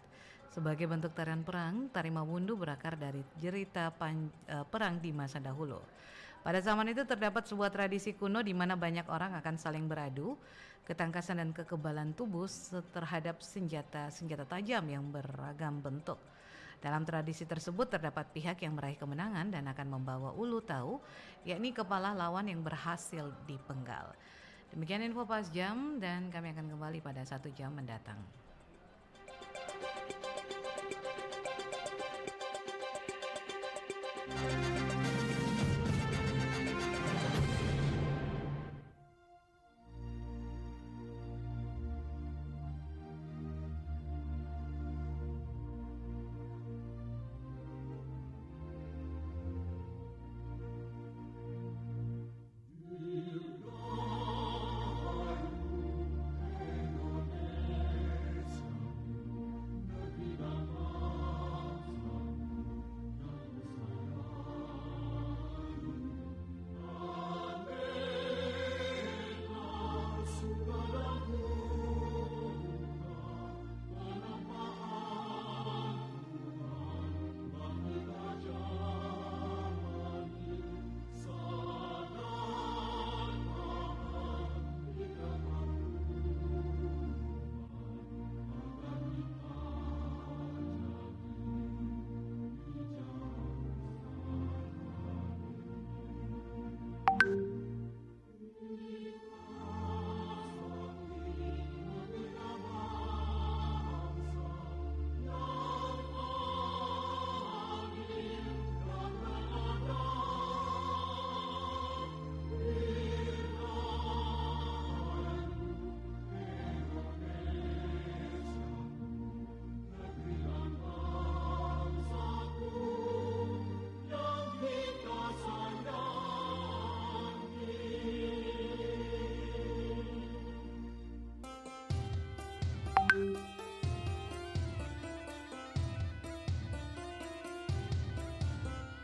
Sebagai bentuk tarian perang, tari Mak Bundu berakar dari cerita perang di masa dahulu. Pada zaman itu terdapat sebuah tradisi kuno di mana banyak orang akan saling beradu ketangkasan dan kekebalan tubuh terhadap senjata tajam yang beragam bentuk. Dalam tradisi tersebut terdapat pihak yang meraih kemenangan dan akan membawa ulu tahu, yakni kepala lawan yang berhasil dipenggal. Demikian info Pas Jam dan kami akan kembali pada 1 jam mendatang.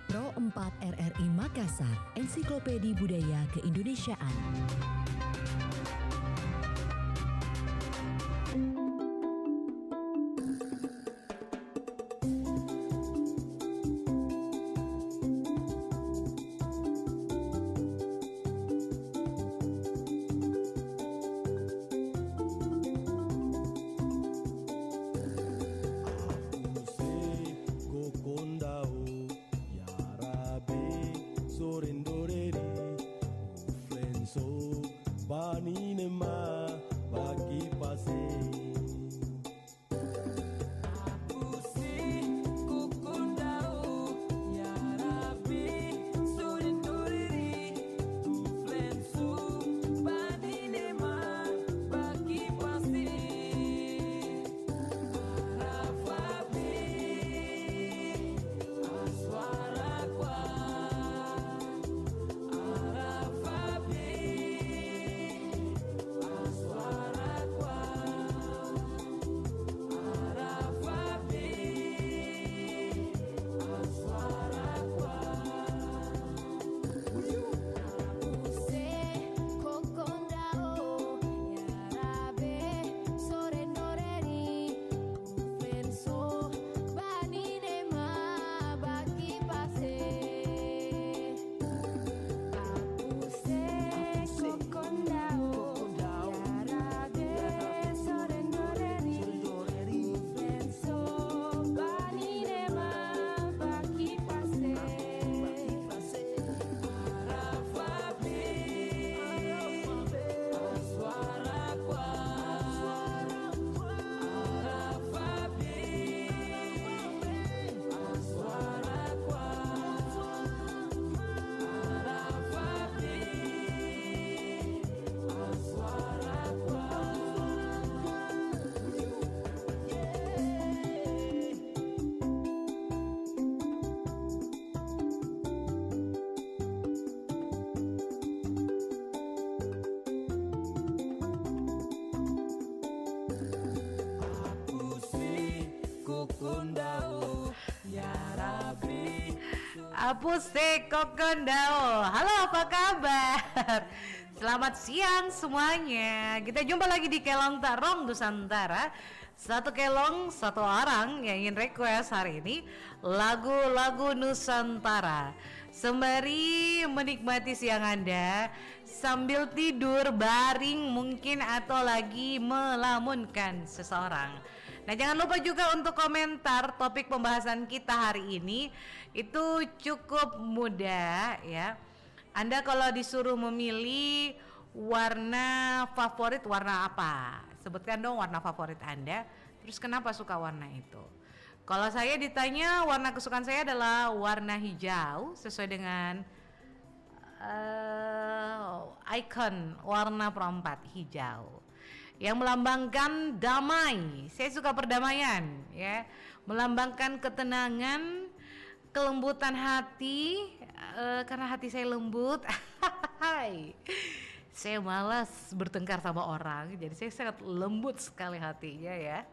Pro 4 RRI Makassar, Ensiklopedi Budaya Keindonesiaan. Ya Rabbi Apuse Kokondao. Halo, apa kabar? Selamat siang semuanya. Kita jumpa lagi di Kelong Tarong Nusantara. Satu kelong, satu orang yang ingin request hari ini lagu-lagu Nusantara. Sembari menikmati siang Anda sambil tidur, baring mungkin, atau lagi melamunkan seseorang. Nah, jangan lupa juga untuk komentar topik pembahasan kita hari ini. Itu cukup mudah ya. Anda kalau disuruh memilih warna favorit, warna apa? Sebutkan dong warna favorit Anda. Terus kenapa suka warna itu? Kalau saya ditanya, warna kesukaan saya adalah warna hijau, sesuai dengan icon warna perempat hijau yang melambangkan damai. Saya suka perdamaian ya, melambangkan ketenangan, kelembutan hati, karena hati saya lembut. Saya malas bertengkar sama orang, jadi saya sangat lembut sekali hatinya ya.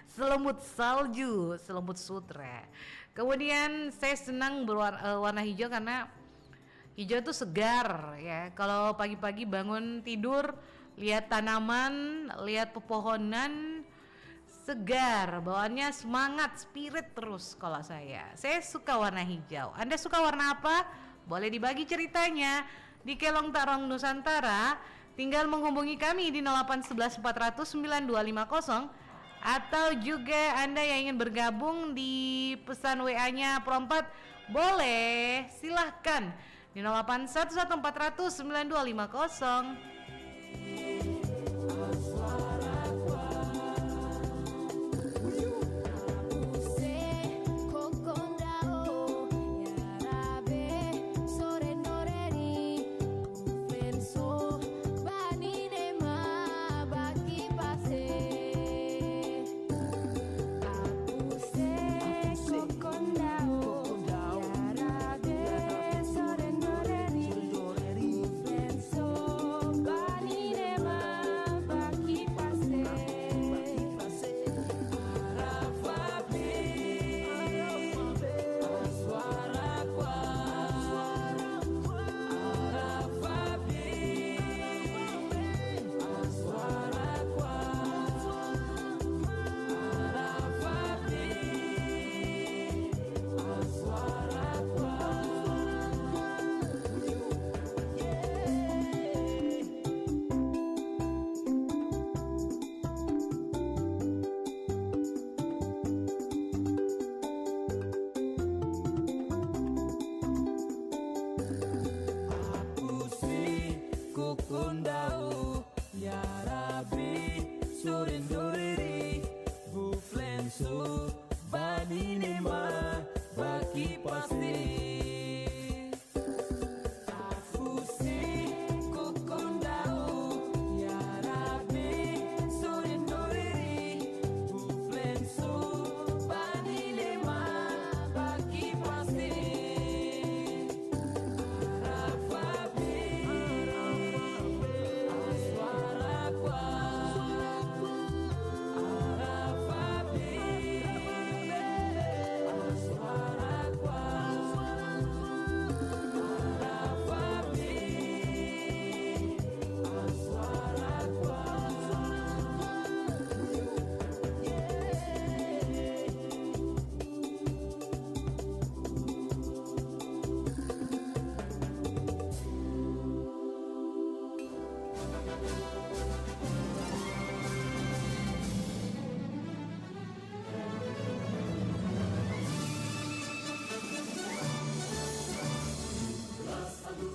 Selembut salju, selembut sutra. Kemudian saya senang berwarna hijau karena hijau itu segar ya. Kalau pagi-pagi bangun tidur, lihat tanaman, lihat pepohonan, segar, bawaannya semangat, spirit terus kalau saya. Saya suka warna hijau. Anda suka warna apa? Boleh dibagi ceritanya di Kelong Tarong Nusantara. Tinggal menghubungi kami di 0811 400 9250, atau juga Anda yang ingin bergabung di pesan WA-nya Pro4, boleh, silahkan di 0811 400 9250.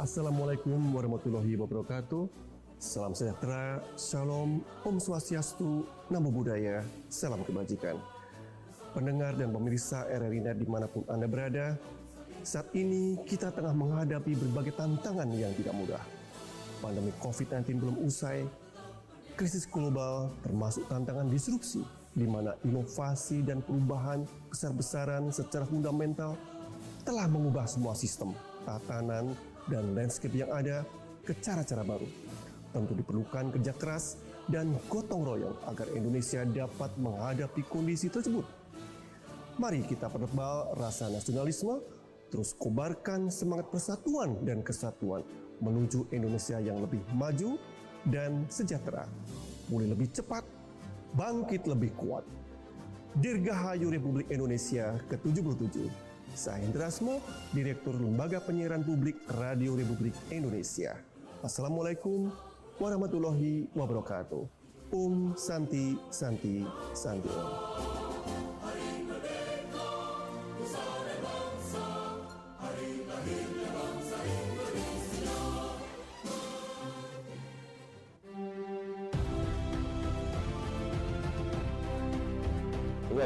Assalamualaikum warahmatullahi wabarakatuh. Salam sejahtera, shalom, om swastiastu, namo buddhaya, salam kebajikan. Pendengar dan pemirsa RRI Net dimanapun Anda berada, saat ini kita tengah menghadapi berbagai tantangan yang tidak mudah. Pandemi COVID-19 belum usai, krisis global termasuk tantangan disrupsi, di mana inovasi dan perubahan besar-besaran secara fundamental telah mengubah semua sistem, tatanan, dan landscape yang ada ke cara-cara baru. Tentu diperlukan kerja keras dan gotong royong agar Indonesia dapat menghadapi kondisi tersebut. Mari kita pertebal rasa nasionalisme, terus kobarkan semangat persatuan dan kesatuan menuju Indonesia yang lebih maju dan sejahtera, pulih lebih cepat, bangkit lebih kuat. Dirgahayu Republik Indonesia ke-77. Saya Hendra Asmo, Direktur Lembaga Penyiaran Publik Radio Republik Indonesia. Assalamualaikum warahmatullahi wabarakatuh. Santi Santi Santi Om.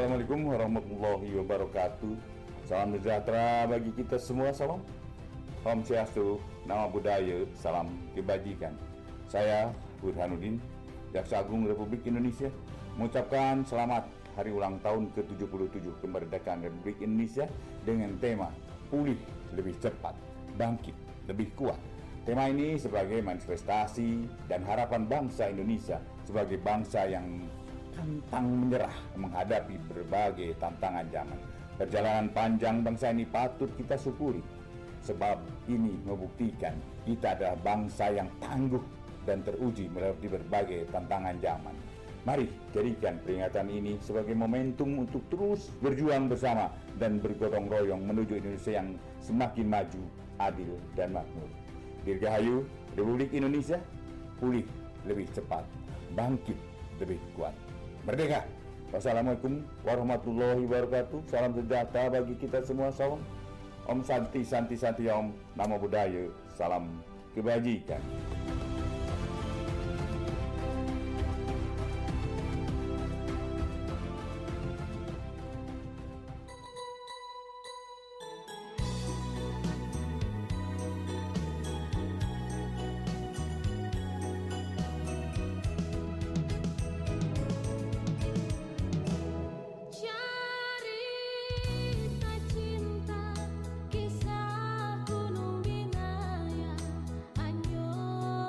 Assalamualaikum warahmatullahi wabarakatuh. Salam sejahtera bagi kita semua, salam. Om Swastiastu, Nama Budaya, salam kebajikan. Saya Burhanuddin, Jaksa Agung Republik Indonesia, mengucapkan selamat hari ulang tahun ke-77 kemerdekaan Republik Indonesia dengan tema Pulih Lebih Cepat, Bangkit Lebih Kuat. Tema ini sebagai manifestasi dan harapan bangsa Indonesia sebagai bangsa yang pantang menyerah menghadapi berbagai tantangan zaman. Perjalanan panjang bangsa ini patut kita syukuri, sebab ini membuktikan kita adalah bangsa yang tangguh dan teruji melewati berbagai tantangan zaman. Mari jadikan peringatan ini sebagai momentum untuk terus berjuang bersama dan bergotong royong menuju Indonesia yang semakin maju, adil, dan makmur. Dirgahayu Republik Indonesia, pulih lebih cepat, bangkit lebih kuat. Merdeka! Wassalamualaikum warahmatullahi wabarakatuh. Salam sejahtera bagi kita semua, salam. Om Santi Santi Santi Om, Nama Budaya, salam kebajikan. Kisah gunung binaya, anyo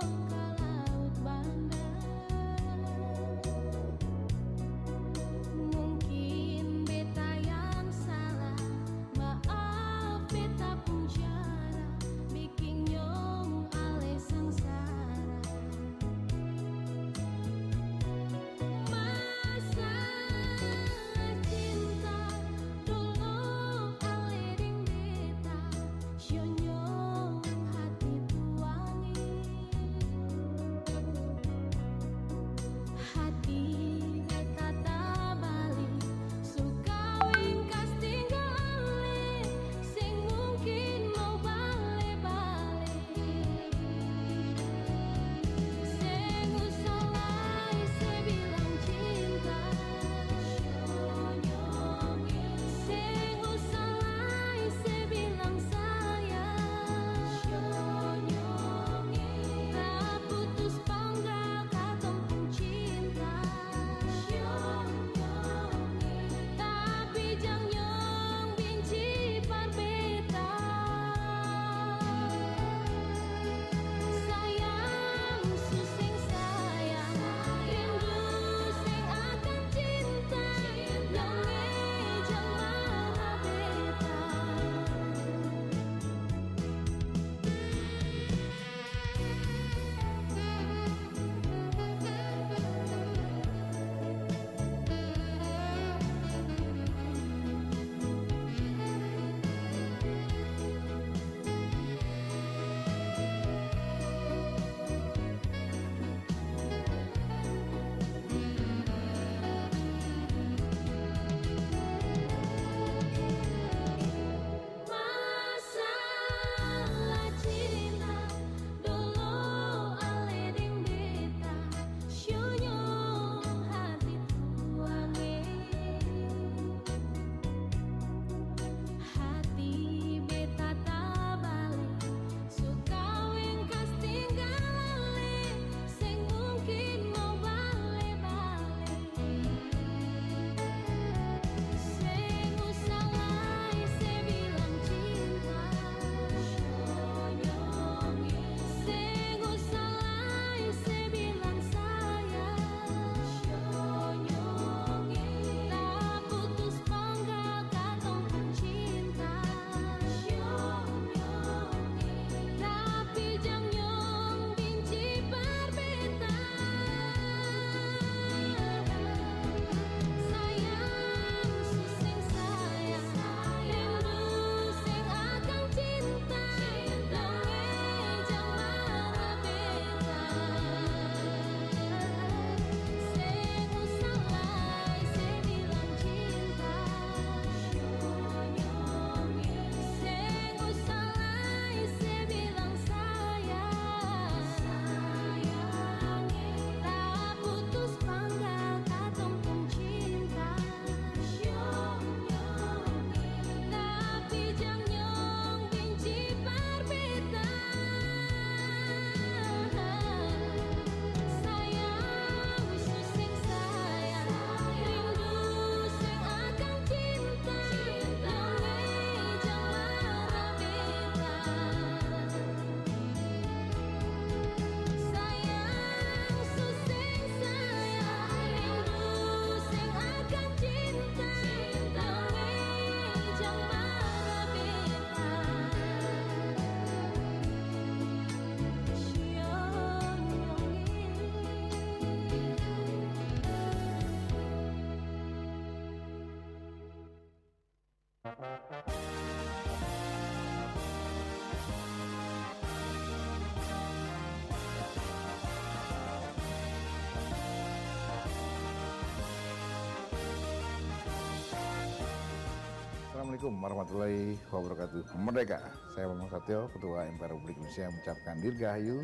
Assalamualaikum warahmatullahi wabarakatuh. Merdeka. Saya Bambang Satyo, Ketua MPR Republik Indonesia mengucapkan Dirgahayu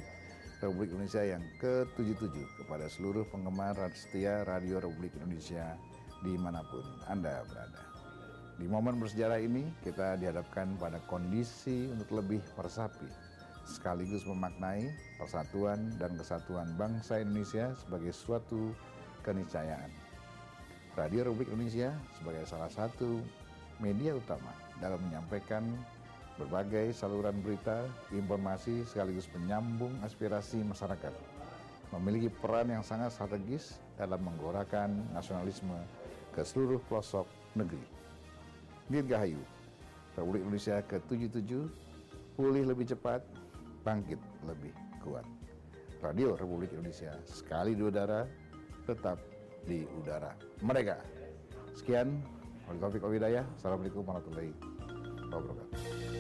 Republik Indonesia yang ke-77 kepada seluruh penggemar setia Radio Republik Indonesia dimanapun Anda berada. Di momen bersejarah ini kita dihadapkan pada kondisi untuk lebih meresapi sekaligus memaknai persatuan dan kesatuan bangsa Indonesia sebagai suatu keniscayaan. Radio Republik Indonesia sebagai salah satu media utama dalam menyampaikan berbagai saluran berita, informasi sekaligus penyambung aspirasi masyarakat, memiliki peran yang sangat strategis dalam menggelorakan nasionalisme ke seluruh pelosok negeri. Dirgahayu Republik Indonesia ke-77, pulih lebih cepat, bangkit lebih kuat. Radio Republik Indonesia sekali di udara, tetap di udara. Merdeka. Sekian, wabillahi taufiq wal hidayah. Assalamualaikum warahmatullahi wabarakatuh.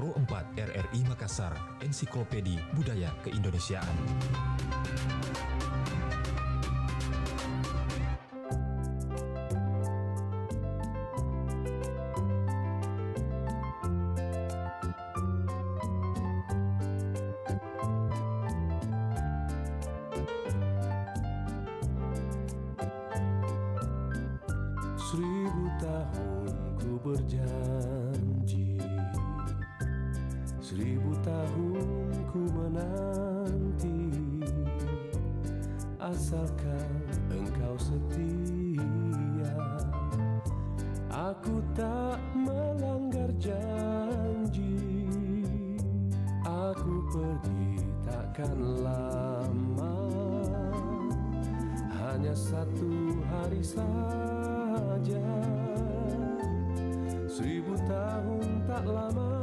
Pro 4 RRI Makassar, Ensiklopedi Budaya Keindonesiaan. Seribu tahun ku berjanji, 1000 tahun ku menanti, asalkan engkau setia. Aku tak melanggar janji, aku pergi takkan lama, hanya 1 hari saja. 1000 tahun tak lama,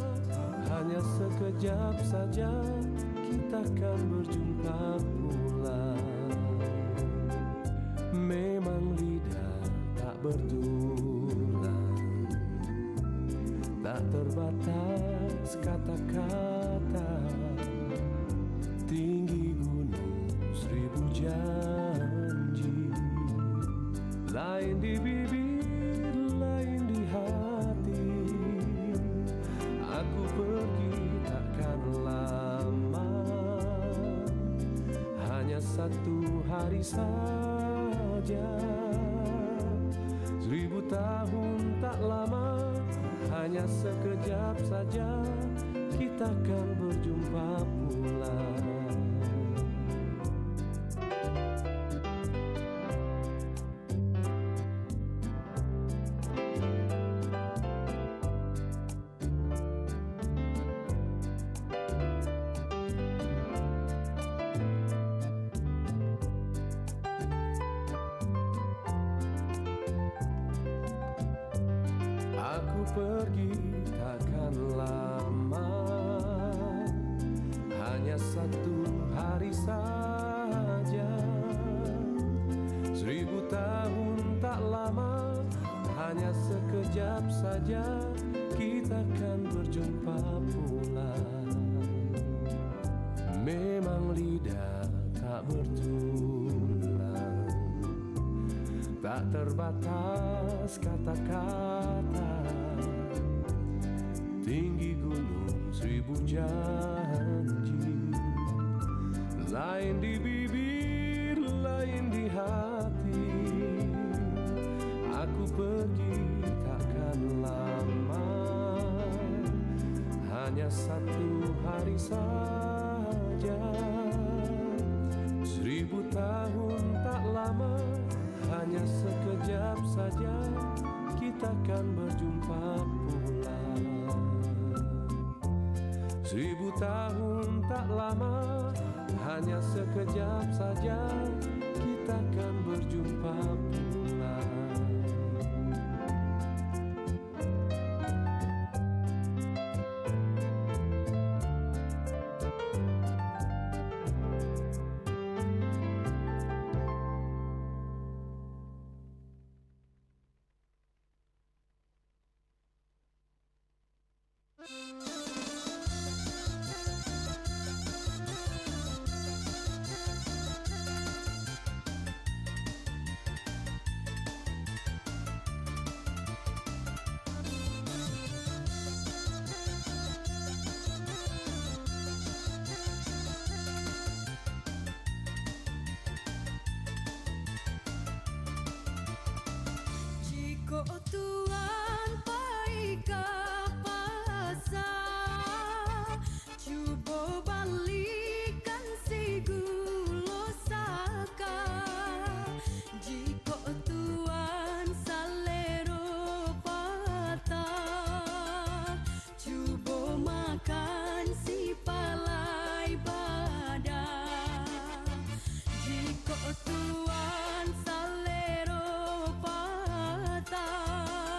hanya sekejap saja, kita kan berjumpa pula. Memang lidah tak bertulang, tak terbatas kata-kata, tinggi gunung 1000 janji, lain di bibir, lain di hati. Aku pergi takkan lama, hanya 1 hari saja. 1000 tahun tak lama, hanya sekejap saja, kita kan berjumpa pula. Aku pergi takkan lama, hanya 1 hari saja. 1000 tahun tak lama, hanya sekejap saja, kita kan berjumpa pula. Memang lidah tak bertulang, tak terbatas kata-kata, tinggi gunung 1000 janji, lain di bibir, lain di hati. Aku pergi takkan lama, hanya 1 hari saja. 1000 tahun tak lama, hanya sekejap saja, kita kan berjumpa pula. 1000 tahun tak lama, hanya sekejap saja, kita kan berjumpa pula. Jika Tuhan pergi ke pasar, cuba balikan si gula saka. Jika Tuhan selera patah, cuba makan si palai badan. Jika Tuhan selera patah,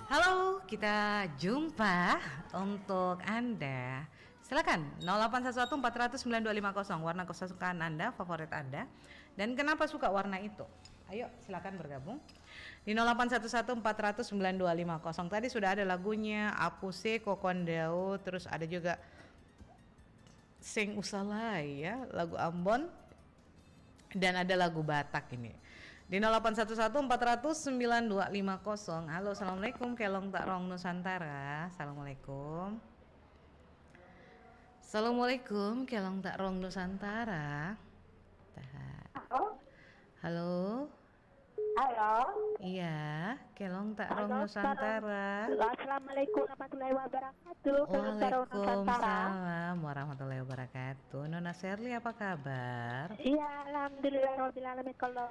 Halo, kita jumpa untuk Anda. Silakan 0811-400-9250, warna kesukaan Anda, favorit Anda, dan kenapa suka warna itu? Ayo silakan bergabung di 0811-400-9250. Tadi sudah ada lagunya Apuse, Kokondao, terus ada juga Sing Usalai ya, lagu Ambon, dan ada lagu Batak ini. Di 0811-400-9250. Halo, assalamualaikum, Kelong Tak Rong Nusantara. Assalamualaikum. Assalamualaikum, Kelong Tak Rong Nusantara. Halo. Halo. Iya, Kelong Tak Rong Nusantara. Assalamualaikum warahmatullahi wabarakatuh. Waalaikumsalam warahmatullahi wabarakatuh. Nona Sherly, apa kabar? Iya, alhamdulillahirabbil alamin. Kalau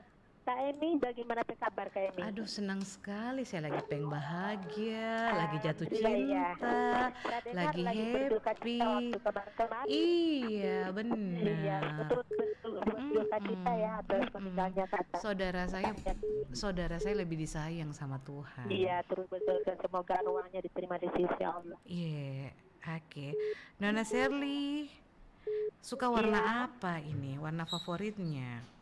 Kak Emi, bagaimana kabar Kak Emi? Aduh, senang sekali, saya lagi pengen bahagia, lagi jatuh cinta, lagi happy. Iya, benar. Iya, betul berduka cita ya atas meninggalnya kakak. Saudara saya lebih disayang sama Tuhan. Iya, terus betul. Semoga ruangnya diterima di sisi Allah. Iya, oke. Nona Sherly, suka warna apa ini? Warna favoritnya?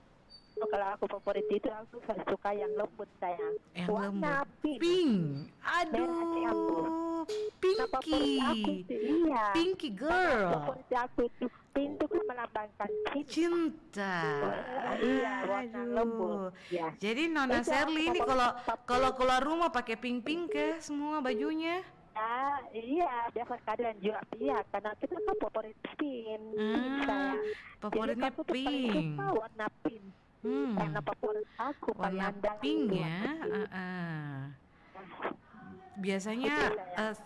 Kalau aku favorit itu aku suka yang lembut sayang. Yang warna lembut. Pink. Aduh, pinky. Iya. Pinky girl. Favorit aku itu pink itu melambangkan cinta. Iya, warna lembut. Ya. Jadi Nona Sherly ini kalau keluar rumah pakai pink ya semua bajunya. Iya, biasa keadaan juga iya, karena kita kan favorit pink. Favoritnya pink. Warna pink. Karena favorit aku warna pink ya. Biasanya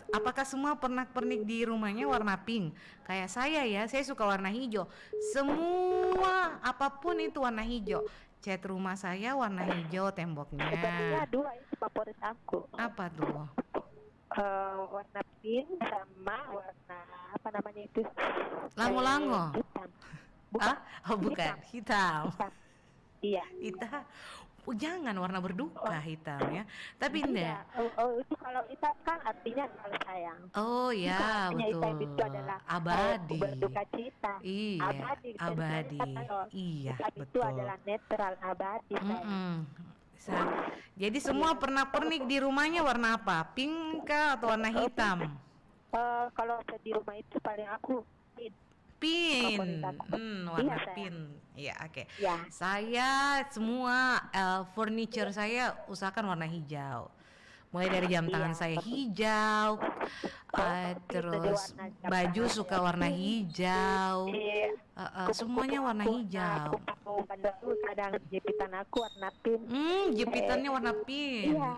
apakah semua pernak-pernik di rumahnya warna pink? Kayak saya ya, saya suka warna hijau. Semua apapun itu warna hijau. Cat rumah saya warna hijau temboknya. Sebenarnya dua itu favorit aku. Apa tuh? Warna pink sama warna apa namanya itu? Lango-lango. Hitam. Bukan. Bukan. Hitam. Iya. Hitam. Oh, jangan warna berduka hitam ya. Tapi enggak. Itu kalau hitam kan artinya kalau sayang. Oh ya, betul. Hitam itu adalah abadi. Berduka cita. Iya. Abadi. Iya, betul. Itu adalah netral abadi. Jadi semua pernak-pernik di rumahnya warna apa? Pink kah atau warna hitam? Kalau di rumah itu paling aku pink. Warna pink. Ya, oke. Ya. Saya semua furniture saya usahakan warna hijau. Mulai dari jam tangan saya hijau, terus baju suka warna hijau, semuanya warna hijau. Kadang jepitan aku warna pink. Jepitannya warna pink. Iya.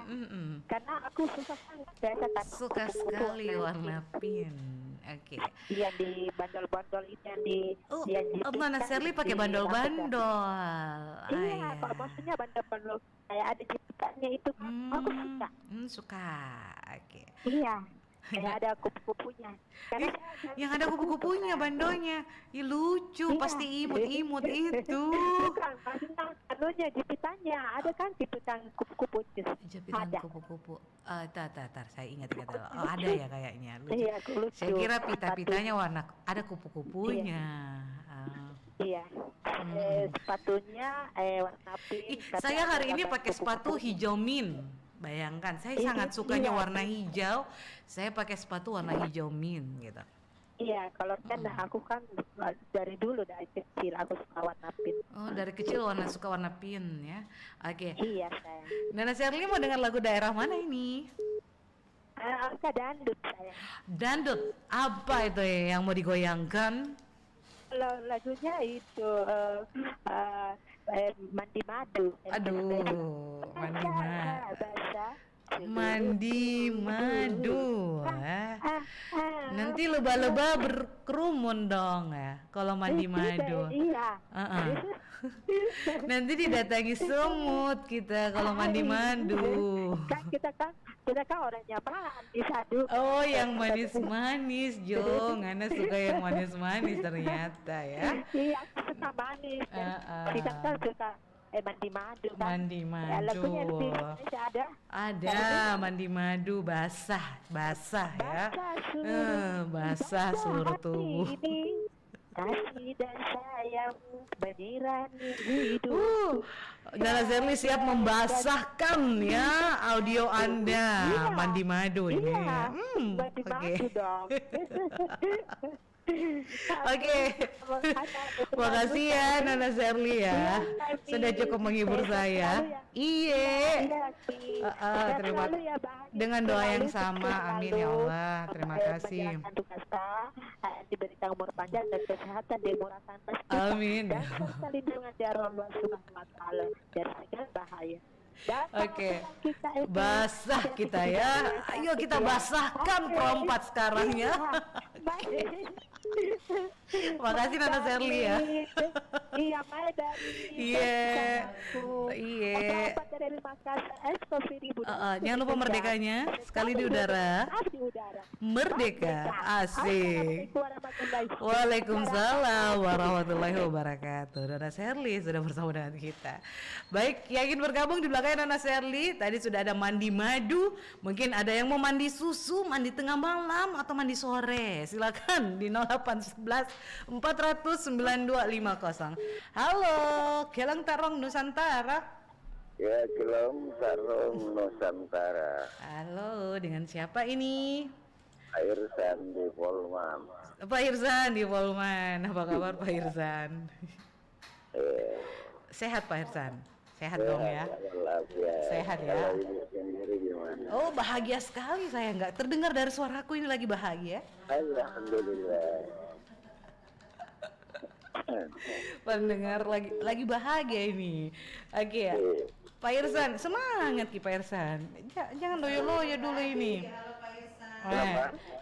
Karena aku suka sangat suka sekali warna pink. Oke. Yang di bandol-bandol itu yang di Nona Sherly pakai bandol-bandol. Iya, kalau maksudnya bandol-bandol kayak ada jepitannya itu aku suka. Suka. Oke. Iya. Kayak ada kupu-kupunya. Yang ada kupu-kupunya bandolnya. Ih, lucu, pasti imut-imut itu. Bukan, maksudnya anunya jepitannya. Ada kan jepitan kupu-kupu. Jepitan kupu-kupu. Tar, saya ingat dulu. Oh, ada ya kayaknya. Lucu. Iya, lucu. Saya kira pita-pitanya warna ada kupu-kupunya. Iya. Sepatunya warna pink. Saya hari ini pakai sepatu hijau mint. Bayangkan, saya sangat sukanya warna hijau. Saya pakai sepatu warna hijau mint gitu. Iya, kalau kan aku kan dari dulu dari kecil aku suka warna pink. Oh, dari kecil suka warna pink ya. Oke. Iya, saya. Nona Sherly mau dengar lagu daerah mana ini? Dandut saya. Dandut, apa itu ya yang mau digoyangkan? Lagunya itu mandi madu. Aduh, mandi madu. Nanti leba-leba berkerumun dong ya kalau mandi madu. Iya. Nanti didatangi semut kita kalau mandi madu. Kan kita kan orangnya manis. Oh, yang manis-manis, Jong. Ana suka yang manis-manis ternyata ya. Iya, aku suka manis. Kita kan suka Mandi madu kan. Mandi Ya, lagunya madu. di Indonesia ada. Ada mandi madu basah ya. Basah seluruh tubuh. Ini kasih dan sayangmu menyirami hidup. Nana Zerli siap membasahkan ya audio Anda mandi madu ini. Mandi madu dong. Oke. Makasih ya Nana Zerli ya. Sudah cukup menghibur saya. Iya. Terima dengan doa yang sama. Amin ya Allah. Terima kasih. Diberikan umur panjang dan kesehatan dimurahkan rezeki. Amin. Dan serta lindungan dari Allah Subhanahu wa taala dari segala bahaya. Oke. Basah kita ya. Ayo kita basahkan perompat sekarang ya. Makasih Nana Zerli ya. Iya, Maya dari Iya. Jangan lupa merdekanya sekali di udara. Merdeka, asik. Waalaikumsalam warahmatullahi wabarakatuh. Nana Zerli sudah bersama dengan kita. Baik, yang ingin bergabung di belakangnya Nana Zerli. Tadi sudah ada mandi madu. Mungkin ada yang mau mandi susu, mandi tengah malam atau mandi sore. Silakan di 0811 400 9250. Halo, Kelang Tarong Nusantara. Ya, Kelang Tarong Nusantara. Halo, dengan siapa ini? Pak Irsan di Polman. Pak Irsan di Polman. Apa kabar Pak Irsan? Sehat Pak Irsan? Sehat dong ya? Sehat ya? Kalau ibu sendiri gimana? Oh, bahagia sekali saya, nggak terdengar dari suaraku ini lagi bahagia. Alhamdulillah. Pendengar lagi bahagia ini. Oke ya. Pak Irsan, semangat Ki Pak Irsan. Jangan loyo-loyo dulu ini.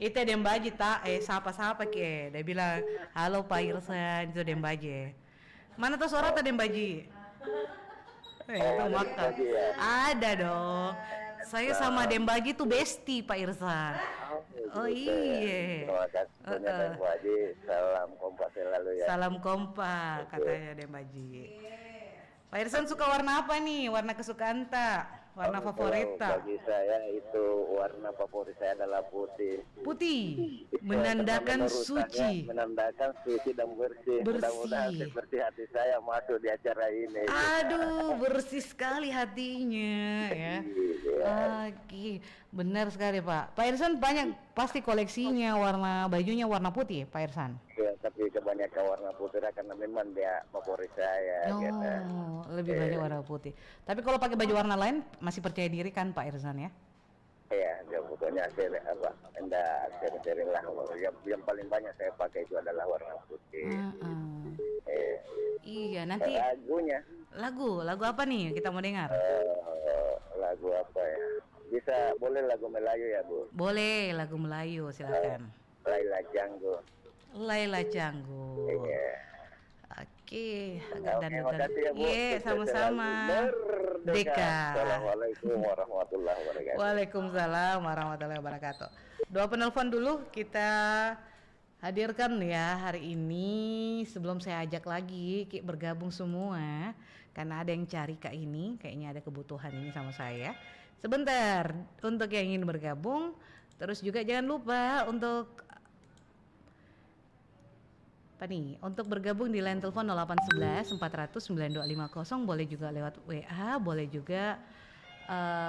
Itu Dembaji sapa-sapa Ki. Dia bilang, "Halo Pak Irsan, itu Dembaji." Mana tuh suara tuh Dembaji? Itu makan. Ada dong. Saya sama Dembaji tuh bestie Pak Irsan. Oh iya. Terima kasih banyak Bu Haji. Salam kompak selalu ya. Salam kompak katanya Dembaji. Pak Irsan suka warna apa nih? Warna kesukaan tak? Warna favorit tak? Bagi saya itu warna favorit saya adalah putih. Putih, menandakan suci. Menandakan suci dan bersih. Mudah-mudahan seperti hati saya masuk di acara ini. Aduh, bersih sekali hatinya ya. Oke, benar sekali Pak. Pak Irsan banyak pasti koleksinya warna bajunya warna putih Pak Irsan. Ya, tapi kebanyakan warna putih karena memang dia favorit saya. Gitu. Lebih banyak warna putih. Tapi kalau pakai baju warna lain masih percaya diri kan Pak Irsan ya? Iya, dia pokoknya sering lah. Yang paling banyak saya pakai itu adalah warna putih. Iya, nanti lagu apa nih kita mau dengar? Lagu apa ya? Boleh lagu Melayu ya Bu? Boleh lagu Melayu, silakan. Laila Canggu. Laila Canggu. Oke, agak dandan. Ya, iya, sama-sama. Merdeka. Assalamualaikum warahmatullahi wabarakatuh. Waalaikumsalam warahmatullahi wabarakatuh. Doa penelpon dulu kita hadirkan ya hari ini sebelum saya ajak lagi Ki bergabung semua karena ada yang cari Kak ini, kayaknya ada kebutuhan ini sama saya. Sebentar untuk yang ingin bergabung, terus juga jangan lupa untuk untuk bergabung di line telepon 0811 400 9250, boleh juga lewat WA, boleh juga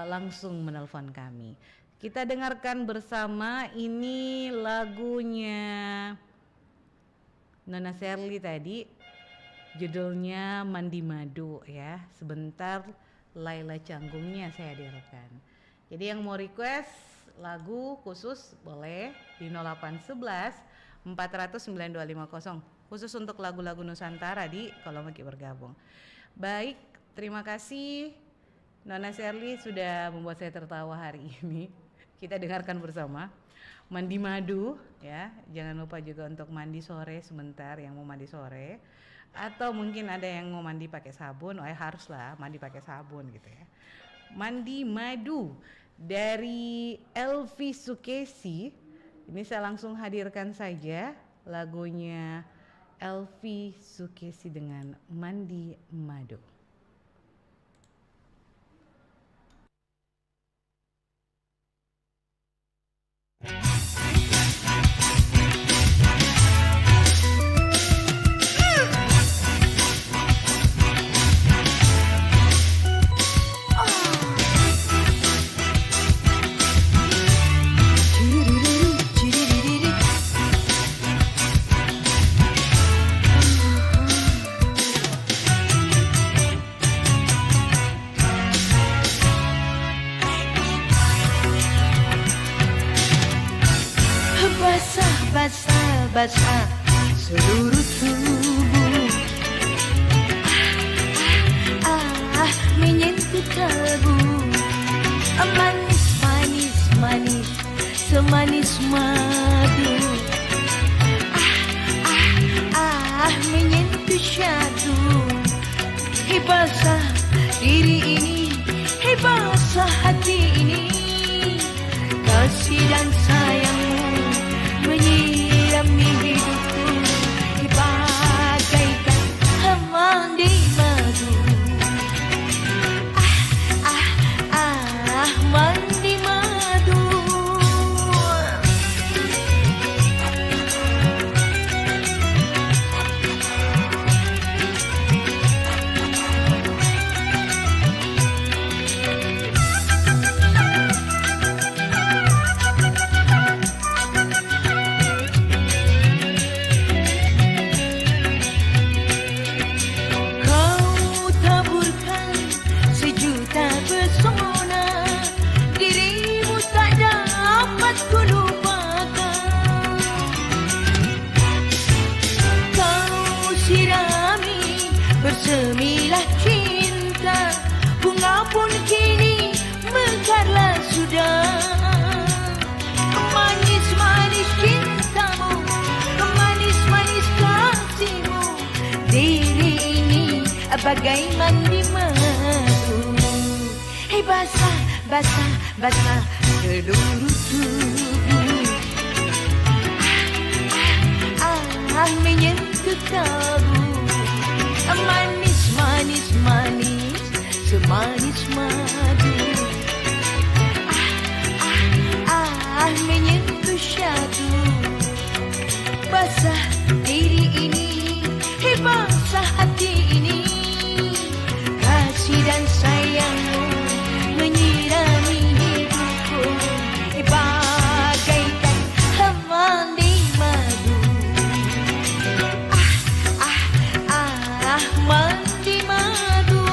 langsung menelpon kami. Kita dengarkan bersama ini lagunya Nana Zerli tadi, judulnya Mandi Madu ya. Sebentar Laila Canggungnya saya hadirkan. Jadi yang mau request lagu khusus boleh di 0811 400 9250, khusus untuk lagu-lagu Nusantara di kalau mau bergabung. Baik, terima kasih Nana Zerli sudah membuat saya tertawa hari ini. Kita dengarkan bersama Mandi Madu ya. Jangan lupa juga untuk mandi sore sebentar yang mau mandi sore, atau mungkin ada yang mau mandi pakai sabun. Haruslah mandi pakai sabun gitu ya. Mandi Madu dari Elvi Sukesi. Ini saya langsung hadirkan saja lagunya Elvi Sukesi dengan Mandi Madu. basah seluruh tubuh. Menyentuh kalbu, manis manis manis semanis madu. Menyentuh syadu. Basah diri ini, basah hati ini. Kasih dan sayangmu menyirami hidupku, bagaikan mandi madu. Mandi madu. Bersemilah cinta, bunga pun kini mekarlah sudah. Manis-manis cintamu, manis-manis kasihmu. Diri ini bagai mandi madu. Basah, basah, basah seluruh tubuh. Menyentuh kalbu. Manis, manis, manis semanis madu. Menyentuh syadu. Basah diri ini, basah hati ini. Kasih dan sayangmu menyirami hidupku, bagaikan mandi madu. Mandi madu.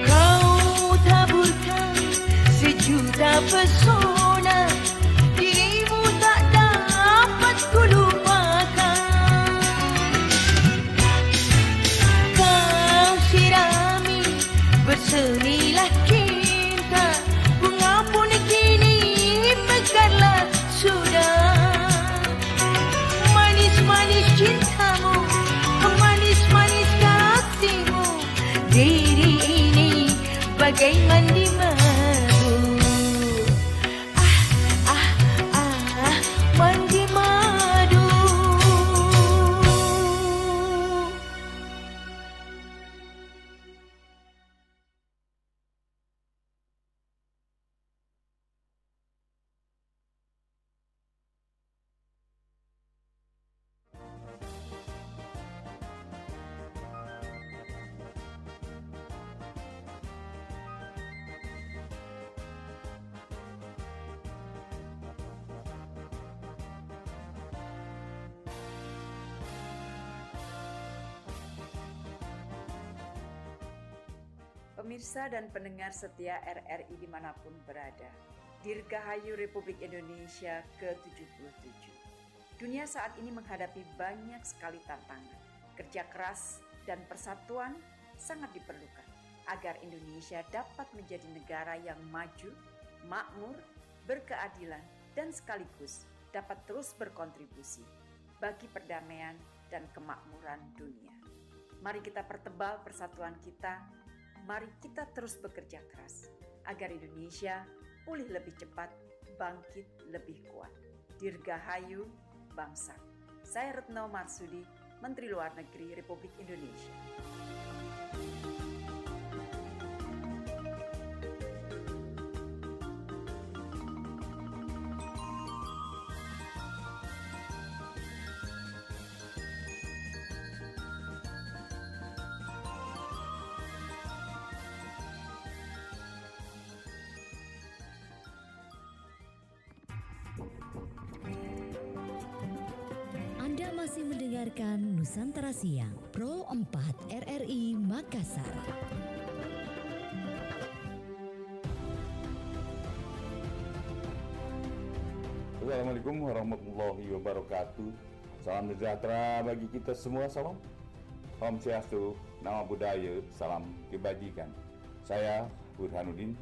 Kau taburkan sejuta pesona. Dirimu tak dapat kulupakan. Kau sirami bersemilah cinta, bunga pun kini mekarlah sudah. Manis-manis cintamu, manis-manis kasihmu. Diri ini bagai mandi madu. Mandi madu. Pemirsa dan pendengar setia RRI dimanapun berada, Dirgahayu Republik Indonesia ke-77. Dunia saat ini menghadapi banyak sekali tantangan. Kerja keras dan persatuan sangat diperlukan agar Indonesia dapat menjadi negara yang maju, makmur, berkeadilan, dan sekaligus dapat terus berkontribusi bagi perdamaian dan kemakmuran dunia. Mari kita pertebal persatuan kita. Mari kita terus bekerja keras agar Indonesia pulih lebih cepat, bangkit lebih kuat. Dirgahayu bangsa. Saya Retno Marsudi, Menteri Luar Negeri Republik Indonesia. masih mendengarkan Nusantara Siang Pro 4 RRI Makassar. Assalamualaikum warahmatullahi wabarakatuh. Salam sejahtera bagi kita semua, salam. Om Swastiastu, Nama Budaya, salam kebajikan. Saya Burhanuddin,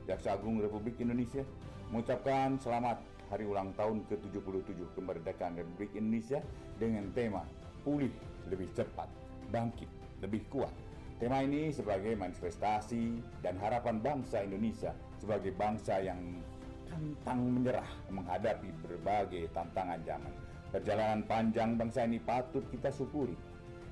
Jaksa Agung Republik Indonesia, mengucapkan selamat Hari Ulang Tahun ke-77 Kemerdekaan Republik Indonesia dengan tema Pulih Lebih Cepat, Bangkit Lebih Kuat. Tema ini sebagai manifestasi dan harapan bangsa Indonesia sebagai bangsa yang pantang menyerah menghadapi berbagai tantangan zaman. Perjalanan panjang bangsa ini patut kita syukuri,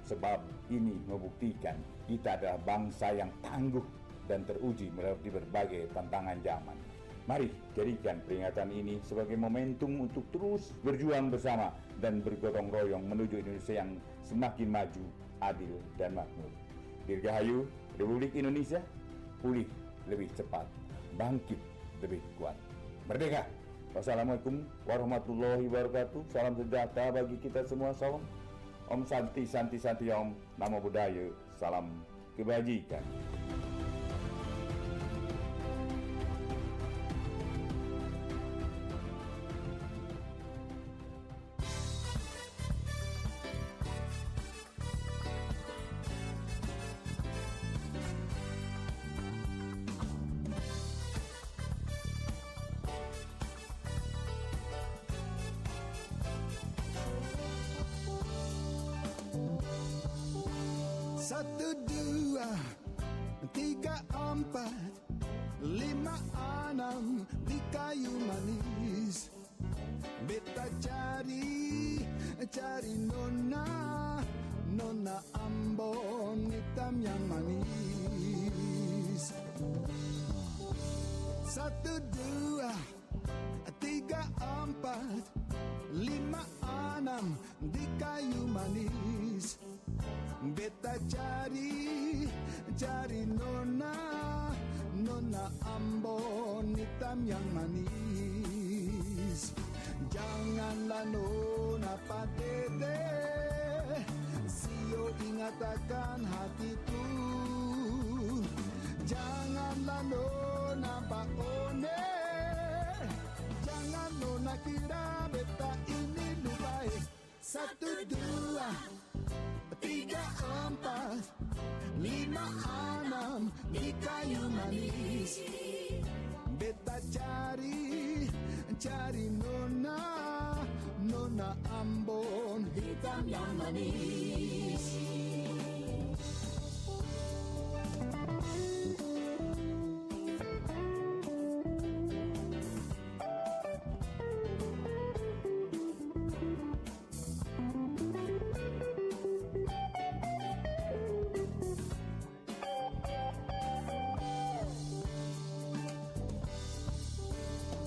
sebab ini membuktikan kita adalah bangsa yang tangguh dan teruji melewati berbagai tantangan zaman. Mari jadikan peringatan ini sebagai momentum untuk terus berjuang bersama dan bergotong royong menuju Indonesia yang semakin maju, adil, dan makmur. Dirgahayu Republik Indonesia, pulih lebih cepat, bangkit lebih kuat. Merdeka! Wassalamualaikum warahmatullahi wabarakatuh. Salam sejahtera bagi kita semua, salam. Om Santi Santi Santi Om, Nama Budaya, salam kebajikan. Satu, dua, tiga, empat, lima, enam di kayu manis. Beta cari nona, nona Ambon hitam yang manis. Satu, dua, tiga, empat, lima, enam di kayu manis. Beta cari nona, nona Ambon hitam yang manis. Janganlah nona patete, sio ingat akan hatiku. Janganlah nona pakone, jangan nona kira beta ini lupa. Satu, dua, tiga, empat, lima, enam di kayu manis. Beta cari nona, nona Ambon hitam yang manis.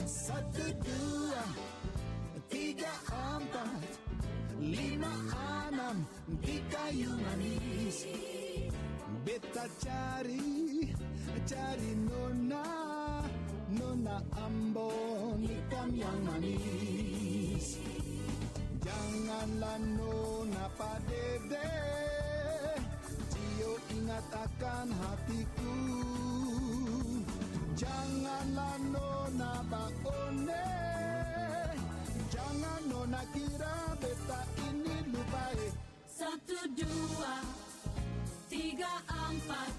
Satu, dua, tiga, empat, lima, enam di kayu manis. Beta cari nona, nona Ambon hitam yang manis. Janganlah nona padede, cio ingat akan hatiku. Janganlah nona bakone, jangan nona kira beta ini lupa. Satu, dua, tiga, empat,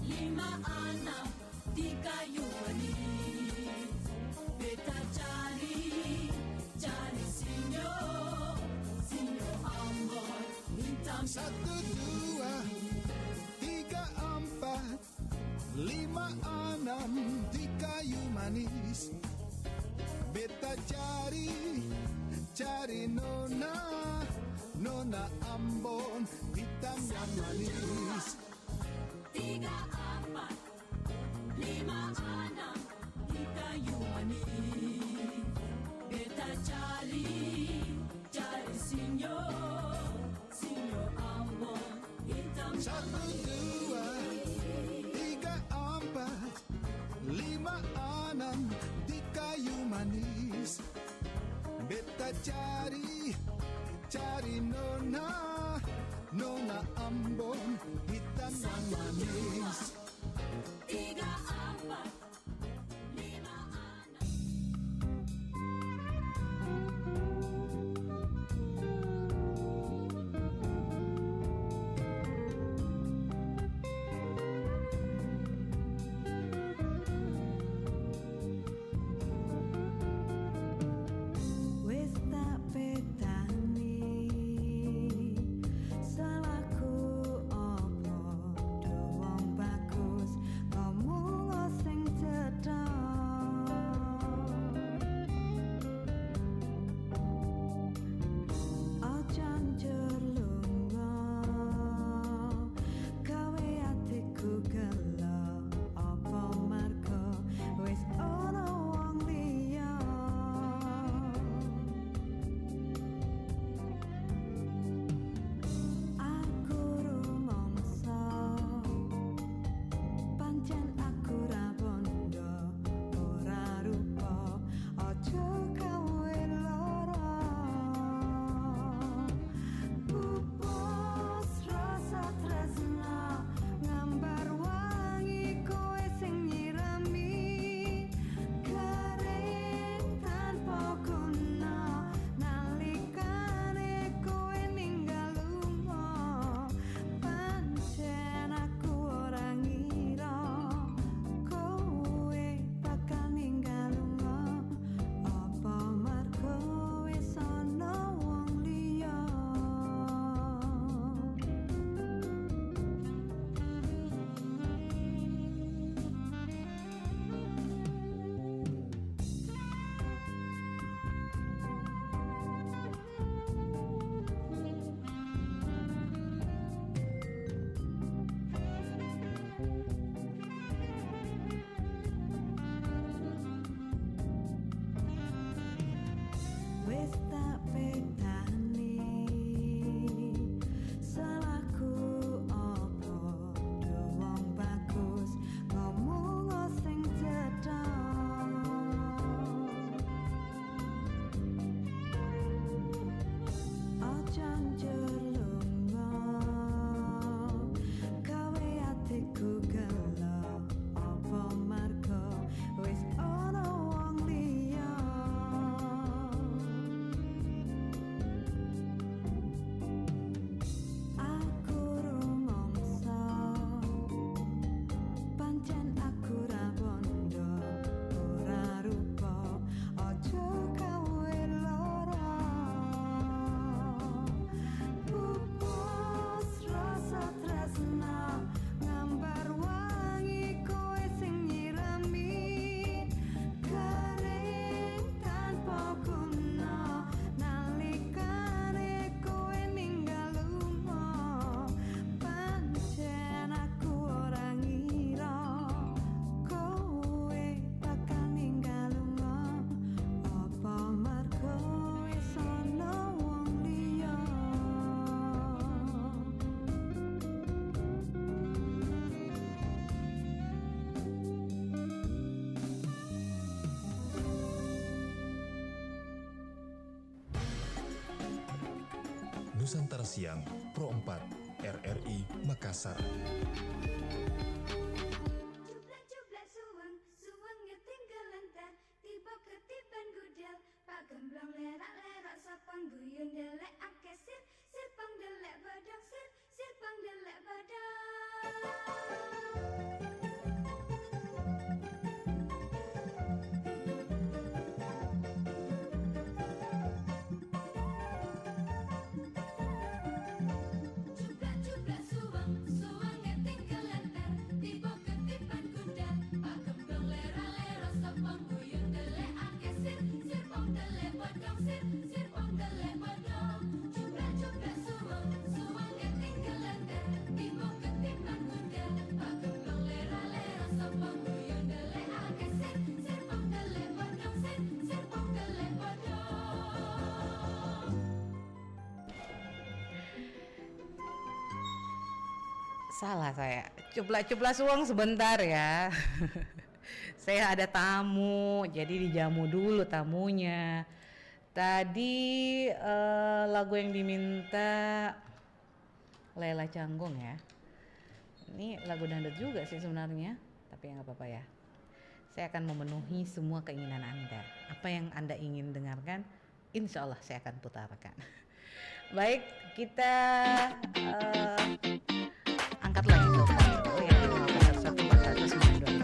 lima, enam di kayu manis. Beta cari sinyo, sinyo Ambon hitam. Satu, dua, tiga, empat, lima, enam di kayu manis. Beta cari nona, nona Ambon hitam yang manis. Tiga, empat, lima, enam di kayu manis. Beta cari sinyo, sinyo Ambon hitam yang Satu, manis. dua, tiga, empat, lima, enam di kayu manis. Beta cari cari nona, nona Ambon, hitam yang manis. 3, 4, 5, 6. Wis tak petani salahku apa do wong bagus ngomong sing cedhak aja njur lunga gawe atiku gelo apa marga wis ana wong liya. Aku rumangsa pancen aku ra bondo ora rupa aja gawe lara pupus rasa tresna ngambar wangi kowe sing nyirami garing tanpa guna nalikane kowe ninggal lunga pancen aku ora ngira kowe bakal ninggal lunga apa marga wis ana wong liya. Wis tak petani salahku apa do wong bagus ngomong sing cedhak aja njur lunga gawe atiku gelo apa marga wis ana wong liya. Aku rumangsa pancen aku ra bondo ora rupa aja gawe lara pupus rasa tresna ngambar wangi kowe sing nyirami garing tanpa guna nalikane kowe ninggal lunga pancen aku ora ngira kowe bakal ninggal lunga apa marga wis ana wong liya. Nusantara Siang Pro 4 RRI Makassar. Cublak suweng, suweng ketinggalan tar, tiba ketiban gudel, pak gemblong lerak-lerak sapang guyun delek akeh sir, sir pang delek badang sir, sir pang delek badang. Cublak suweng, suweng ketinggalan tar, tiba ketiban gudel, pak gemblong lerak-lerak sapang guyun delek akeh sir, sir pang delek badang sir, sir pang delek badang. Cublak suweng, suweng ketinggalan tar, tiba ketiban gudel, pak gemblong lerak-lerak sapang guyun delek akeh sir, sir pang delek badang sir, sir pang delek badang. Salah saya. Cublak uang sebentar ya. Saya ada tamu, jadi dijamu dulu tamunya. Tadi lagu yang diminta Lela Canggung ya. Ini lagu dangdut juga sih sebenarnya, tapi ya nggak apa-apa ya. Saya akan memenuhi semua keinginan Anda. Apa yang Anda ingin dengarkan, insya Allah saya akan putarkan. Baik, kita angkat lagi telepon yang di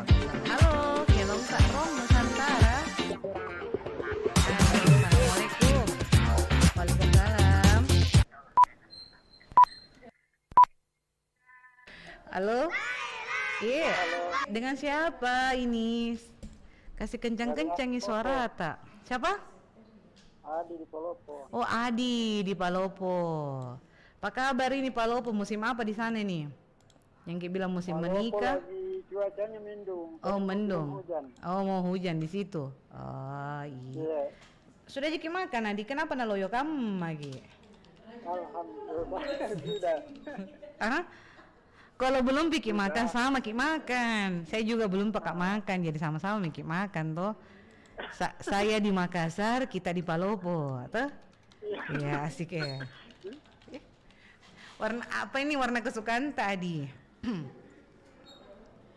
08141925. Halo, Hello Kak Rom Nusantara. Assalamualaikum. Waalaikumsalam. Halo? Iya, dengan siapa ini? Kasih kencang-kencang suara tak? Siapa? Adi di Palopo. Oh, Adi di Palopo. Apa kabar ini Palopo? Musim apa di sana nih? Yang kayak bilang musim menikah? Lagi cuacanya mendung. Oh, mendung. Hujan. Oh, mau hujan di situ. Oh, iya. Sudah jadi makan Adi? Kenapa naloyo kamu lagi? Alhamdulillah sudah. Ah? Kalau belum pikir makan sama Ki makan. Saya juga belum pakai makan, jadi sama-sama mikir makan toh. Saya di Makassar, kita di Palopo, toh? Ya asik ya. Warna apa ini warna kesukaan tadi?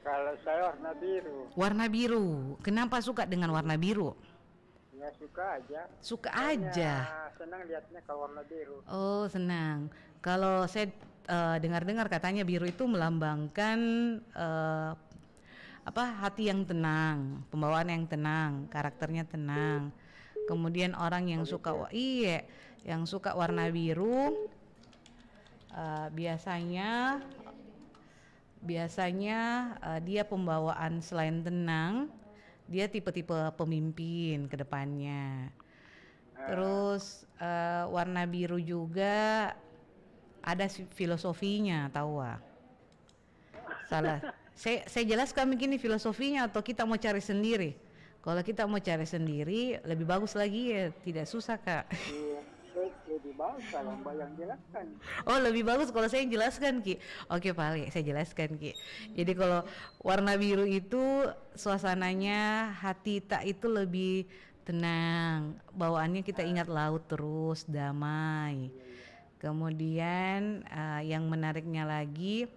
Kalau saya warna biru. Warna biru. Kenapa suka dengan warna biru? Ya suka aja. Suka aja. Senang lihatnya kalau warna biru. Oh senang. Kalau saya dengar-dengar katanya biru itu melambangkan hati yang tenang, pembawaan yang tenang, karakternya tenang. Kemudian orang yang suka yang suka warna biru biasanya dia pembawaan selain tenang, dia tipe-tipe pemimpin ke depannya. Terus warna biru juga ada filosofinya, tahu ah? Salah. Saya jelaskan begini filosofinya atau kita mau cari sendiri? Kalau kita mau cari sendiri lebih bagus lagi ya, tidak susah Kak. Iya, lebih bagus kalau Mbak yang jelaskan. Oh lebih bagus kalau saya jelaskan Ki. Oke Pak Ali, saya jelaskan Ki. Jadi kalau warna biru itu suasananya hati tak itu lebih tenang, bawaannya kita ingat laut terus, damai. Kemudian yang menariknya lagi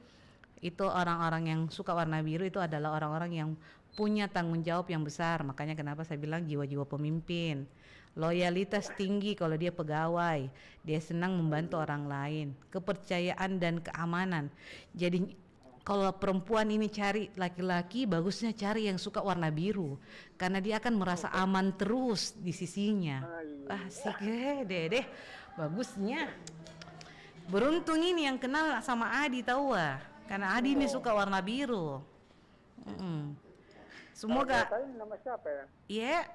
itu orang-orang yang suka warna biru itu adalah orang-orang yang punya tanggung jawab yang besar. Makanya kenapa saya bilang jiwa-jiwa pemimpin, loyalitas tinggi kalau dia pegawai, dia senang membantu orang lain, kepercayaan dan keamanan. Jadi kalau perempuan ini cari laki-laki, bagusnya cari yang suka warna biru karena dia akan merasa aman terus di sisinya. Asik deh, bagusnya. Beruntung ini yang kenal sama Adi tahu karena Adi ini suka warna biru. Semoga. Nama siapa ya? Iya.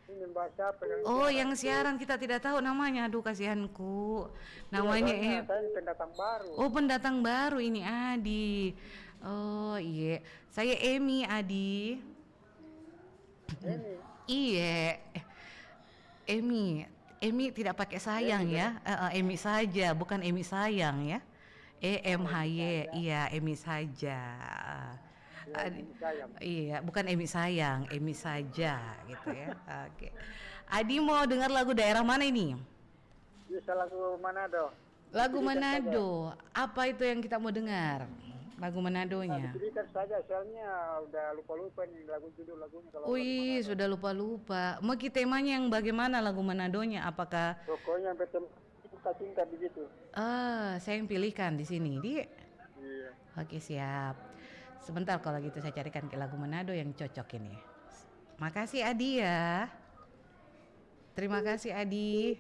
Ini Mbak siapa yang? Oh, yang siaran kita tidak tahu namanya. Aduh kasihanku. Namanya saya pendatang baru. Oh, pendatang baru ini Adi. Oh, iya. Saya Emi Adi. Emi. Iya. Emi tidak pakai sayang ya. Emi saja, bukan Emi sayang ya. EMHY, iya Emi saja. Iya, bukan Emi sayang, Emi saja gitu ya. Oke. Adi mau dengar lagu daerah mana ini? Bisa lagu Manado. Lagu Manado. Apa itu yang kita mau dengar? Lagu Manadonya. Cerita saja, soalnya udah lupa-lupa nih judul lagunya. Wih, sudah lupa-lupa. Mau kita temanya yang bagaimana lagu Manadonya? Apakah? Pokoknya cinta begitu. Saya yang pilihkan di sini, Di. Iya. Oke, siap. Sebentar kalau gitu saya carikan ke lagu Manado yang cocok ini. Makasih Adi ya. Terima kasih Adi.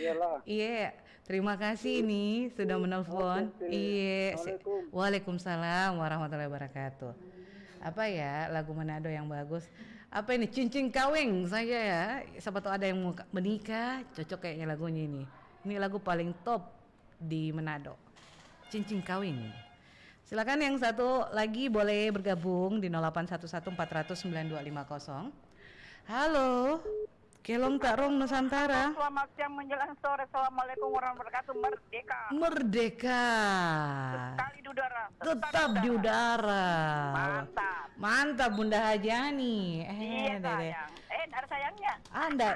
Iyalah. Iya. Terima kasih nih sudah menelpon. Iya. Waalaikumsalam warahmatullahi wabarakatuh. Apa ya lagu Manado yang bagus? Apa ini cincin kawin saya ya. Siapa tahu ada yang mau menikah, cocok kayaknya lagunya ini. Ini lagu paling top di Manado. Cincin kawin. Silakan yang satu lagi boleh bergabung di 0811-400-9250. Halo. Kelong Tak Rong Nusantara. Selamat siang menjelang sore. Assalamualaikum warahmatullahi wabarakatuh. Merdeka. Merdeka. Sekali di udara. Tetap di udara. Mantap. Mantap Bunda Hajani. Iya sayang. Ada sayangnya.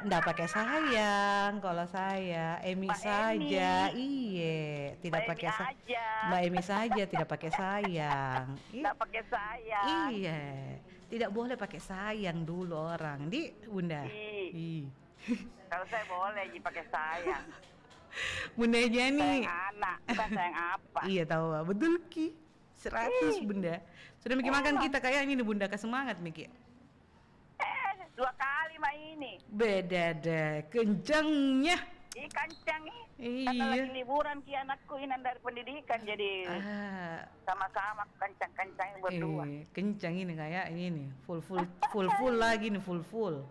Nggak pakai sayang kalau saya. Emi Mbak saja. Emi. Iya, tidak Mbak pakai Emi aja. Mbak Emi saja tidak pakai sayang. Nggak pakai sayang. Iya. Tidak boleh pakai sayang dulu orang. Bunda. Kalau saya boleh pakai sayang. Bunda aja nih. Sayang anak, bukan sayang apa. Iya tahu, betul Ki. 100 Bunda. Sudah Miki makan kita kayak ini Bunda, semangat Miki. 2 kali mah ini. Beda deh, kencangnya. Kencang nih. Iya. Karena lagi liburan ki anakku ini dari pendidikan jadi sama-sama kencang-kencang berdua. Kencang ini kayak ini full lagi nih full.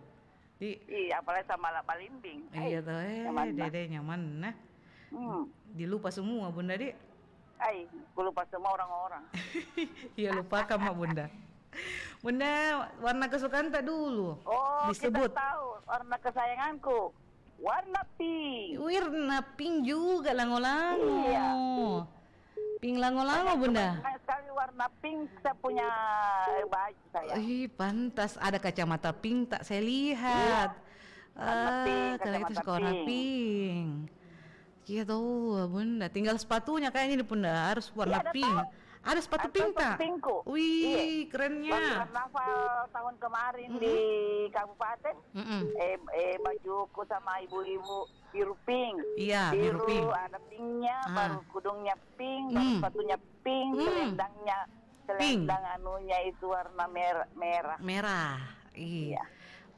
Iya, apalagi sama lah Balimbing. Iya tuh, dede nyaman nah. Dilupa semua Bunda Aku lupa semua orang-orang. Iya lupa sama Bunda. Bunda, warna kesukaan tak dulu disebut. Kita tahu warna kesayanganku. Warna pink. Warna pink juga lango-lango. Iya. Pink lango-lango Bunda. Banyak sekali warna pink saya punya baju saya. Pantas ada kacamata pink tak saya lihat. Kalau itu suka warna pink. Iya tuh Bunda, tinggal sepatunya kayaknya nih Bunda harus warna pink. Ada sepatu pink tak? Wih, kerennya. Karnaval tahun kemarin di kabupaten. Bajuku sama ibu-ibu biru pink. Iya, biru pink. Ada pinknya, baru kudungnya pink, baru sepatunya pink, selendang anunya itu warna merah. Merah. Iya.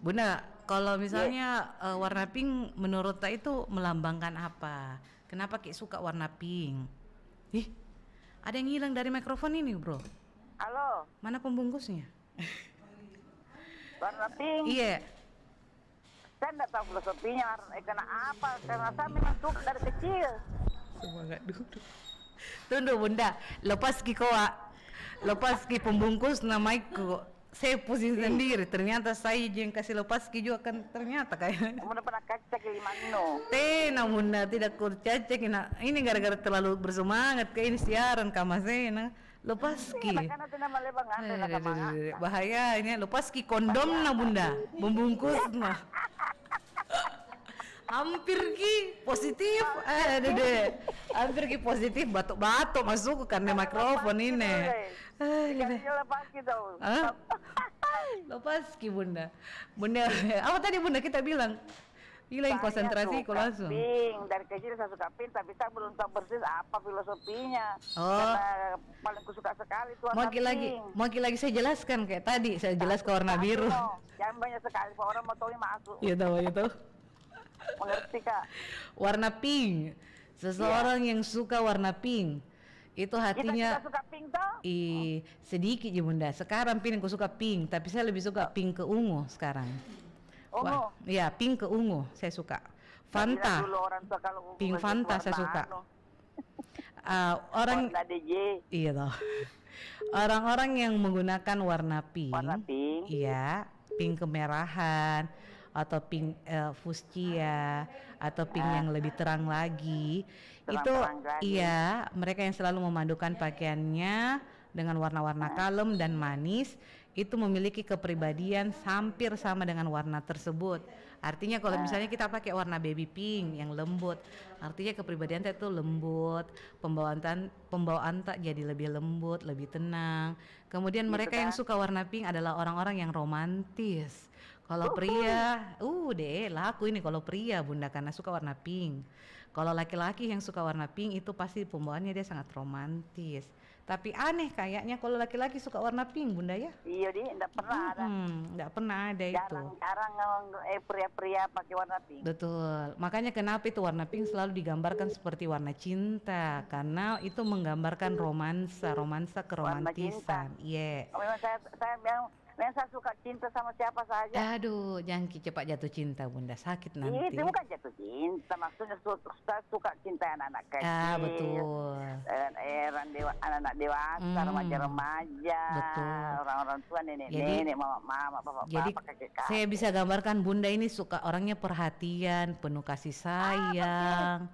Bunda, kalau misalnya warna pink menurut tak itu melambangkan apa? Kenapa Ki suka warna pink? Ada yang hilang dari mikrofon ini, Bro. Halo. Mana pembungkusnya? Warna pink. Iya. Saya enggak tahu filosofinya karena apa? Karena saya memang suka dari kecil. Semangat duduk. Tunggu Bunda, lepas ki pembungkus namaiku. Saya pusing sendiri, ternyata saya yang kasih lepas ki juga kan ternyata kayak. Kamu pernah cacak limano. Bunda tidak kurcacek ini gara-gara terlalu bersemangat kayak ini siaran kamasena. Lepas ki. Bahaya ini lepas ki kondom Bunda, membungkus hampir ki positif, hampir ki positif batuk-batuk masuk karena mikrofon ini. Lepas ki Bunda, apa tadi Bunda kita bilang? Hilang konsentrasi kok langsung. Dari kecil saya suka pink, tapi saya belum tahu persis apa filosofinya. Karena paling kusuka sekali itu warna pink. Mau lagi saya jelaskan kayak tadi, saya jelas ke warna biru. Yang banyak sekali orang mau tahu masuk. Iya tahu. Mengerti Kak? Warna pink. Seseorang yang suka warna pink itu hatinya kita suka pink toh? Sedikit ya Bunda. Sekarang pink aku suka pink, tapi saya lebih suka pink ke ungu sekarang. Ungu? Iya, pink ke ungu saya suka. Fanta. Pink Fanta saya suka. Orang iya toh. Orang-orang yang menggunakan warna pink. Iya, pink kemerahan atau pink fuchsia atau pink yang lebih terang lagi. Iya, mereka yang selalu memadukan pakaiannya dengan warna-warna kalem dan manis itu memiliki kepribadian hampir sama dengan warna tersebut. Artinya kalau misalnya kita pakai warna baby pink yang lembut, artinya kepribadian itu lembut, pembawaan tak jadi lebih lembut, lebih tenang. Kemudian mereka yang suka warna pink adalah orang-orang yang romantis. Kalau pria, laku ini kalau pria Bunda karena suka warna pink. Kalau laki-laki yang suka warna pink itu pasti pembawaannya dia sangat romantis. Tapi aneh kayaknya kalau laki-laki suka warna pink Bunda ya? Iya enggak pernah ada. Enggak pernah ada itu. Jarang pria-pria pakai warna pink. Betul. Makanya kenapa itu warna pink selalu digambarkan seperti warna cinta karena itu menggambarkan romansa keromantisan. Iya. Memang saya suka cinta sama siapa saja. Aduh, jangan cepat jatuh cinta Bunda, sakit nanti. Itu bukan jatuh cinta, maksudnya suka cinta anak-anak kecil. Betul. Anak-anak dewasa, remaja-remaja, orang-orang tua, nenek-nenek, mama, bapak-bapak, kakek-kakek. Saya bisa gambarkan Bunda ini suka orangnya perhatian, penuh kasih sayang.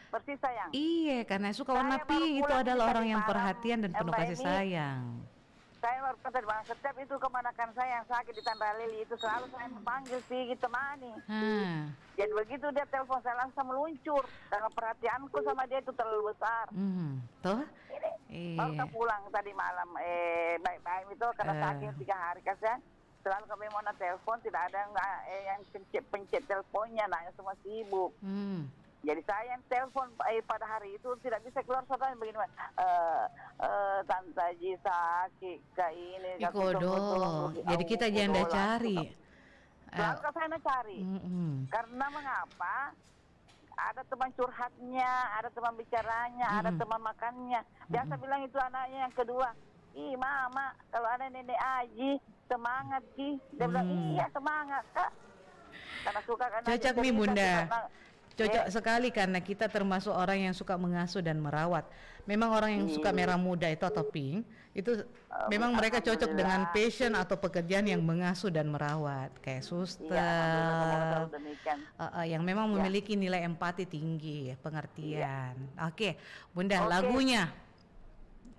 Bersih sayang. Iya, karena suka warna pink itu adalah orang yang perhatian dan penuh kasih sayang. Saya baru kata Bang, setiap itu kemanakan saya yang sakit di Tanda Lili itu selalu saya memanggil Pigi temani. Jadi begitu dia telepon saya langsung meluncur karena perhatianku sama dia itu terlalu besar. Toh? Baru pulang tadi malam baik-baik itu karena sakit 3 hari kasihan. Selalu kami mau telepon tidak ada yang pencet teleponnya, nanya semua sibuk. Jadi saya yang telepon pada hari itu tidak bisa keluar suara begini, Tante Haji sakit kayak ini. Ikodo. Jadi kita janda cari. Selalu saya cari. Karena mengapa? Ada teman curhatnya, ada teman bicaranya, ada teman makannya. Biasa bilang itu anaknya yang kedua. Ih mama, kalau ada nenek Aji semangat Ki. Dia bilang iya semangat Kak. Karena suka kan. Cocok nih Bunda. Cocok sekali karena kita termasuk orang yang suka mengasuh dan merawat. Memang orang yang suka merah muda itu atau pink itu memang mereka cocok dengan passion atau pekerjaan yang mengasuh dan merawat kayak suster. Yang memang memiliki nilai empati tinggi, pengertian. Oke, Bunda, lagunya.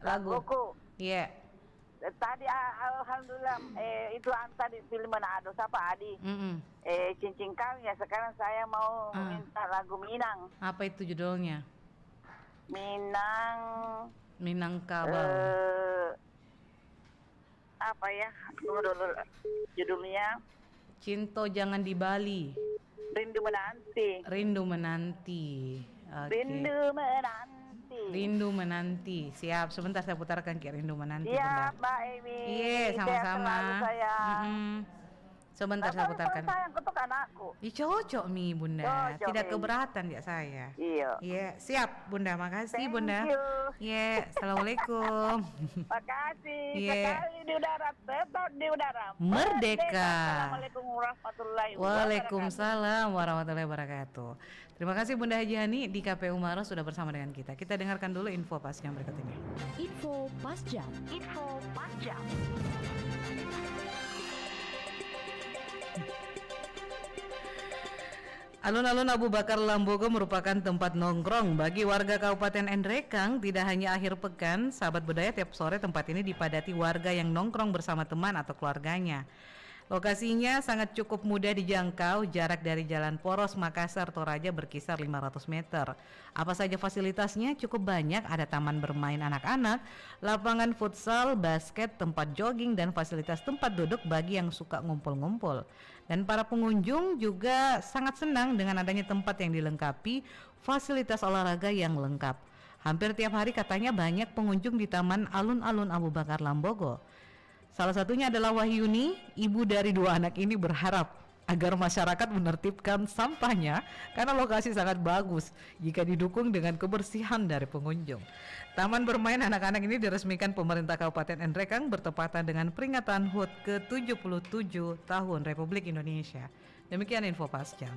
Laguku. Iya. Tadi alhamdulillah itu tadi film Manado siapa Adi. Cincin kawin ya, sekarang saya mau minta lagu Minang. Apa itu judulnya? Minangkabau. Apa ya? Tunggu dulu judulnya. Cinto Jangan di Bali. Rindu menanti. Okay. Rindu menanti. Siap, sebentar saya putarkan ke Rindu Menanti. Siap, Mbak Emi. Iya, sama-sama. Sebentar saya putarkan. Sayang untuk anakku. Cocok Mi Bunda. Tidak keberatan ya saya. Iya, siap Bunda. Makasih Bunda. Iya, assalamualaikum. Makasih. Sekali di udara, tetap di udara. Merdeka. Assalamualaikum warahmatullahi wabarakatuh. Waalaikumsalam warahmatullahi wabarakatuh. Terima kasih Bunda Haji Hani di KPU Maros sudah bersama dengan kita. Kita dengarkan dulu info pas jam berikut ini. Info pas jam. Alun-alun Abu Bakar Lambogo merupakan tempat nongkrong bagi warga Kabupaten Endrekang. Tidak hanya akhir pekan, sahabat budaya, tiap sore tempat ini dipadati warga yang nongkrong bersama teman atau keluarganya. Lokasinya sangat cukup mudah dijangkau, jarak dari Jalan Poros Makassar Toraja berkisar 500 meter. Apa saja fasilitasnya? Cukup banyak, ada taman bermain anak-anak, lapangan futsal, basket, tempat jogging, dan fasilitas tempat duduk bagi yang suka ngumpul-ngumpul. Dan para pengunjung juga sangat senang dengan adanya tempat yang dilengkapi fasilitas olahraga yang lengkap. Hampir tiap hari katanya banyak pengunjung di Taman Alun-alun Abu Bakar Lambogo. Salah satunya adalah Wahyuni, ibu dari 2 anak ini berharap agar masyarakat menertibkan sampahnya karena lokasi sangat bagus jika didukung dengan kebersihan dari pengunjung. Taman bermain anak-anak ini diresmikan pemerintah Kabupaten Endrekang bertepatan dengan peringatan HUT ke-77 tahun Republik Indonesia. Demikian info pas jam.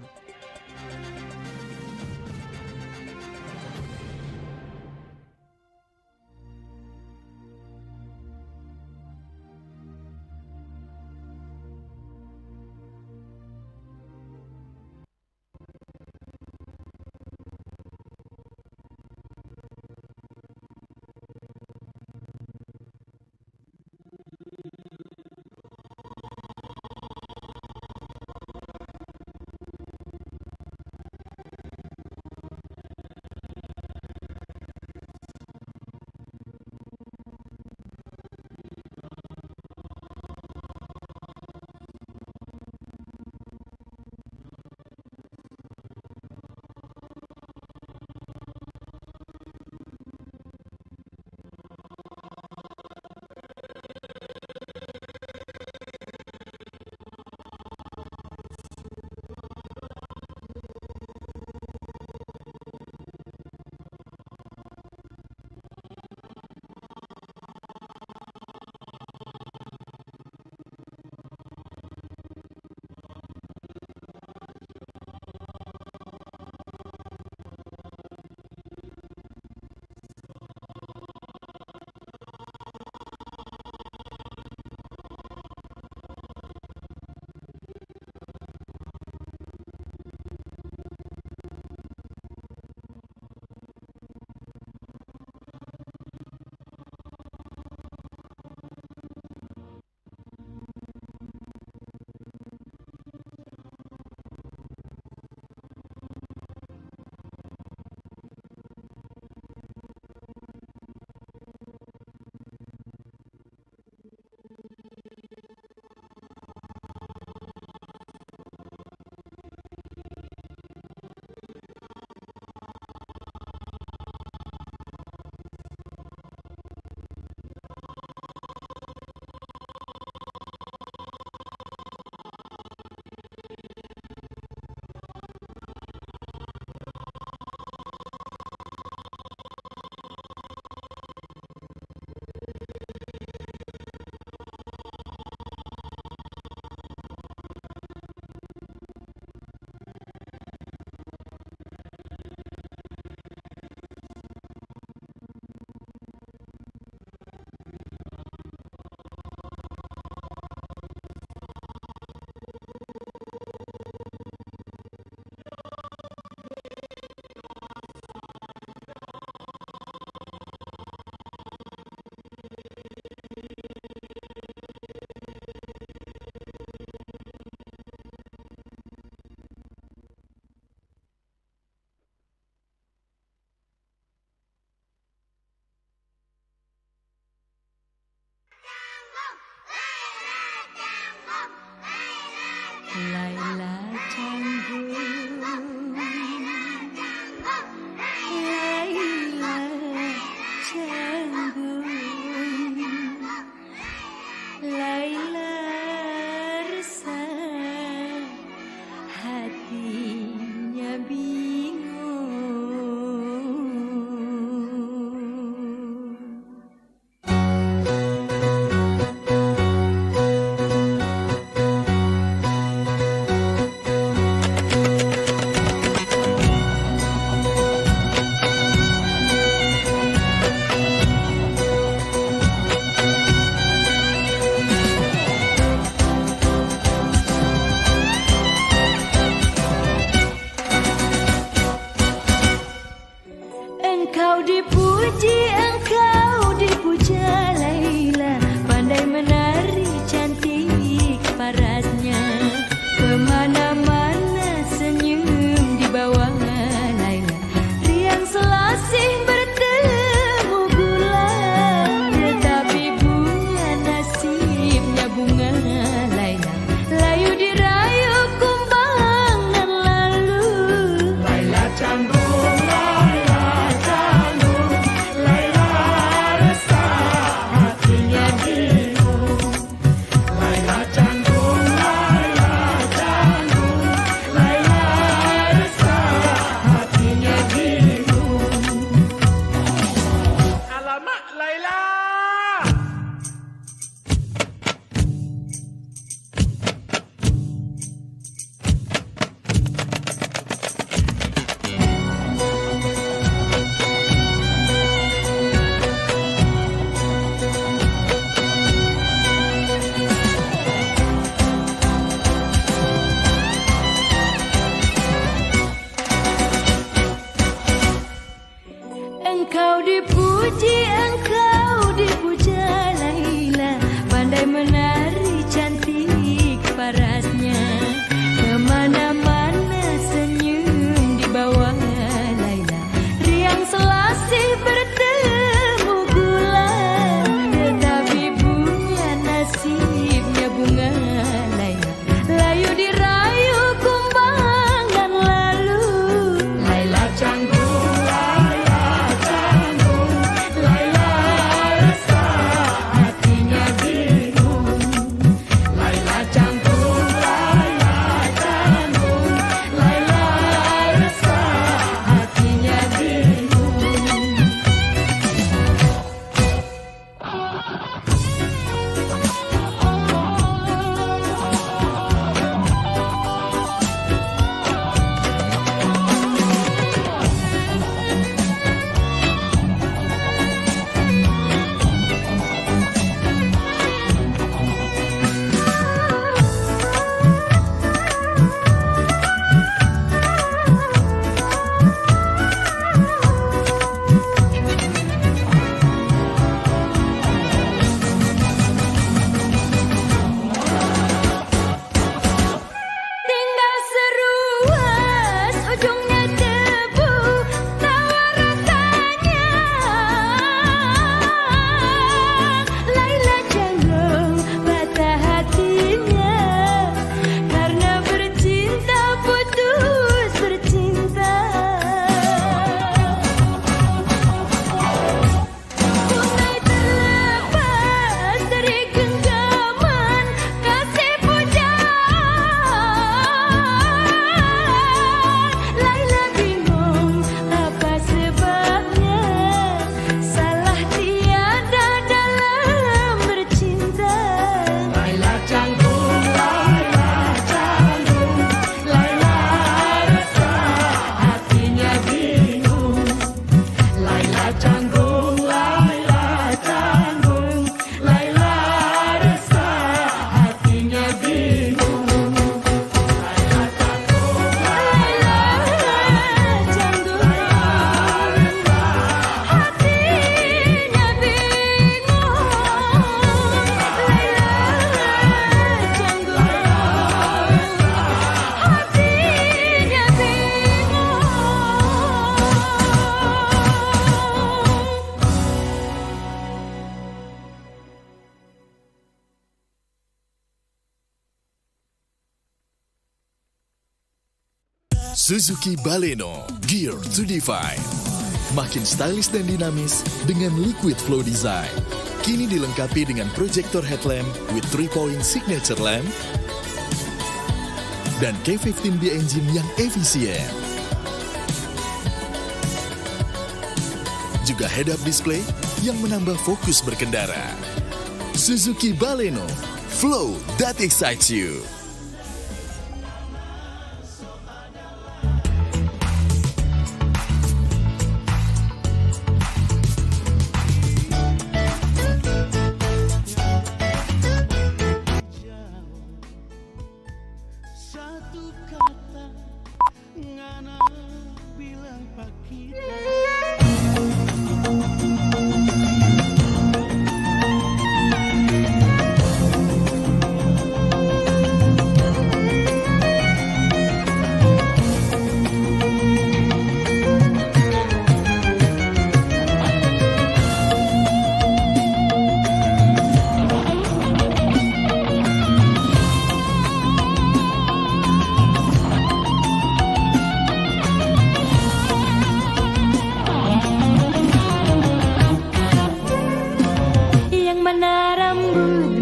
Laila Canggung, Laila Canggung, Laila resah, hatinya bingung. Engkau dipuja Laila, pandai menari cantik parasnya, kemana-mana senyum dibawa Laila, riang selasih bertemu gula, tetapi bunga nasibnya bunga Laila, layu dirayu kumbangan lalu. Laila Canggung, Laila Canggung, Laila resah, hatinya bingung. Laila Canggung, Laila Canggung, Suzuki Baleno, Gear to Define. Makin stylish dan dinamis dengan liquid flow design. Kini dilengkapi dengan projector headlamp with 3-point signature lamp dan K15B engine yang efisien. Juga head-up display yang menambah fokus berkendara. Suzuki Baleno, flow that excites you.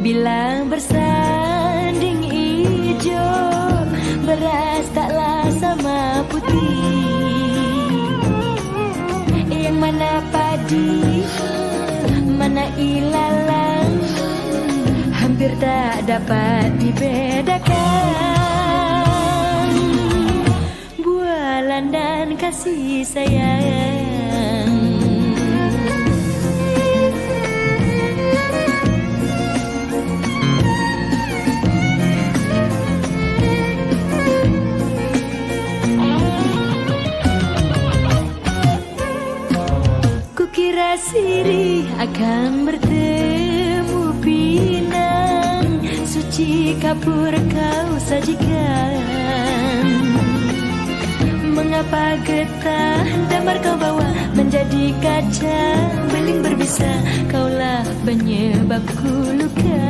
bilang bersanding ijo, beras taklah sama putih. Yang mana padi, mana ilalang, hampir tak dapat dibedakan. Bualan dan kasih sayang. Kukira sirih akan bertemu pinang, suci kapur kau sajikan. Mengapa getah damar kau bawa menjadi kaca beling berbisa, kaulah penyebabku luka.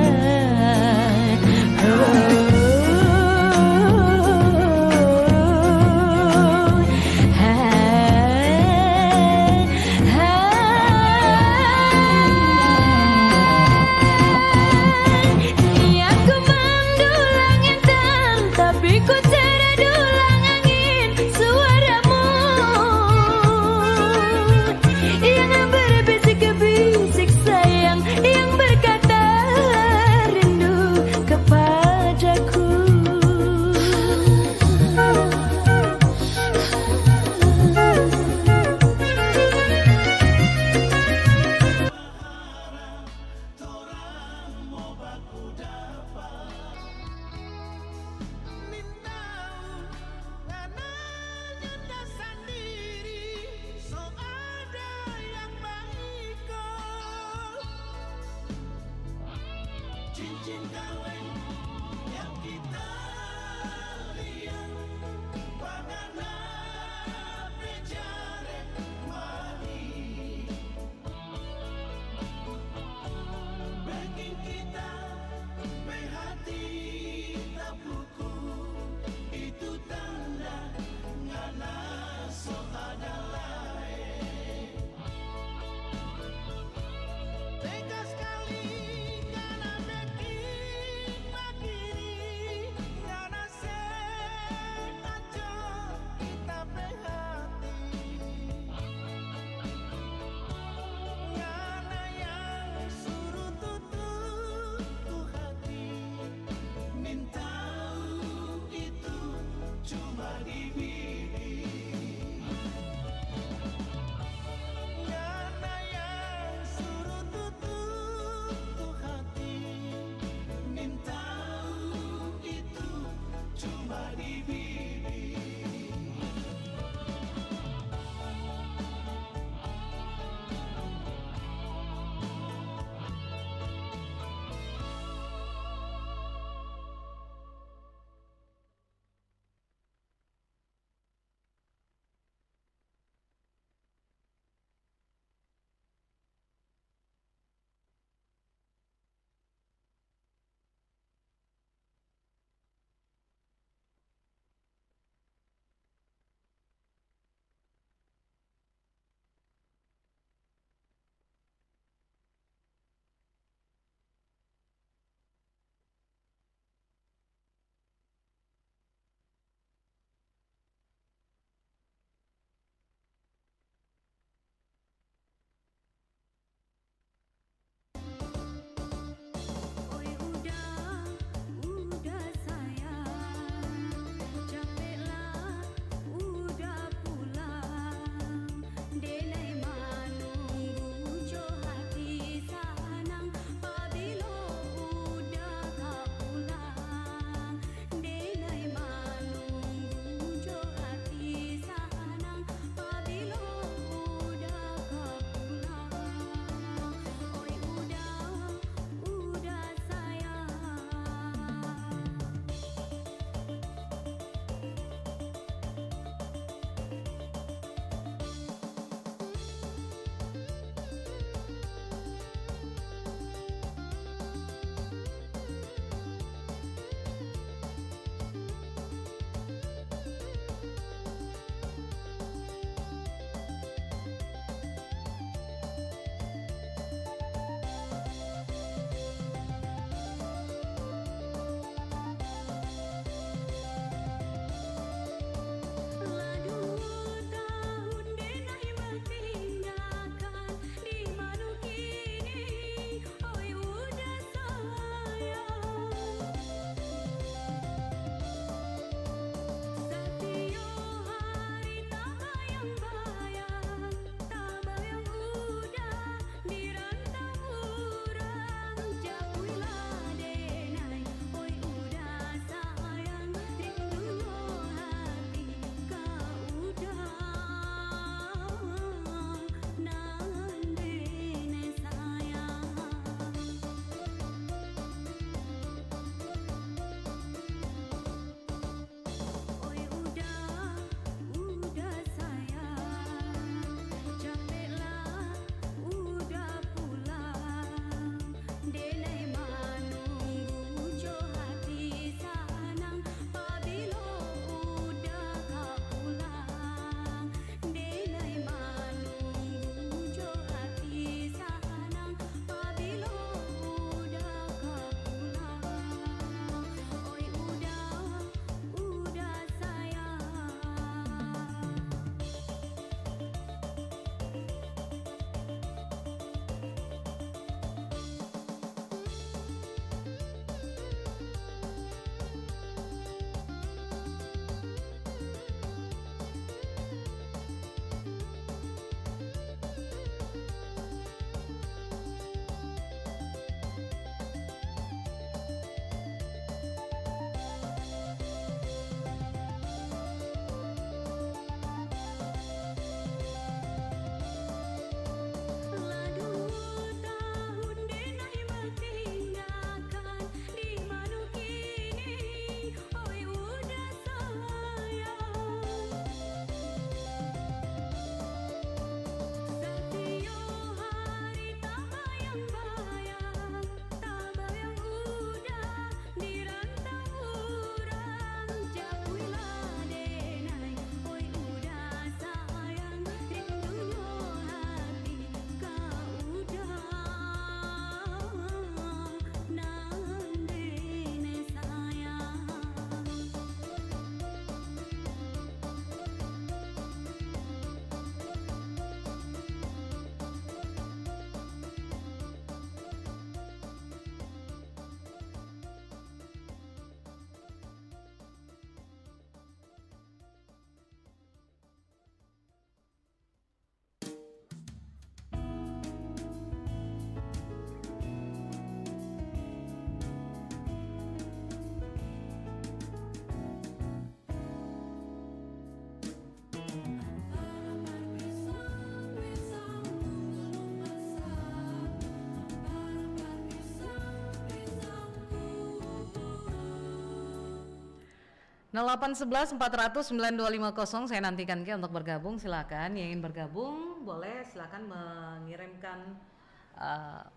0811 400 9250 saya nantikan Ki untuk bergabung, silakan. Yang ingin bergabung boleh silakan mengirimkan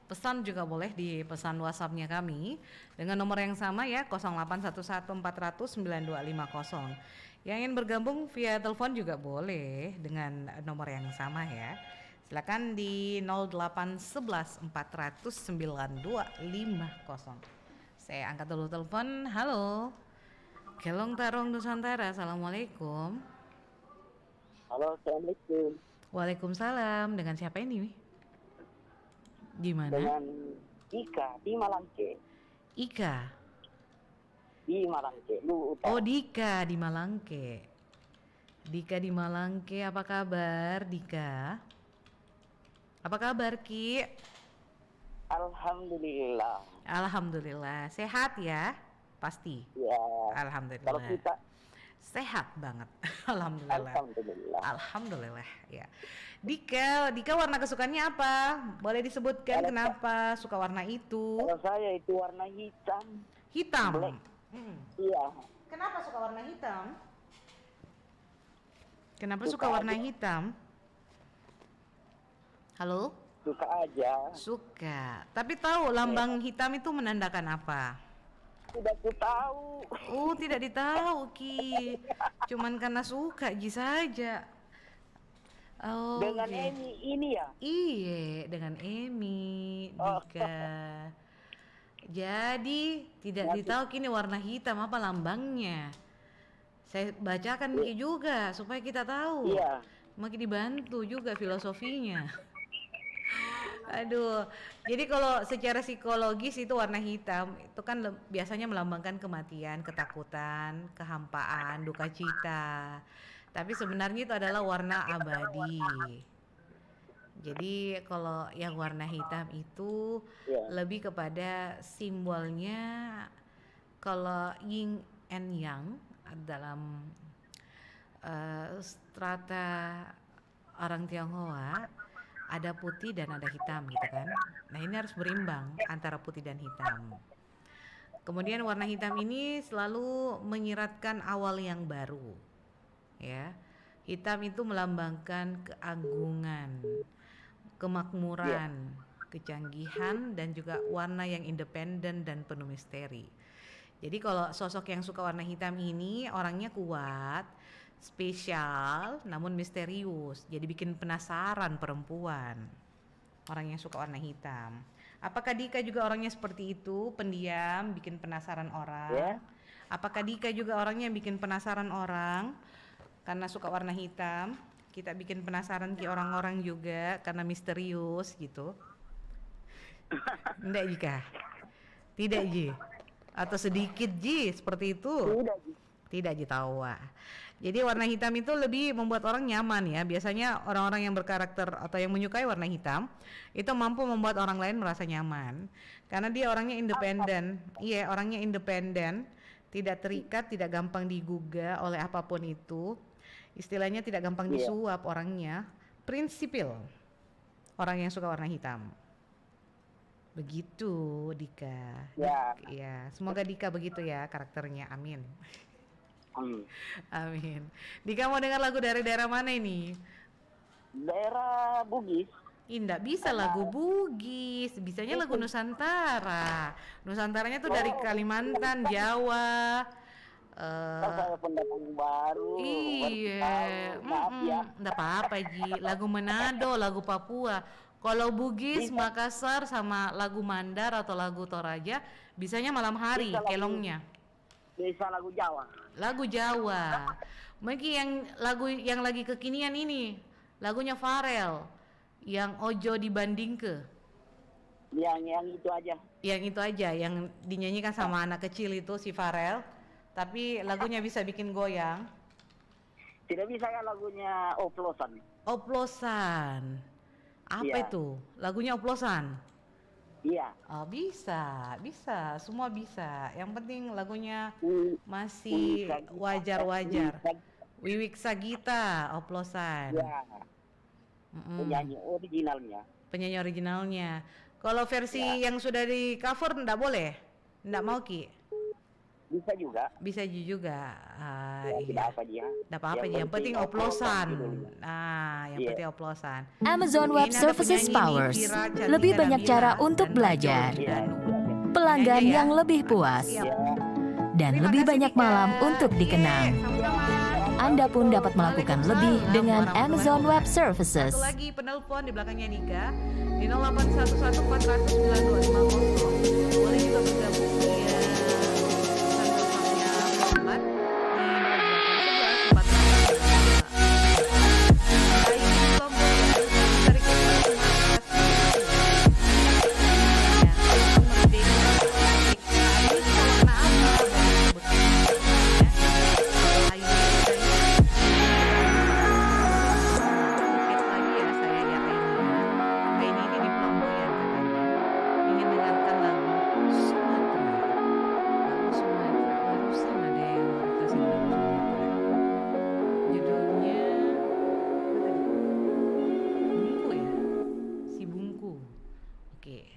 pesan juga boleh di pesan WhatsApp-nya kami dengan nomor yang sama ya 0811 400 9250. Yang ingin bergabung via telepon juga boleh dengan nomor yang sama ya. Silakan di 0811 400 9250. Saya angkat dulu telepon. Halo. Kelong Tarong Nusantara. Assalamualaikum. Halo, assalamualaikum. Waalaikumsalam. Dengan siapa ini? Di mana? Dengan Ika di Malangke. Ika. Di Malangke. Oh, Dika di Malangke. Dika di Malangke, apa kabar Dika? Apa kabar Ki? Alhamdulillah. Alhamdulillah. Sehat ya? Pasti. Ya. Alhamdulillah. Kalau kita sehat banget. Alhamdulillah. Alhamdulillah. Alhamdulillah ya. Dika warna kesukaannya apa? Boleh disebutkan kenapa suka warna itu? Kalau saya itu warna hitam. Hitam. Black. Iya. Kenapa suka warna hitam? Kenapa suka warna hitam? Halo? Suka aja. Suka. Tapi tahu lambang hitam itu menandakan apa? Tidak tahu. Oh, tidak ditahu Ki. Cuman karena suka Ji saja. Oh, dengan okay. Emi ini ya? Iya, dengan Emi, Dika. Jadi tidak ditahu kini warna hitam apa lambangnya. Saya bacakan Ki juga supaya kita tahu. Iya. Makin dibantu juga filosofinya. Aduh, jadi kalau secara psikologis itu warna hitam itu kan biasanya melambangkan kematian, ketakutan, kehampaan, duka cita. Tapi sebenarnya itu adalah warna abadi. Jadi kalau yang warna hitam itu lebih kepada simbolnya kalau yin and yang dalam strata orang Tionghoa ada putih dan ada hitam gitu kan. Nah ini harus berimbang antara putih dan hitam. Kemudian warna hitam ini selalu menyiratkan awal yang baru. Ya, hitam itu melambangkan keagungan, kemakmuran, kecanggihan dan juga warna yang independen dan penuh misteri. Jadi kalau sosok yang suka warna hitam ini orangnya kuat, spesial namun misterius. Jadi bikin penasaran perempuan. Orang yang suka warna hitam. Apakah Dika juga orangnya seperti itu, pendiam, bikin penasaran orang? Ya. Apakah Dika juga orangnya yang bikin penasaran orang? Karena suka warna hitam, kita bikin penasaran ke orang-orang juga karena misterius gitu. Enggak Jika? Tidak Ji? Atau sedikit Ji seperti itu? Tidak Ji tahu. Jadi warna hitam itu lebih membuat orang nyaman ya. Biasanya orang-orang yang berkarakter atau yang menyukai warna hitam itu mampu membuat orang lain merasa nyaman. Karena dia orangnya independen. Iya, orangnya independen, tidak terikat, tidak gampang digugah oleh apapun itu. Istilahnya tidak gampang disuap orangnya, prinsipil orang yang suka warna hitam. Begitu Dika. Ya, semoga Dika begitu ya karakternya. Amin. Amin. Dika mau dengar lagu dari daerah mana ini? Daerah Bugis. Indah bisa lagu Bugis, bisanya lagu Nusantara. Nusantaranya tuh dari Kalimantan, Jawa. Saya pendatang baru. Iya, enggak apa-apa Ji. Lagu Manado, lagu Papua. Kalau Bugis, Makassar sama lagu Mandar atau lagu Toraja, bisanya malam hari kelongnya. Bisa lagu Jawa. Lagu Jawa. Mungkin yang lagu yang lagi kekinian ini, lagunya Farel, yang Ojo dibanding ke. Yang itu aja. Yang itu aja, yang dinyanyikan sama anak kecil itu si Farel. Tapi lagunya bisa bikin goyang. Tidak bisa ya lagunya oplosan. Oplosan. Apa itu? Lagunya oplosan? Iya. Oh, bisa. Semua bisa. Yang penting lagunya masih wajar-wajar. Wiwik Sagita, oplosan. Iya. Penyanyi originalnya. Kalau versi yang sudah di cover enggak boleh? Enggak mau Ki? Bisa juga. Bisa juga. Tidak apa dia. Tidak apa-apa, yang penting oplosan. Yang Iya. penting oplosan. Amazon Web Ini ada Services penyanyi nih, Powers. Vira Cantika Lebih banyak Damira cara untuk dan belajar. Rajo Danu. Pelanggan Nyanyi ya. yang lebih puas. Dan Terima lebih kasih, banyak Tika. malam untuk dikenang. Anda pun dapat melakukan lebih dengan Amazon Web Services. Satu lagi penelpon di belakangnya Nika di 0811 400 9250. Boleh juga bergabung di teleponnya Muhammad di 0811 400. Baik, Lombok dari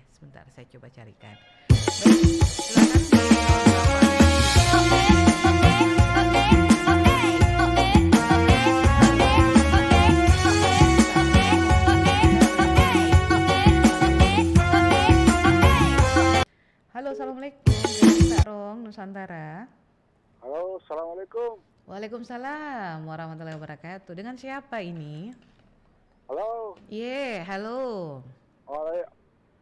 Sebentar, saya coba carikan. Baik, silakan. Halo, assalamualaikum. Mbak Rong, Nusantara. Halo, assalamualaikum. Waalaikumsalam warahmatullahi wabarakatuh. Dengan siapa ini? Halo. Halo.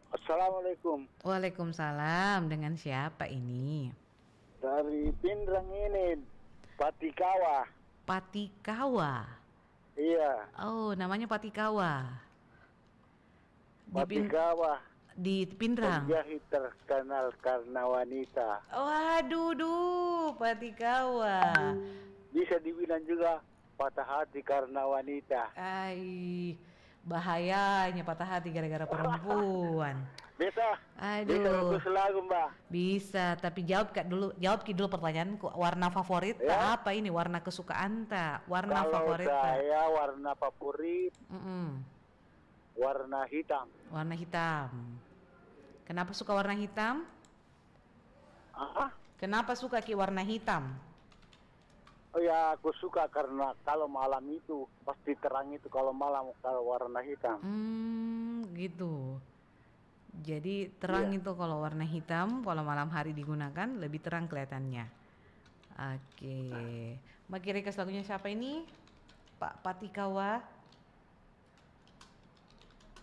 Assalamualaikum. Waalaikumsalam. Dengan siapa ini? Dari Pindrang ini, Patikawa. Patikawa. Iya. Oh, namanya Patikawa. Patikawa. Di Pindrang. Penjahit terkenal karena wanita. Waduh, Patikawa. Bisa dibilang juga patah hati karena wanita. Bahayanya patah hati gara-gara perempuan. Bisa. Aduh. Bisa bagus lagu, Mbak. Bisa, tapi jawab dulu pertanyaanku. Warna favorit Ya. apa ini? Warna kesukaan tak? Warna Kalau favorit tak? saya warna favorit warna hitam. Warna hitam. Kenapa suka warna hitam? Kenapa suka warna hitam? Oh ya, aku suka karena kalau malam itu pasti terang itu kalau malam kalau warna hitam. Gitu. Jadi terang itu kalau warna hitam, kalau malam hari digunakan lebih terang kelihatannya. Oke. Mbak request lagunya siapa ini? Pak Patikawa.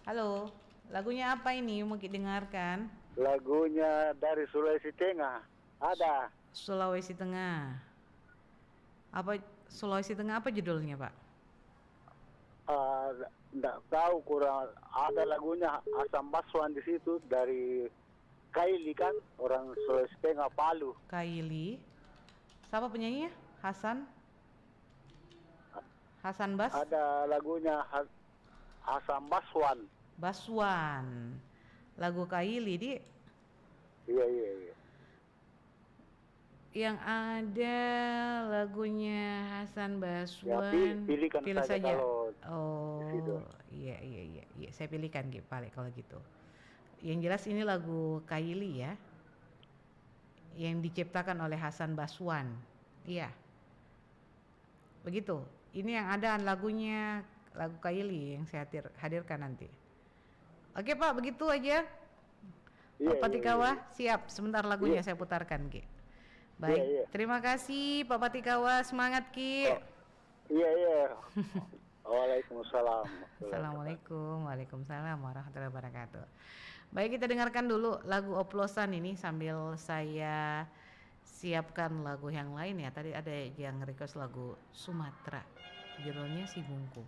Halo, lagunya apa ini mau dengarkan? Lagunya dari Sulawesi Tengah. Ada. Sulawesi Tengah. Apa Sulawesi Tengah apa judulnya, Pak? Nggak tahu, kurang ada lagunya Asam Baswan di situ dari Kaili kan, orang Sulawesi Tengah Palu. Kaili. Siapa penyanyinya? Hasan Bas? Ada lagunya Asam Baswan. Baswan. Lagu Kaili di. Iya. Yang ada lagunya Hasan Baswan. Pilihkan Pilih saja saja. kalau Oh, iya. Saya pilihkan Pak kalau gitu. Yang jelas ini lagu Kaili ya. Yang diciptakan oleh Hasan Baswan. Iya. Begitu. Ini yang ada lagunya, lagu Kaili yang saya hadirkan nanti. Oke Pak, begitu aja. Pak Patikawa, siap. Sebentar lagunya saya putarkan, Ki. Baik, terima kasih Pak Patikawa, semangat Ki. Iya. Waalaikumsalam. Assalamualaikum, waalaikumsalam warahmatullahi wabarakatuh. Baik, kita dengarkan dulu lagu oplosan ini sambil saya siapkan lagu yang lain ya. Tadi ada yang request lagu Sumatera, judulnya Si Bungku.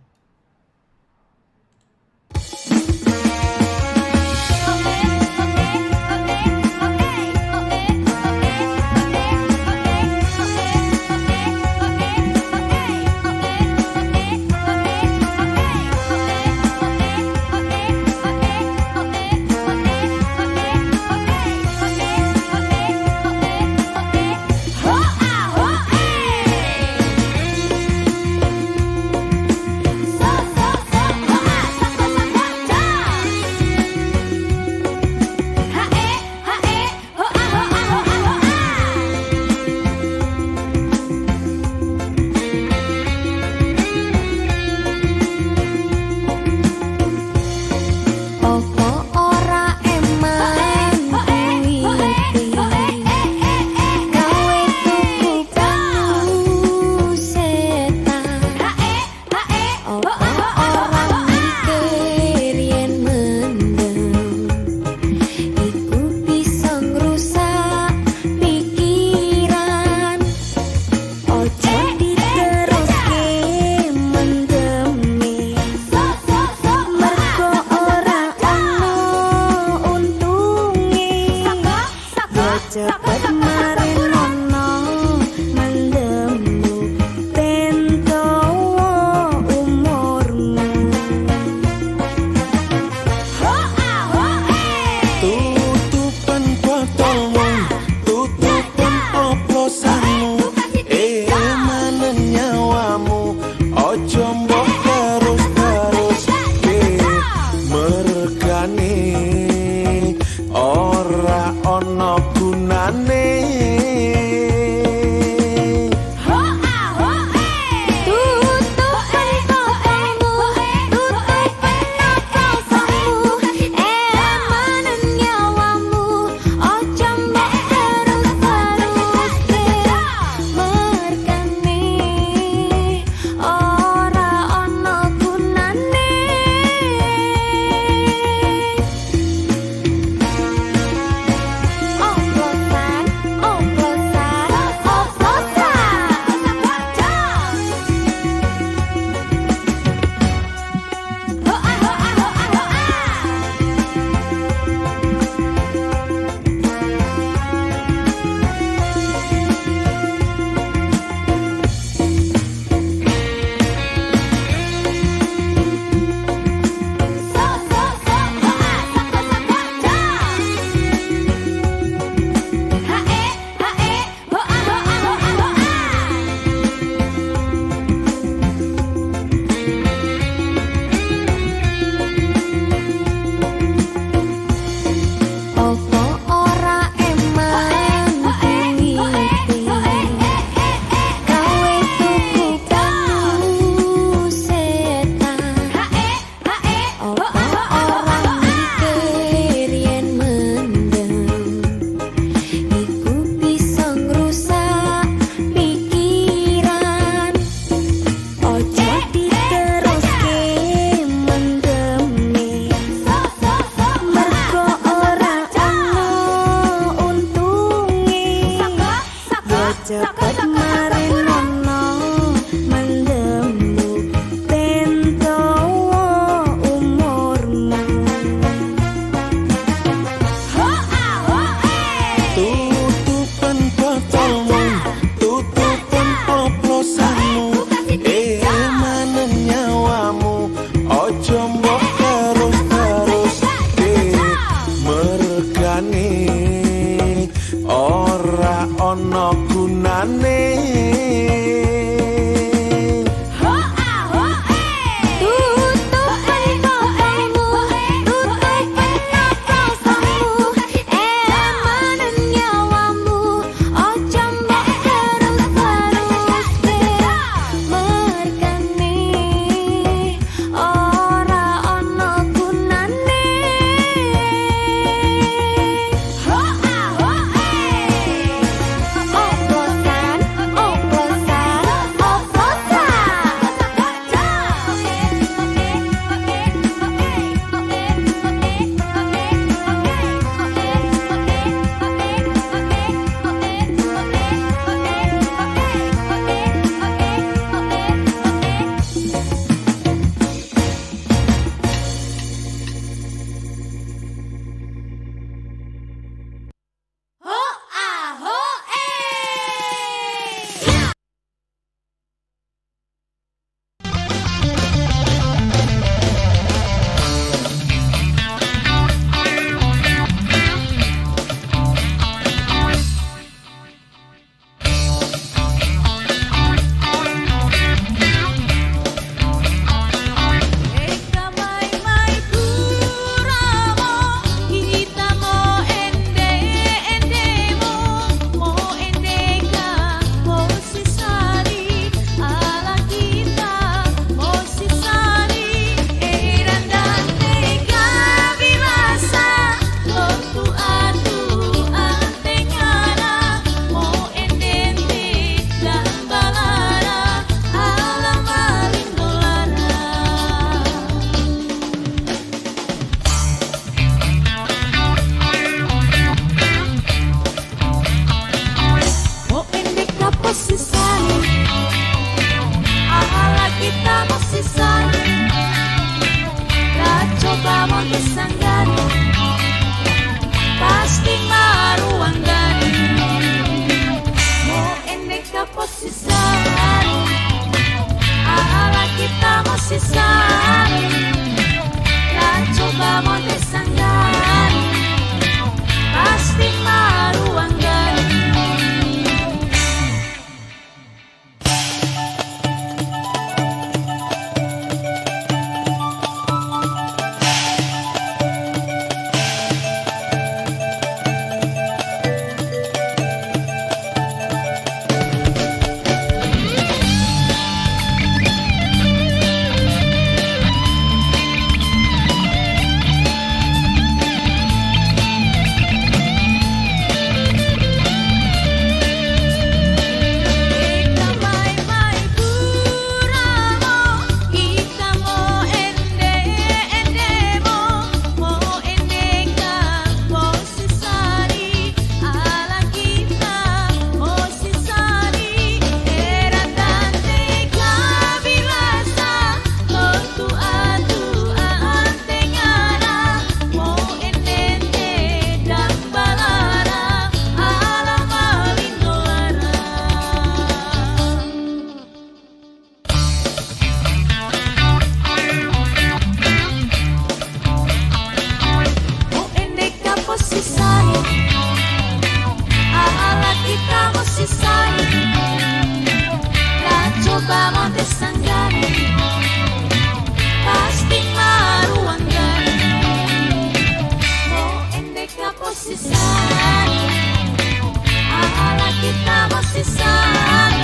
sisan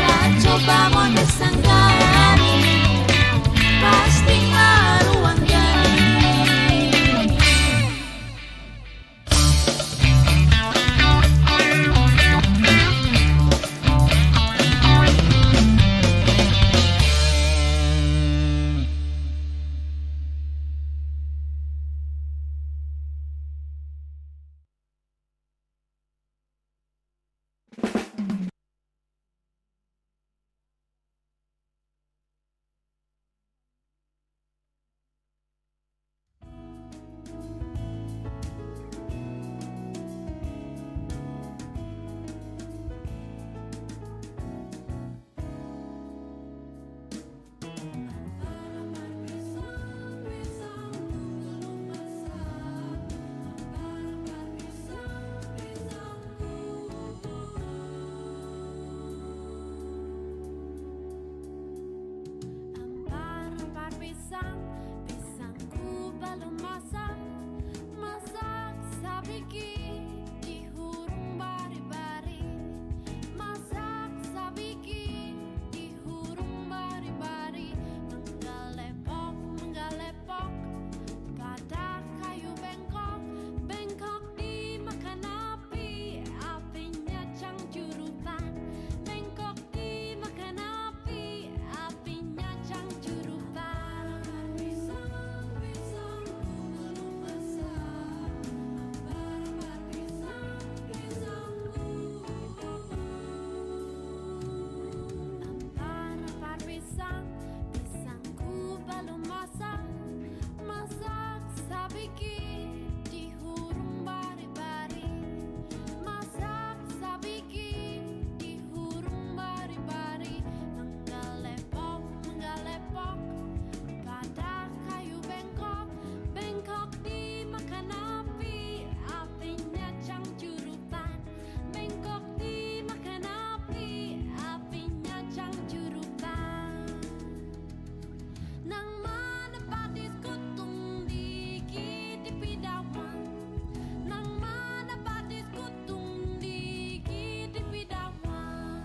tak coba mau disangkan pasti ngaruang jadi. Ampar pisang, pisangku belum masak, masak sabiki di hurung bari-bari, masak sabiki di hurung bari-bari, menggalepok pada kayu bengkok, bengkok dimakan api, apinya cangcurutan, bengkok dimakan api, apinya cangcurutan. Ampar pisang, pisangku belum masak, masak sabiki di hurung bari-bari, masak sabiki di hurung bari-bari, menggalepok pada kayu bengkok, bengkok dimakan api, apinya cangcurutan, bengkok dimakan api, apinya cangcurutan. Nang mana padis kutung dikit di pidawan, nang mana padis kutung dikit di pidawan.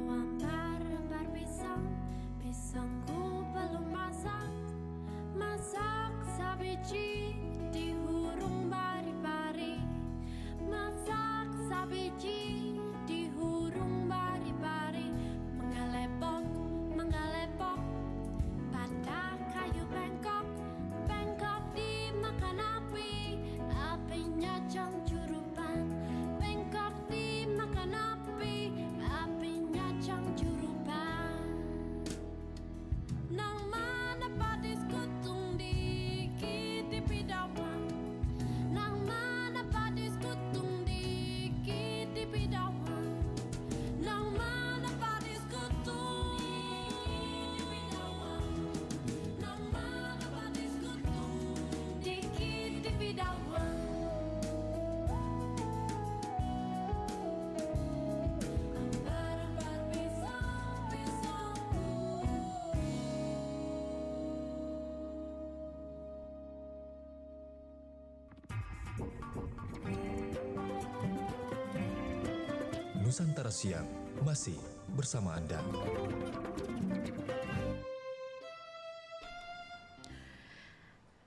Oh, ampar pisang, pisangku belum masak, masak sabiji di hurung bari-bari, masak sabiji di hurung bari-bari, menggalepok pada kayu bengkok, bengkok dimakan api, apinya cangcurupan, bengkok dimakan api, apinya cangcurupan. Nang mana padis kutung dikit di pidawan, nang mana padis kutung dikit di pidawan, nang mana padis kutung dikit di pidawan, nang mana padis kutung dikit di pidawan. Ampar pisang, pisangku. Nusantara Siang masih bersama Anda.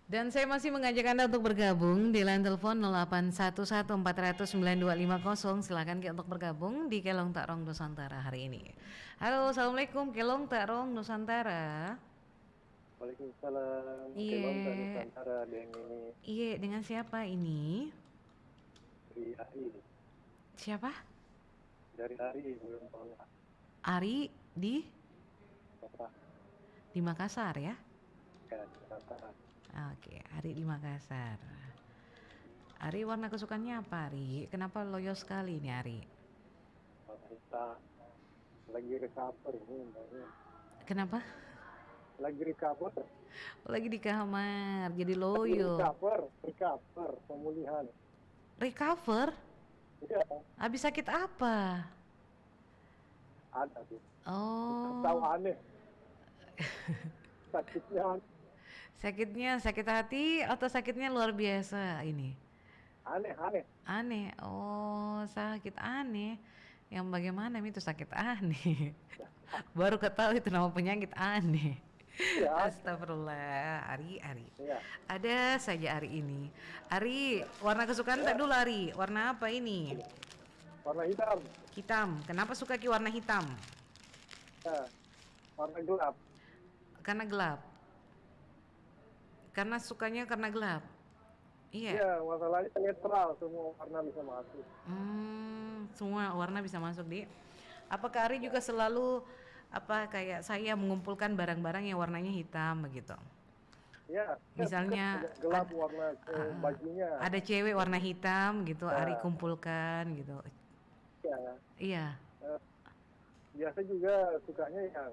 Dan saya masih mengajak Anda untuk bergabung di line telepon 0811-400-9250. Silakan untuk bergabung di Kelong Tak Rong Nusantara hari ini. Halo, Assalamualaikum Kelong Tak Rong Nusantara. Waalaikumsalam. Iya. Kelong Tak Nusantara dengan ini. Iya, dengan siapa ini? Dari Ari. Siapa? Dari Ari belum tahu. Ari di Apa? Makassar ya? Ya, Jakarta. Oke, Ari di Makassar. Ari, warna kesukaannya apa, Ari? Kenapa loyo sekali nih, Ari? Kita lagi recover ini mbaknya. Kenapa? Lagi recover. Lagi di kamar, jadi loyo. Recover, pemulihan. Recover? Iya. Habis sakit apa? Ada tuh. Oh. Tahu aneh. Sakitnya sakit hati atau sakitnya luar biasa ini? aneh. Aneh. Oh, sakit aneh. Yang bagaimana itu sakit aneh? Baru ketahui itu nama penyakit aneh. Ya. Astagfirullah, Ari. Ya. Ada saja Ari ini. Ari, warna kesukaan tak dulu Ari. Warna apa ini? Warna hitam. Hitam. Kenapa suka ki warna hitam? Ya. Warna gelap. Karena gelap. Karena sukanya karena gelap. Iya. Iya, masalahnya netral, semua warna bisa masuk. Semua warna bisa masuk di. Apakah Ari juga selalu kayak saya mengumpulkan barang-barang yang warnanya hitam begitu? Ya. Misalnya gelap warna bajunya. Ada cewek warna hitam gitu, Ari kumpulkan gitu. Ya. Iya. Biasa juga sukanya yang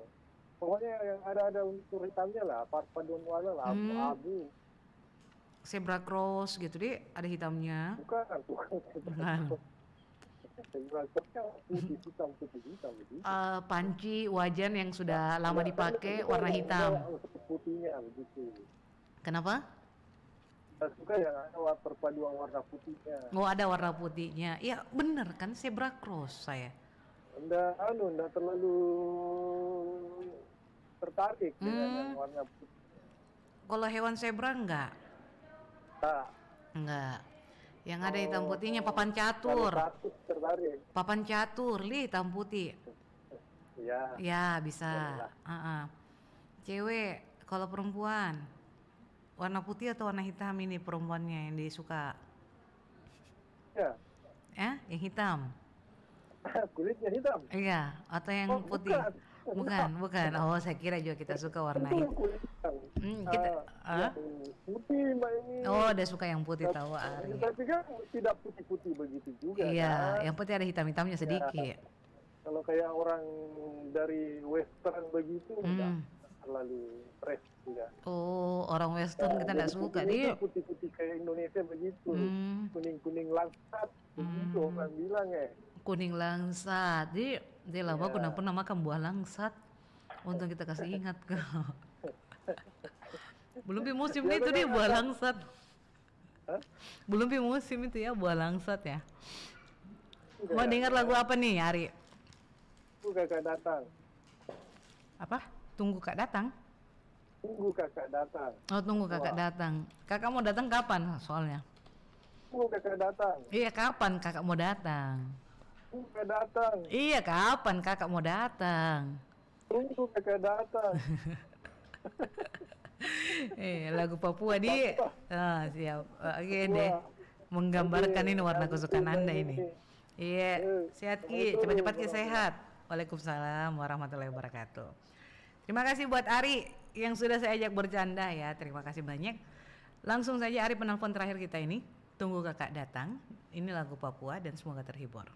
pokoknya yang ada unsur hitamnya lah, paduan warna lah, abu-abu. Zebra cross gitu deh, ada hitamnya. Bukan. Zebra crossnya putih hitam gitu. Panci wajan yang sudah lama dipakai warna hitam. Putihnya begitu. Kenapa? Saya suka yang ada perpaduan warna putihnya. Oh, ada warna putihnya. Ya bener kan, zebra cross saya. Nggak terlalu tertarik dengan yang warna putih. Kalau hewan zebra enggak? Enggak. Yang ada hitam putihnya papan catur. Tertarik. Papan catur, hitam putih. Ya. Ya bisa. Cewek, kalau perempuan warna putih atau warna hitam ini perempuannya yang disuka? Ya. Yang hitam. Kulitnya hitam. Iya, atau yang putih. Bukan. Oh, saya kira juga kita suka warna hitam. Putih Mbak ini. Oh, ada suka yang putih tahu Ari. Tapi kan tidak putih-putih begitu juga. Iya, yang putih ada hitam-hitamnya sedikit. Kalau kayak orang dari western begitu enggak terlalu fresh juga. Oh, orang western kita enggak suka dia. Putih-putih kayak Indonesia begitu. Kuning-kuning langsat begitu orang bilang ya. Kuning langsat. Dia lama aku pernah makan buah langsat. Untuk kita kasih ingat ke. Belum di musim itu dia buah langsat. Belum di musim itu ya buah langsat ya. Mau dengar lagu apa nih Ari? Tunggu kakak datang. Apa? Tunggu kak datang? Tunggu kakak datang. Oh, tunggu kakak datang. Kakak mau datang kapan soalnya? Tunggu kakak datang. Iya, kapan kakak mau datang? Tunggu kakak datang. Iya, kapan kakak mau datang? Tunggu kakak datang. Lagu Papua di siap. Oke deh. Menggambarkan ini warna kesukaan Anda ini. Iya, sehat Ki, cepat-cepat Ki sehat. Waalaikumsalam warahmatullahi wabarakatuh. Terima kasih buat Ari yang sudah saya ajak bercanda ya. Terima kasih banyak. Langsung saja Ari penelpon terakhir kita ini. Tunggu kakak datang. Ini lagu Papua dan semoga terhibur.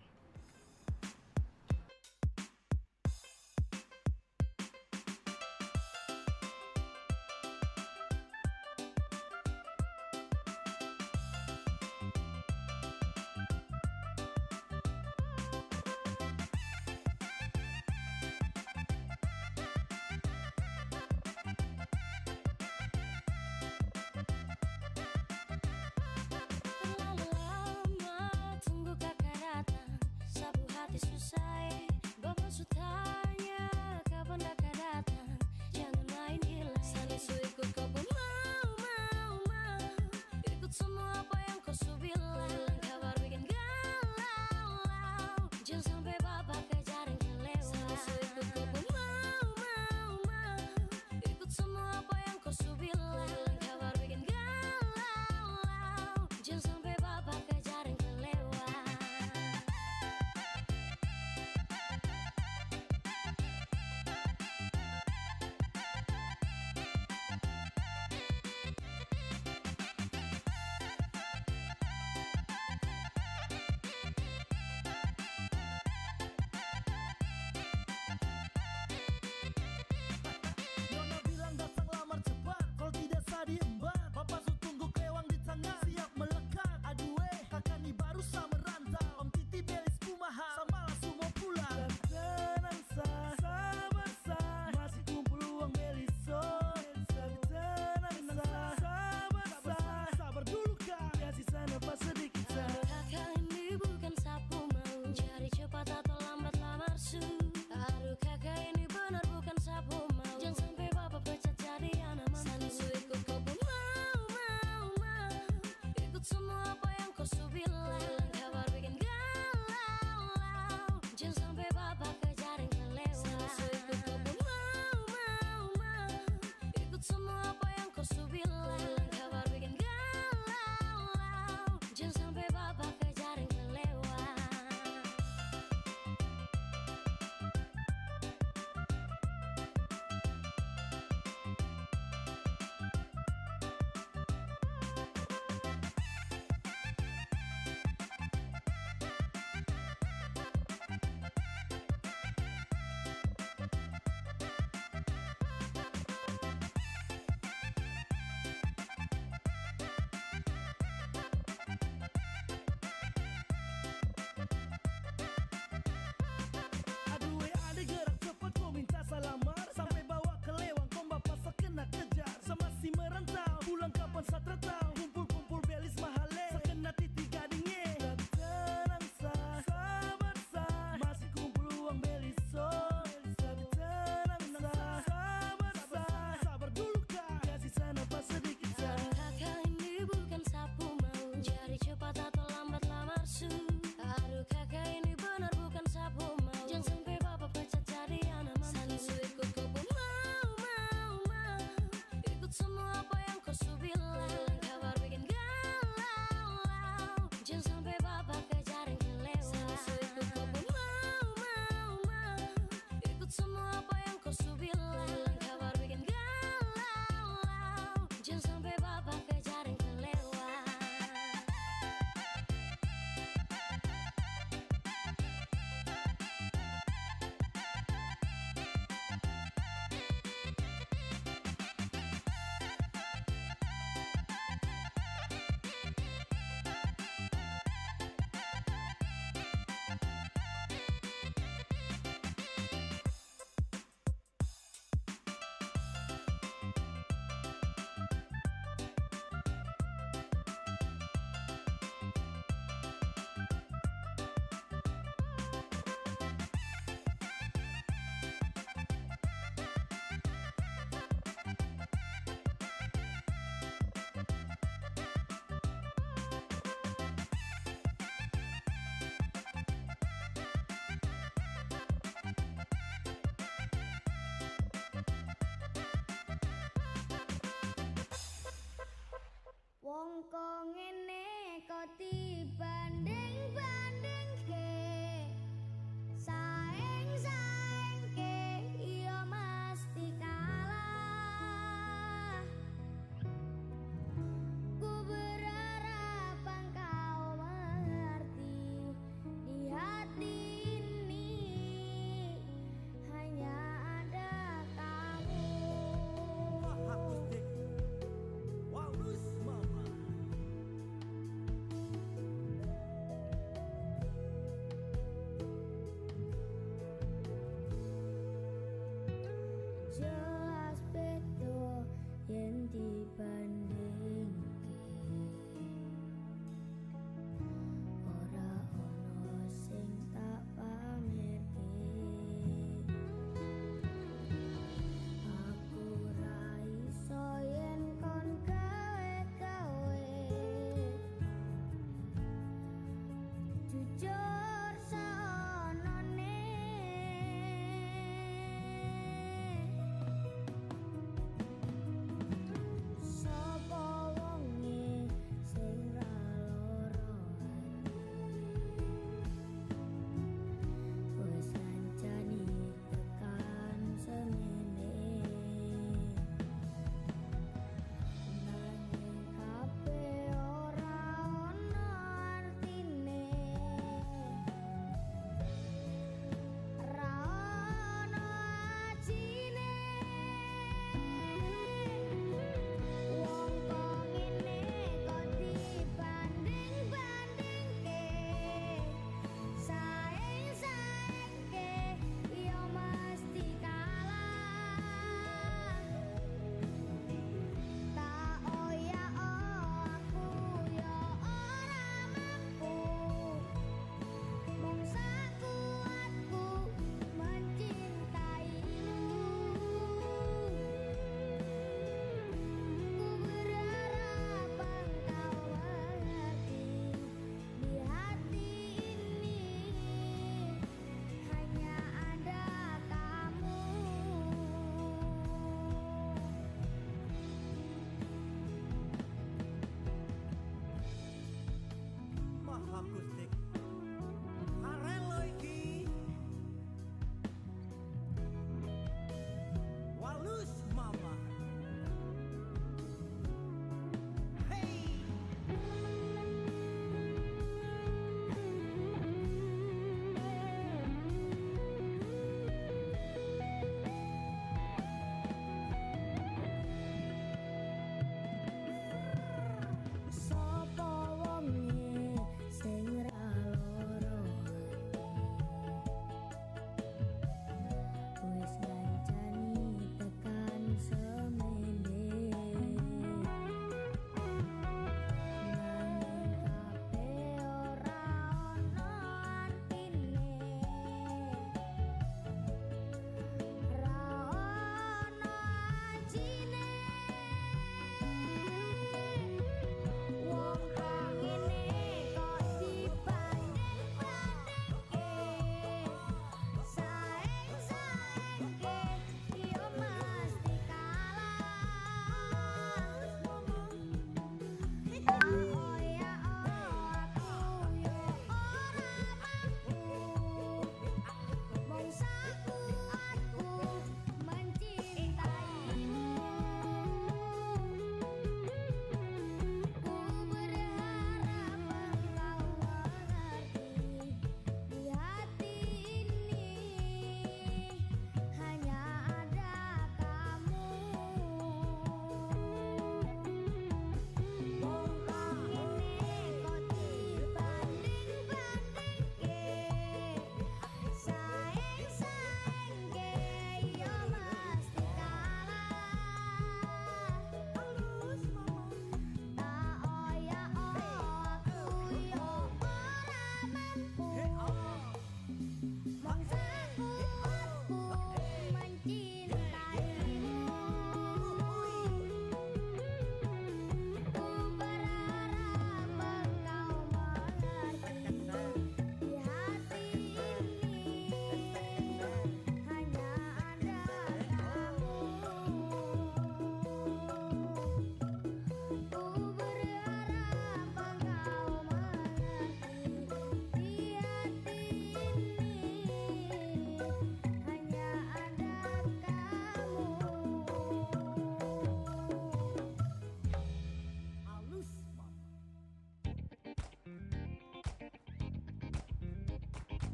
Terlalu lama tunggu kakak datang. bilang kabar bikin galau. Jangan sampai bapak kejar yang kelewat. Ikut kau pun mau ikut semua apa yang kau su bilang kabar bikin galau. Jangan sampai bapak kejar yang kelewat.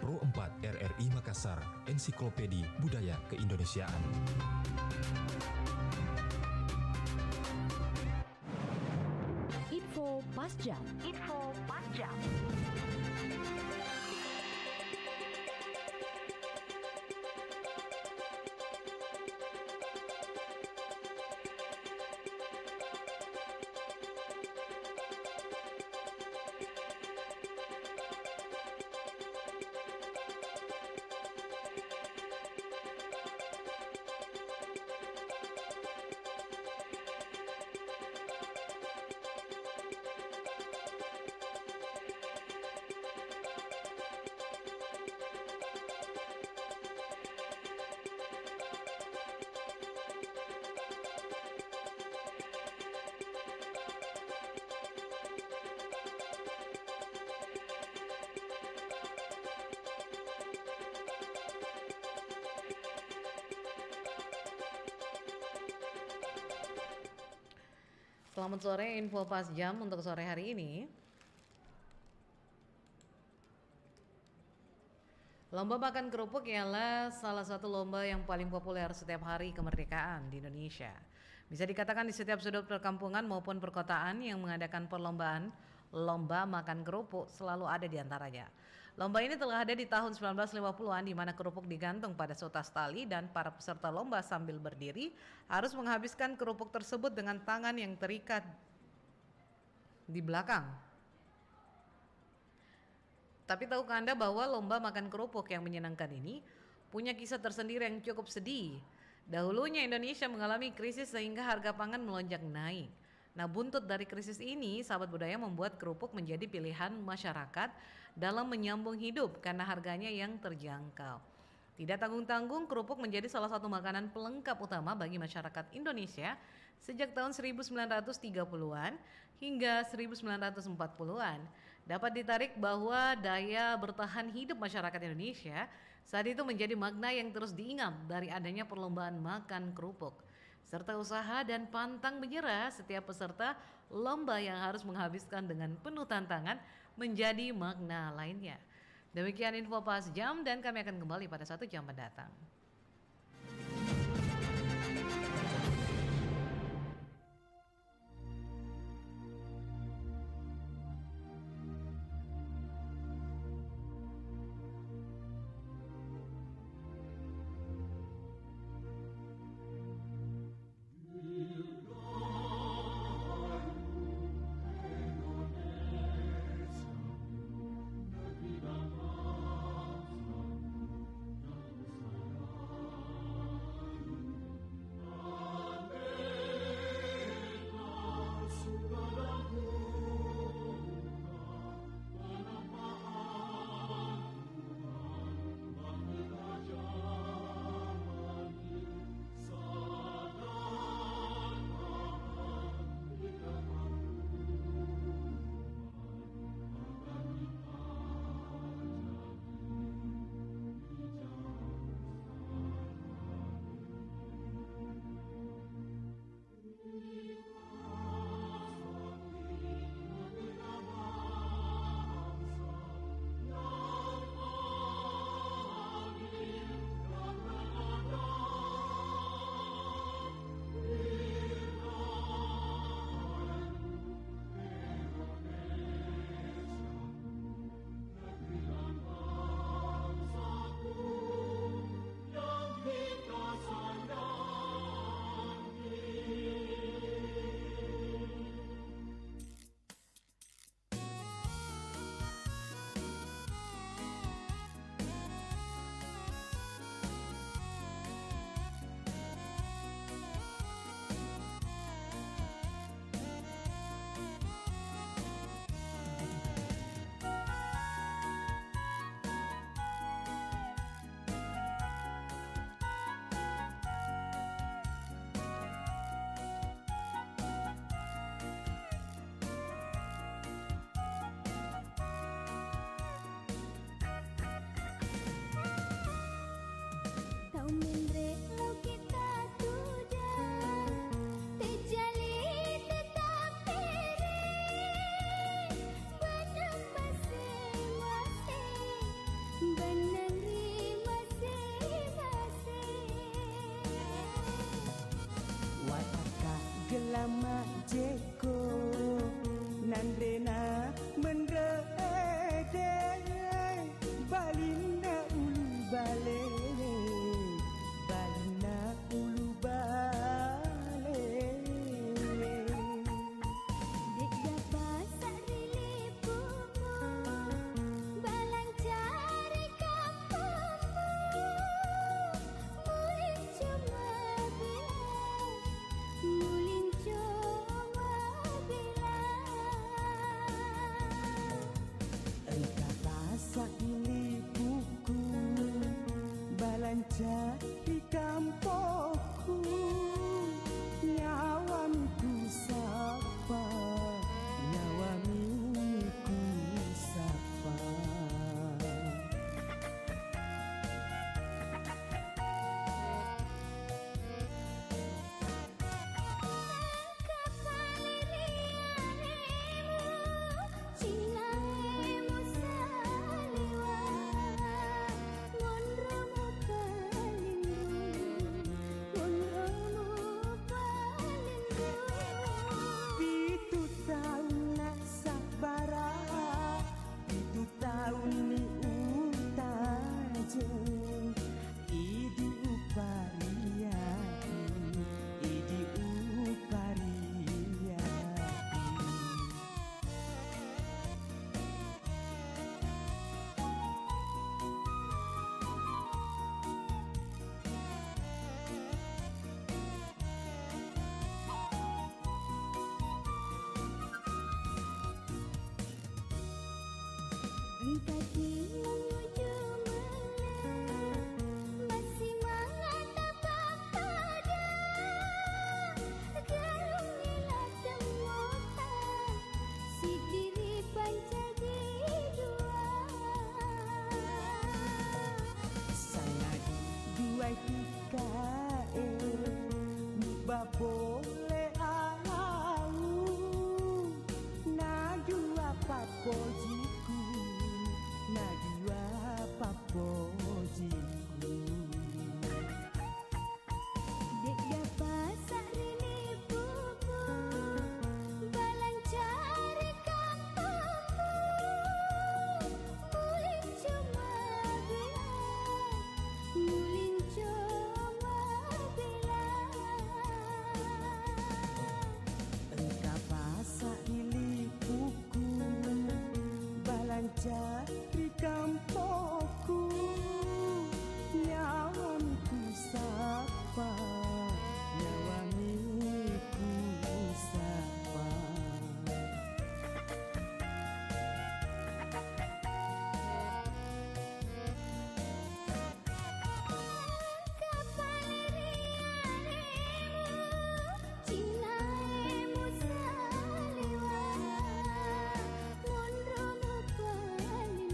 Pro 4 RRI Makassar, Ensiklopedi Budaya Keindonesiaan. Info Pas Jam. Info Pas Jam. Selamat sore, info pas jam untuk sore hari ini. Lomba makan kerupuk ialah salah satu lomba yang paling populer setiap hari kemerdekaan di Indonesia. Bisa dikatakan di setiap sudut perkampungan maupun perkotaan yang mengadakan perlombaan lomba makan kerupuk selalu ada di antaranya. Lomba ini telah ada di tahun 1950-an di mana kerupuk digantung pada seutas tali dan para peserta lomba sambil berdiri harus menghabiskan kerupuk tersebut dengan tangan yang terikat di belakang. Tapi tahukah Anda bahwa lomba makan kerupuk yang menyenangkan ini punya kisah tersendiri yang cukup sedih. Dahulunya Indonesia mengalami krisis sehingga harga pangan melonjak naik. Nah, buntut dari krisis ini, sahabat budaya membuat kerupuk menjadi pilihan masyarakat dalam menyambung hidup karena harganya yang terjangkau. Tidak tanggung-tanggung, kerupuk menjadi salah satu makanan pelengkap utama bagi masyarakat Indonesia sejak tahun 1930-an hingga 1940-an. Dapat ditarik bahwa daya bertahan hidup masyarakat Indonesia saat itu menjadi makna yang terus diingat dari adanya perlombaan makan kerupuk. Serta usaha dan pantang menyerah setiap peserta lomba yang harus menghabiskan dengan penuh tantangan menjadi makna lainnya. Demikian info pas jam dan kami akan kembali pada 1 jam mendatang. beneri masing-masing. Wataka gelama jeko nandrena menrede balinda ulu bale balinda ulu bale. Dek dapat sari lipumu balang cari kampungmu mulin cuma bilang mulin cuma bilang Engkau pasak ini buku balanca di kampungku nyawamiku sapa nyawamiku sapa. Cinaemu saliwa ngonromu palindru Pitu tahun nak sabara pitu tahun ni utajeng idi upariati idi upariati. Engkau menuju mana masih menghadap pada garungilah semua si diri pancadi dua. Saya dua tika ba boleh alau na dua papojiku na dua papojiku. Dek dapat sari lipumu balang cari kampungmu mulin cuma bilang mulin cuma bilang Engkau pasak dilipuku balanca di kampungku nyawamiku sapa nyawamiku sapa. Cinaemu saliwa ngonromu palindru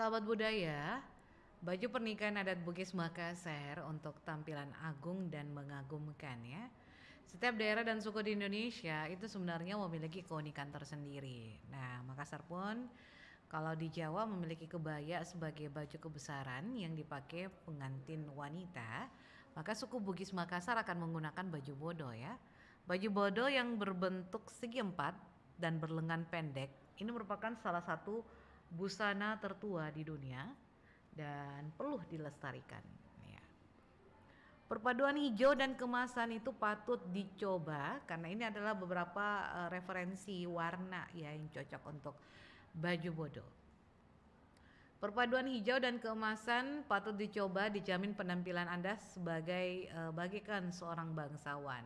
Sahabat budaya, baju pernikahan adat Bugis Makassar untuk tampilan agung dan mengagumkan ya. Setiap daerah dan suku di Indonesia itu sebenarnya memiliki keunikan tersendiri. Nah, Makassar pun kalau di Jawa memiliki kebaya sebagai baju kebesaran yang dipakai pengantin wanita, maka suku Bugis Makassar akan menggunakan baju bodo ya. Baju bodo yang berbentuk segi empat dan berlengan pendek ini merupakan salah satu busana tertua di dunia dan perlu dilestarikan ya. Perpaduan hijau dan kemasan itu patut dicoba karena ini adalah beberapa referensi warna ya yang cocok untuk baju bodo. Perpaduan hijau dan keemasan patut dicoba, dijamin penampilan Anda sebagai bagaikan seorang bangsawan.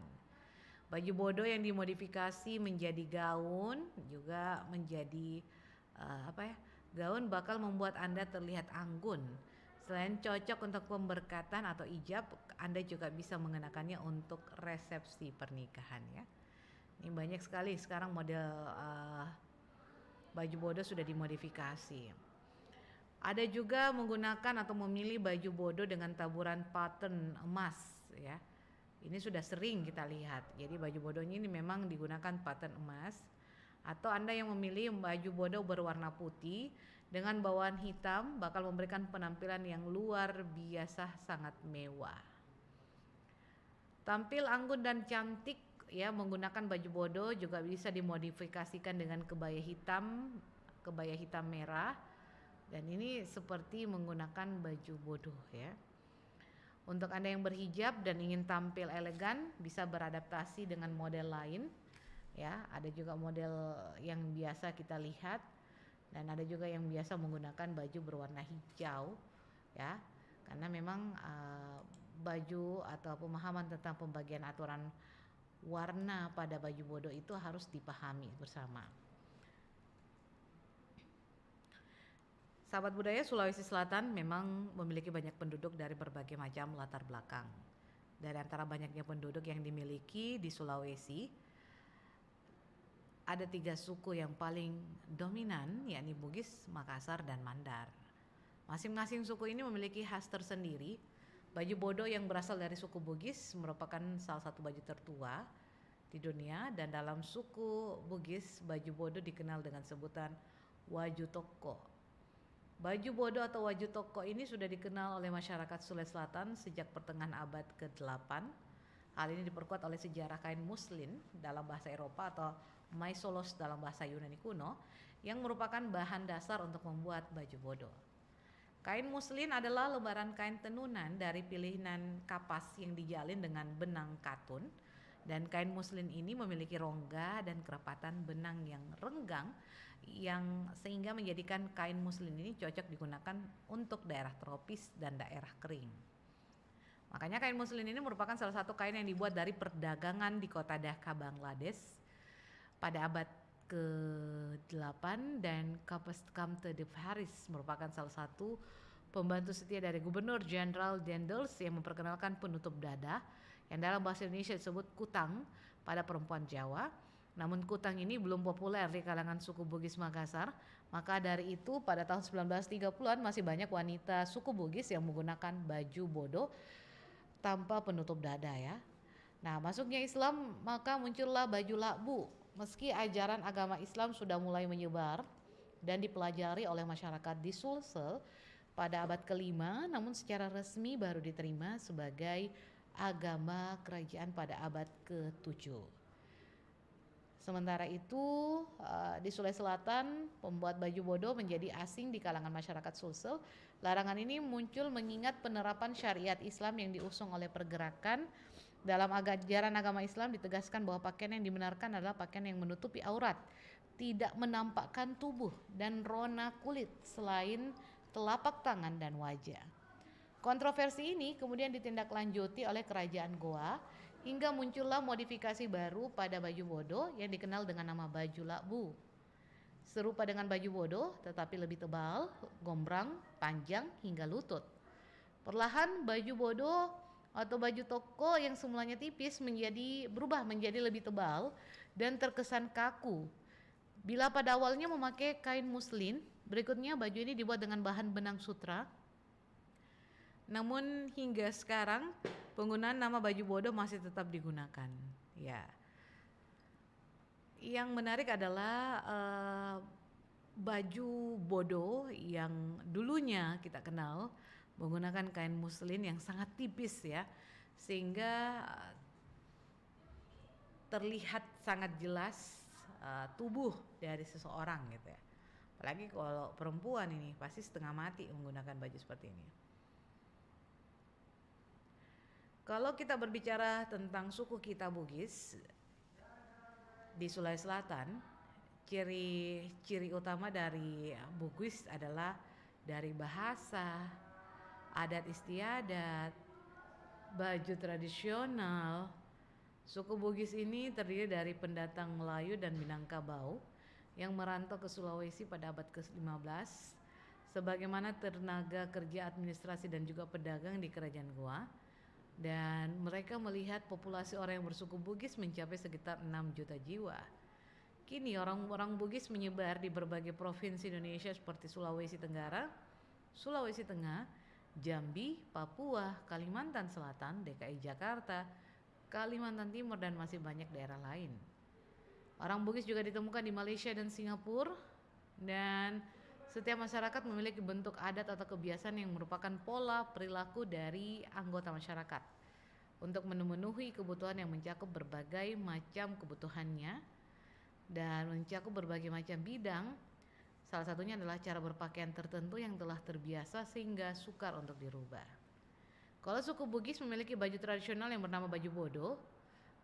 Baju bodo yang dimodifikasi menjadi gaun juga menjadi gaun bakal membuat Anda terlihat anggun. Selain cocok untuk pemberkatan atau ijab, Anda juga bisa mengenakannya untuk resepsi pernikahan ya. Ini banyak sekali sekarang model baju bodo sudah dimodifikasi. Ada juga menggunakan atau memilih baju bodo dengan taburan pattern emas ya. Ini sudah sering kita lihat. Jadi baju bodonya ini memang digunakan pattern emas. Atau Anda yang memilih baju bodo berwarna putih dengan bawahan hitam bakal memberikan penampilan yang luar biasa sangat mewah. Tampil anggun dan cantik ya, menggunakan baju bodo juga bisa dimodifikasikan dengan kebaya hitam merah, dan ini seperti menggunakan baju bodo ya. Untuk Anda yang berhijab dan ingin tampil elegan bisa beradaptasi dengan model lain ya. Ada juga model yang biasa kita lihat dan ada juga yang biasa menggunakan baju berwarna hijau ya, karena memang baju atau pemahaman tentang pembagian aturan warna pada baju bodo itu harus dipahami bersama. Sahabat budaya, Sulawesi Selatan memang memiliki banyak penduduk dari berbagai macam latar belakang. Dari antara banyaknya penduduk yang dimiliki di Sulawesi, ada 3 suku yang paling dominan, yakni Bugis, Makassar, dan Mandar. Masing-masing suku ini memiliki khas tersendiri. Baju bodo yang berasal dari suku Bugis merupakan salah satu baju tertua di dunia, dan dalam suku Bugis, baju bodo dikenal dengan sebutan waju toko. Baju bodo atau waju toko ini sudah dikenal oleh masyarakat Sulawesi Selatan sejak pertengahan abad ke-8. Hal ini diperkuat oleh sejarah kain muslin dalam bahasa Eropa atau maisolos dalam bahasa Yunani kuno yang merupakan bahan dasar untuk membuat baju bodo. Kain muslin adalah lembaran kain tenunan dari pilihan kapas yang dijalin dengan benang katun, dan kain muslin ini memiliki rongga dan kerapatan benang yang renggang yang sehingga menjadikan kain muslin ini cocok digunakan untuk daerah tropis dan daerah kering. Makanya kain muslin ini merupakan salah satu kain yang dibuat dari perdagangan di kota Dhaka, Bangladesh pada abad ke-8, dan Kapas Kamte de Faris merupakan salah satu pembantu setia dari Gubernur Jenderal Dendels yang memperkenalkan penutup dada yang dalam bahasa Indonesia disebut kutang pada perempuan Jawa. Namun kutang ini belum populer di kalangan suku Bugis Makassar, maka dari itu pada tahun 1930-an masih banyak wanita suku Bugis yang menggunakan baju bodo tanpa penutup dada ya. Nah, masuknya Islam maka muncullah baju lakbu. Meski ajaran agama Islam sudah mulai menyebar dan dipelajari oleh masyarakat di Sulsel pada abad ke-5, namun secara resmi baru diterima sebagai agama kerajaan pada abad ke-7. Sementara itu di Sulawesi Selatan pembuat baju bodo menjadi asing di kalangan masyarakat Sulsel. Larangan ini muncul mengingat penerapan syariat Islam yang diusung oleh pergerakan. Dalam ajaran agama Islam ditegaskan bahwa pakaian yang dibenarkan adalah pakaian yang menutupi aurat, tidak menampakkan tubuh dan rona kulit selain telapak tangan dan wajah. Kontroversi ini kemudian ditindaklanjuti oleh kerajaan Goa hingga muncullah modifikasi baru pada baju bodo yang dikenal dengan nama baju lakbu. Serupa dengan baju bodo tetapi lebih tebal, gombrang, panjang hingga lutut. Perlahan baju bodo atau baju toko yang semulanya tipis berubah menjadi lebih tebal dan terkesan kaku. Bila pada awalnya memakai kain muslin, Berikutnya, baju ini dibuat dengan bahan benang sutra. Namun hingga sekarang penggunaan nama baju bodo masih tetap digunakan. Ya. Yang menarik adalah baju bodo yang dulunya kita kenal menggunakan kain muslin yang sangat tipis ya, sehingga terlihat sangat jelas tubuh dari seseorang gitu ya. Apalagi kalau perempuan ini pasti setengah mati menggunakan baju seperti ini. Kalau kita berbicara tentang suku kita Bugis di Sulawesi Selatan, ciri utama dari Bugis adalah dari bahasa, adat istiadat, baju tradisional. Suku Bugis ini terdiri dari pendatang Melayu dan Minangkabau yang merantau ke Sulawesi pada abad ke-15 sebagaimana tenaga kerja administrasi dan juga pedagang di Kerajaan Goa. Dan mereka melihat populasi orang yang bersuku Bugis mencapai sekitar 6 juta jiwa. Kini orang-orang Bugis menyebar di berbagai provinsi Indonesia seperti Sulawesi Tenggara, Sulawesi Tengah, Jambi, Papua, Kalimantan Selatan, DKI Jakarta, Kalimantan Timur, dan masih banyak daerah lain. Orang Bugis juga ditemukan di Malaysia dan Singapura, dan setiap masyarakat memiliki bentuk adat atau kebiasaan yang merupakan pola perilaku dari anggota masyarakat untuk memenuhi kebutuhan yang mencakup berbagai macam kebutuhannya dan mencakup berbagai macam bidang. Salah satunya adalah cara berpakaian tertentu yang telah terbiasa sehingga sukar untuk dirubah. Kalau suku Bugis memiliki baju tradisional yang bernama baju bodo.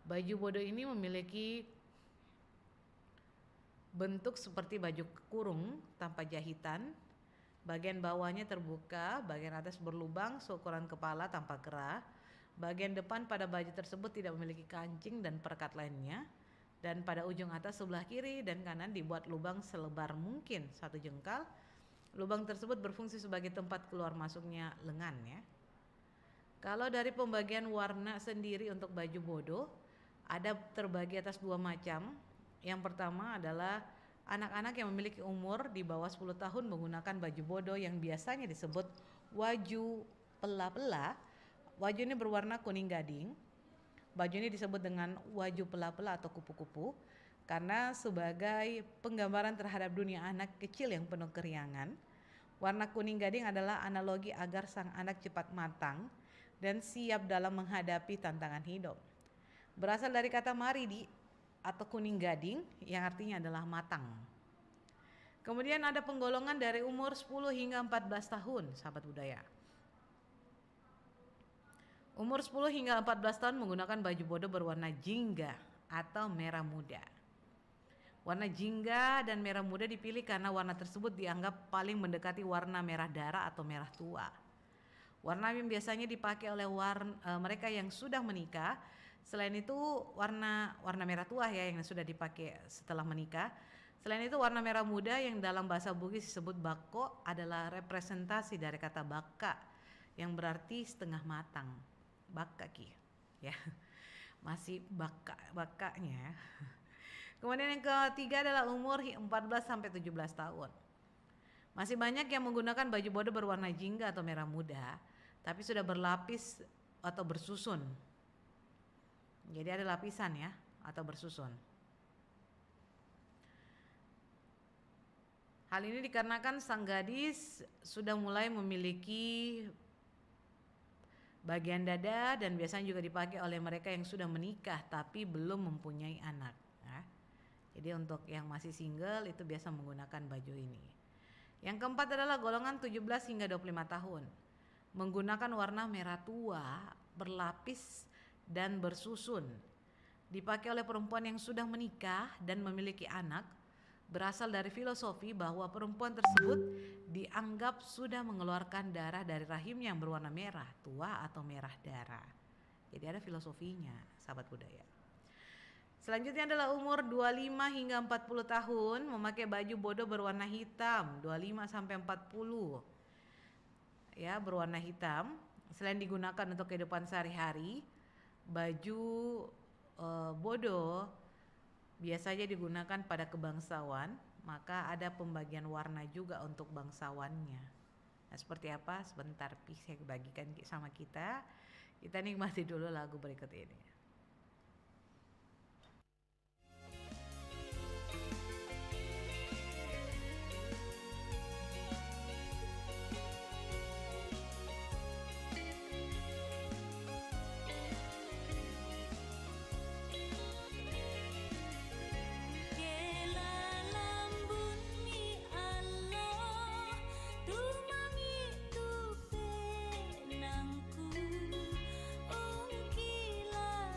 Baju bodo ini memiliki bentuk seperti baju kurung tanpa jahitan, bagian bawahnya terbuka, bagian atas berlubang seukuran kepala tanpa kerah, bagian depan pada baju tersebut tidak memiliki kancing dan perekat lainnya, dan pada ujung atas sebelah kiri dan kanan dibuat lubang selebar mungkin 1 jengkal. Lubang tersebut berfungsi sebagai tempat keluar masuknya lengan ya. Kalau dari pembagian warna sendiri untuk baju bodo, ada terbagi atas 2 macam. Yang pertama adalah anak-anak yang memiliki umur di bawah 10 tahun menggunakan baju bodo yang biasanya disebut waju pela-pela. Waju ini berwarna kuning gading. Baju ini disebut dengan waju pela-pela atau kupu-kupu karena sebagai penggambaran terhadap dunia anak kecil yang penuh keriangan. Warna kuning gading adalah analogi agar sang anak cepat matang dan siap dalam menghadapi tantangan hidup. Berasal dari kata maridi atau kuning gading yang artinya adalah matang. Kemudian ada penggolongan dari umur 10 hingga 14 tahun, sahabat budaya. Umur 10 hingga 14 tahun menggunakan baju bodo berwarna jingga atau merah muda. Warna jingga dan merah muda dipilih karena warna tersebut dianggap paling mendekati warna merah darah atau merah tua. Warna yang biasanya dipakai oleh mereka yang sudah menikah. Selain itu warna merah tua ya yang sudah dipakai setelah menikah. Selain itu warna merah muda yang dalam bahasa Bugis disebut bako adalah representasi dari kata baka yang berarti setengah matang. Baka ki ya. Masih bakanya. Kemudian yang ketiga adalah umur 14 sampai 17 tahun. Masih banyak yang menggunakan baju bodo berwarna jingga atau merah muda, tapi sudah berlapis atau bersusun. Jadi ada lapisan ya atau bersusun. Hal ini dikarenakan sang gadis sudah mulai memiliki bagian dada dan biasanya juga dipakai oleh mereka yang sudah menikah tapi belum mempunyai anak. Nah, jadi untuk yang masih single itu biasa menggunakan baju ini. Yang keempat adalah golongan 17 hingga 25 tahun. Menggunakan warna merah tua, berlapis dan bersusun. Dipakai oleh perempuan yang sudah menikah dan memiliki anak, berasal dari filosofi bahwa perempuan tersebut dianggap sudah mengeluarkan darah dari rahimnya yang berwarna merah tua atau merah darah. Jadi ada filosofinya, sahabat budaya. Selanjutnya adalah umur 25 hingga 40 tahun memakai baju bodo berwarna hitam, 25 sampai 40. Ya, berwarna hitam. Selain digunakan untuk kehidupan sehari-hari, baju bodo biasanya digunakan pada kebangsawan maka ada pembagian warna juga untuk bangsawannya. Nah, seperti apa? Sebentar saya bagikan sama kita. Kita nikmati dulu lagu berikut ini. Ungkila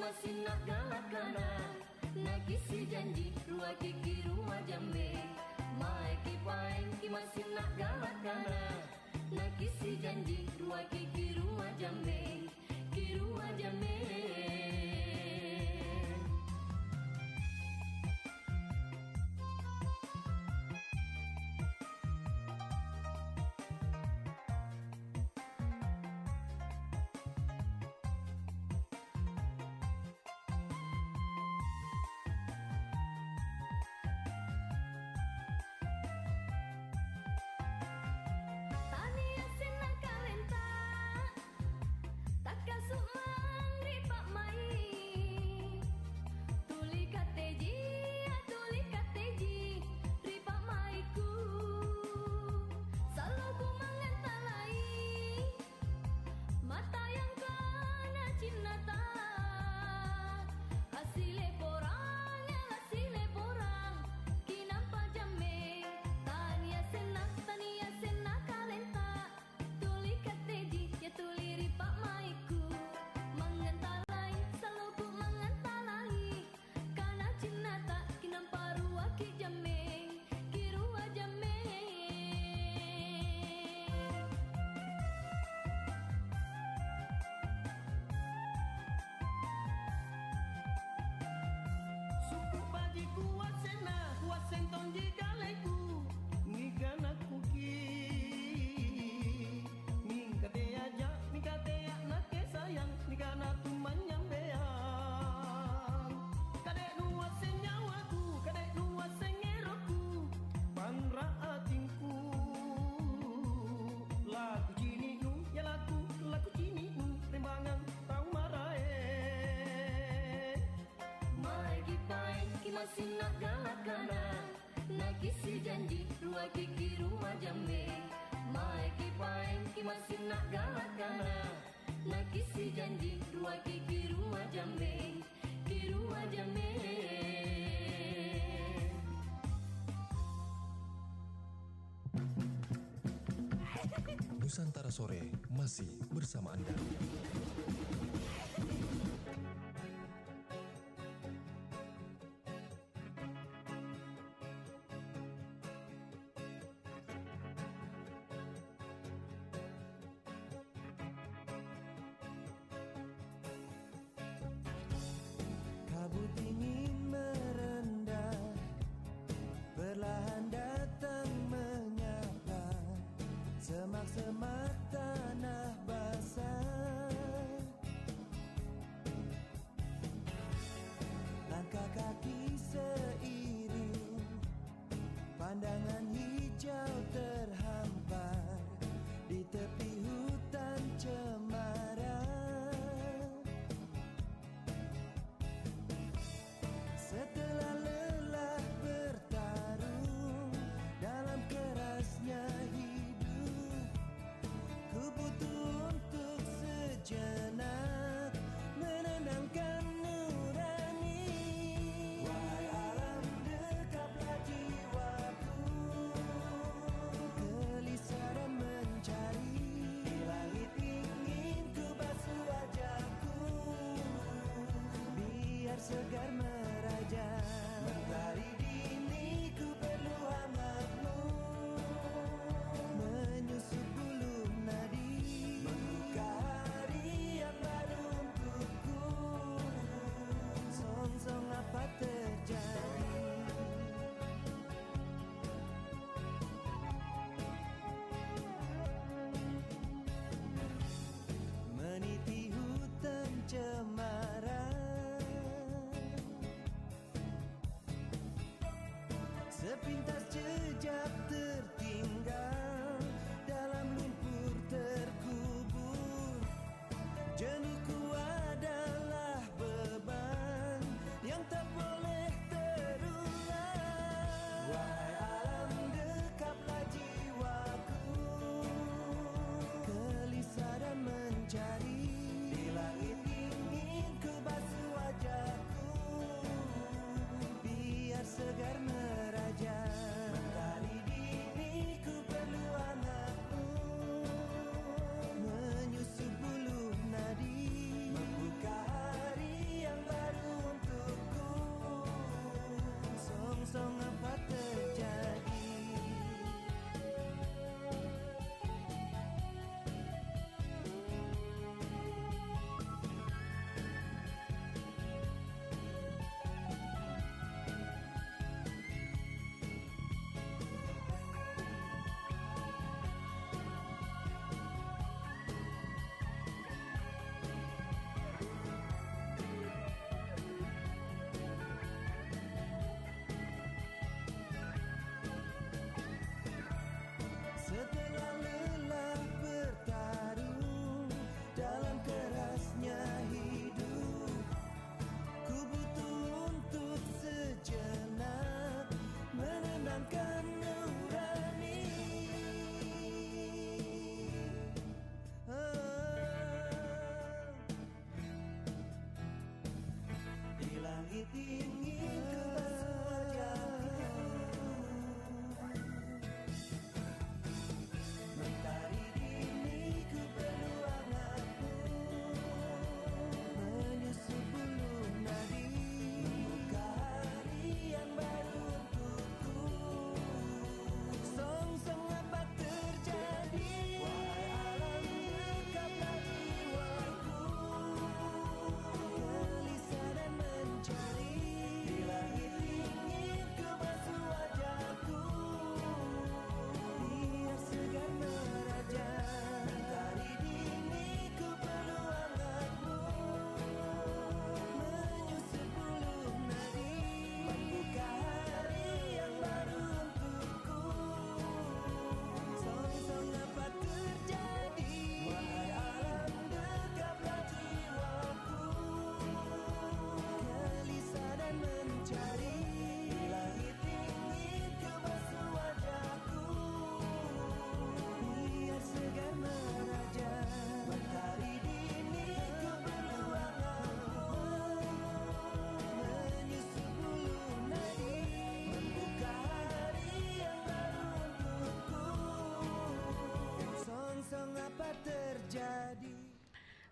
masih nak galakana, nak isi janji rua kiki rua jambe. Mai ki paeng ki masih nak galakana, nak isi janji rua kiki rua jambe, ki rua jambe. Tania sena kalenta, tak kasut mangri pak mai. Tuli kateji, ripak maiku. Selalu ku mengentalai, mata yang kena cinta. Hasilnya porang, kinampa jambe. Tania sena kalenta, tuli kateji, ya tuli ripak maiku. Mengentalai, selalu ku mengentalai, karena cinta kinampa rua ki jambe, ki rua jambe. Suku bajiku wasena, wasenton jikaleku, ngigana kuki. Mingkate aja, mingkate anake sayang, ngigana tuman nyambean. Kadek nuwa senyawaku, kadek nuwa sengeroku, panra atingku. Laku cini nu, ya laku cini nu, rembangan tau marae. Mai ki paeng ki masih nak galakana, nak isi janji rua kiki rua jambe. Mai ki paeng ki masih nak galakana, nak isi janji rua kiki rua jambe, ki rua jambe. Nusantara Sore masih bersama Anda. Kabut dingin merendah, perlahan datang menyapa semak-semak tanah basah.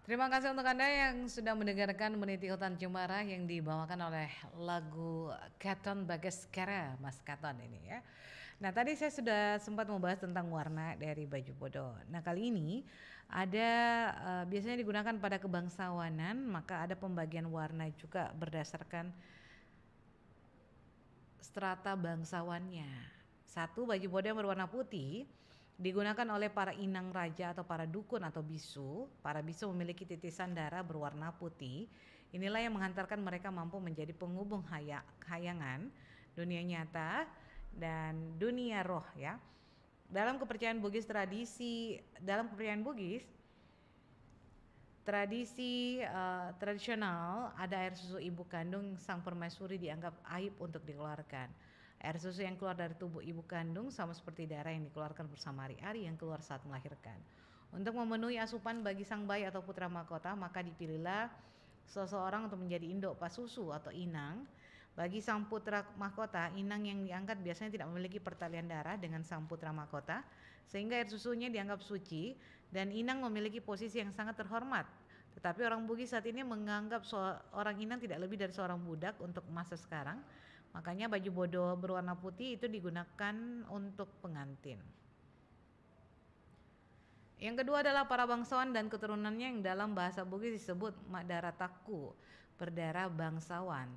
Terima kasih untuk Anda yang sudah mendengarkan Meniti Hutan Cemara yang dibawakan oleh lagu Katon Bagaskara, Mas Katon ini ya. Nah tadi saya sudah sempat membahas tentang warna dari baju bodo. Nah kali ini ada biasanya digunakan pada kebangsawanan, maka ada pembagian warna juga berdasarkan strata bangsawannya. Satu, baju bodo yang berwarna putih digunakan oleh para inang raja atau para dukun atau bisu. Para bisu memiliki titisan darah berwarna putih. Inilah yang menghantarkan mereka mampu menjadi penghubung hayangan, dunia nyata dan dunia roh ya. Dalam kepercayaan Bugis tradisional ada air susu ibu kandung sang permaisuri dianggap aib untuk dikeluarkan. Air susu yang keluar dari tubuh ibu kandung sama seperti darah yang dikeluarkan bersama ari-ari yang keluar saat melahirkan. Untuk memenuhi asupan bagi sang bayi atau putra mahkota, maka dipilihlah seseorang untuk menjadi induk pasusu atau inang. Bagi sang putra mahkota, inang yang diangkat biasanya tidak memiliki pertalian darah dengan sang putra mahkota, sehingga air susunya dianggap suci dan inang memiliki posisi yang sangat terhormat. Tetapi orang Bugis saat ini menganggap seorang inang tidak lebih dari seorang budak untuk masa sekarang. Makanya baju bodo berwarna putih itu digunakan untuk pengantin. Yang kedua adalah para bangsawan dan keturunannya yang dalam bahasa Bugis disebut Madarataku, berdarah bangsawan.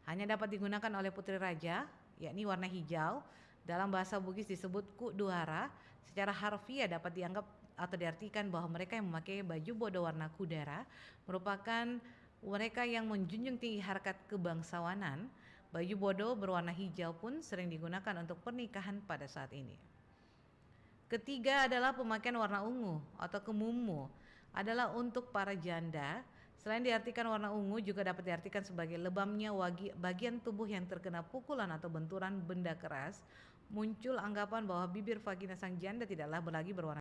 Hanya dapat digunakan oleh putri raja, yakni warna hijau. Dalam bahasa Bugis disebut Kuduhara. Secara harfiah dapat dianggap atau diartikan bahwa mereka yang memakai baju bodo warna kudara merupakan mereka yang menjunjung tinggi harkat kebangsawanan. Baju bodo berwarna hijau pun sering digunakan untuk pernikahan pada saat ini. Ketiga adalah pemakaian warna ungu atau kemumu adalah untuk para janda. Selain diartikan warna ungu juga dapat diartikan sebagai lebamnya bagian tubuh yang terkena pukulan atau benturan benda keras. Muncul anggapan bahwa bibir vagina sang janda tidaklah lagi berwarna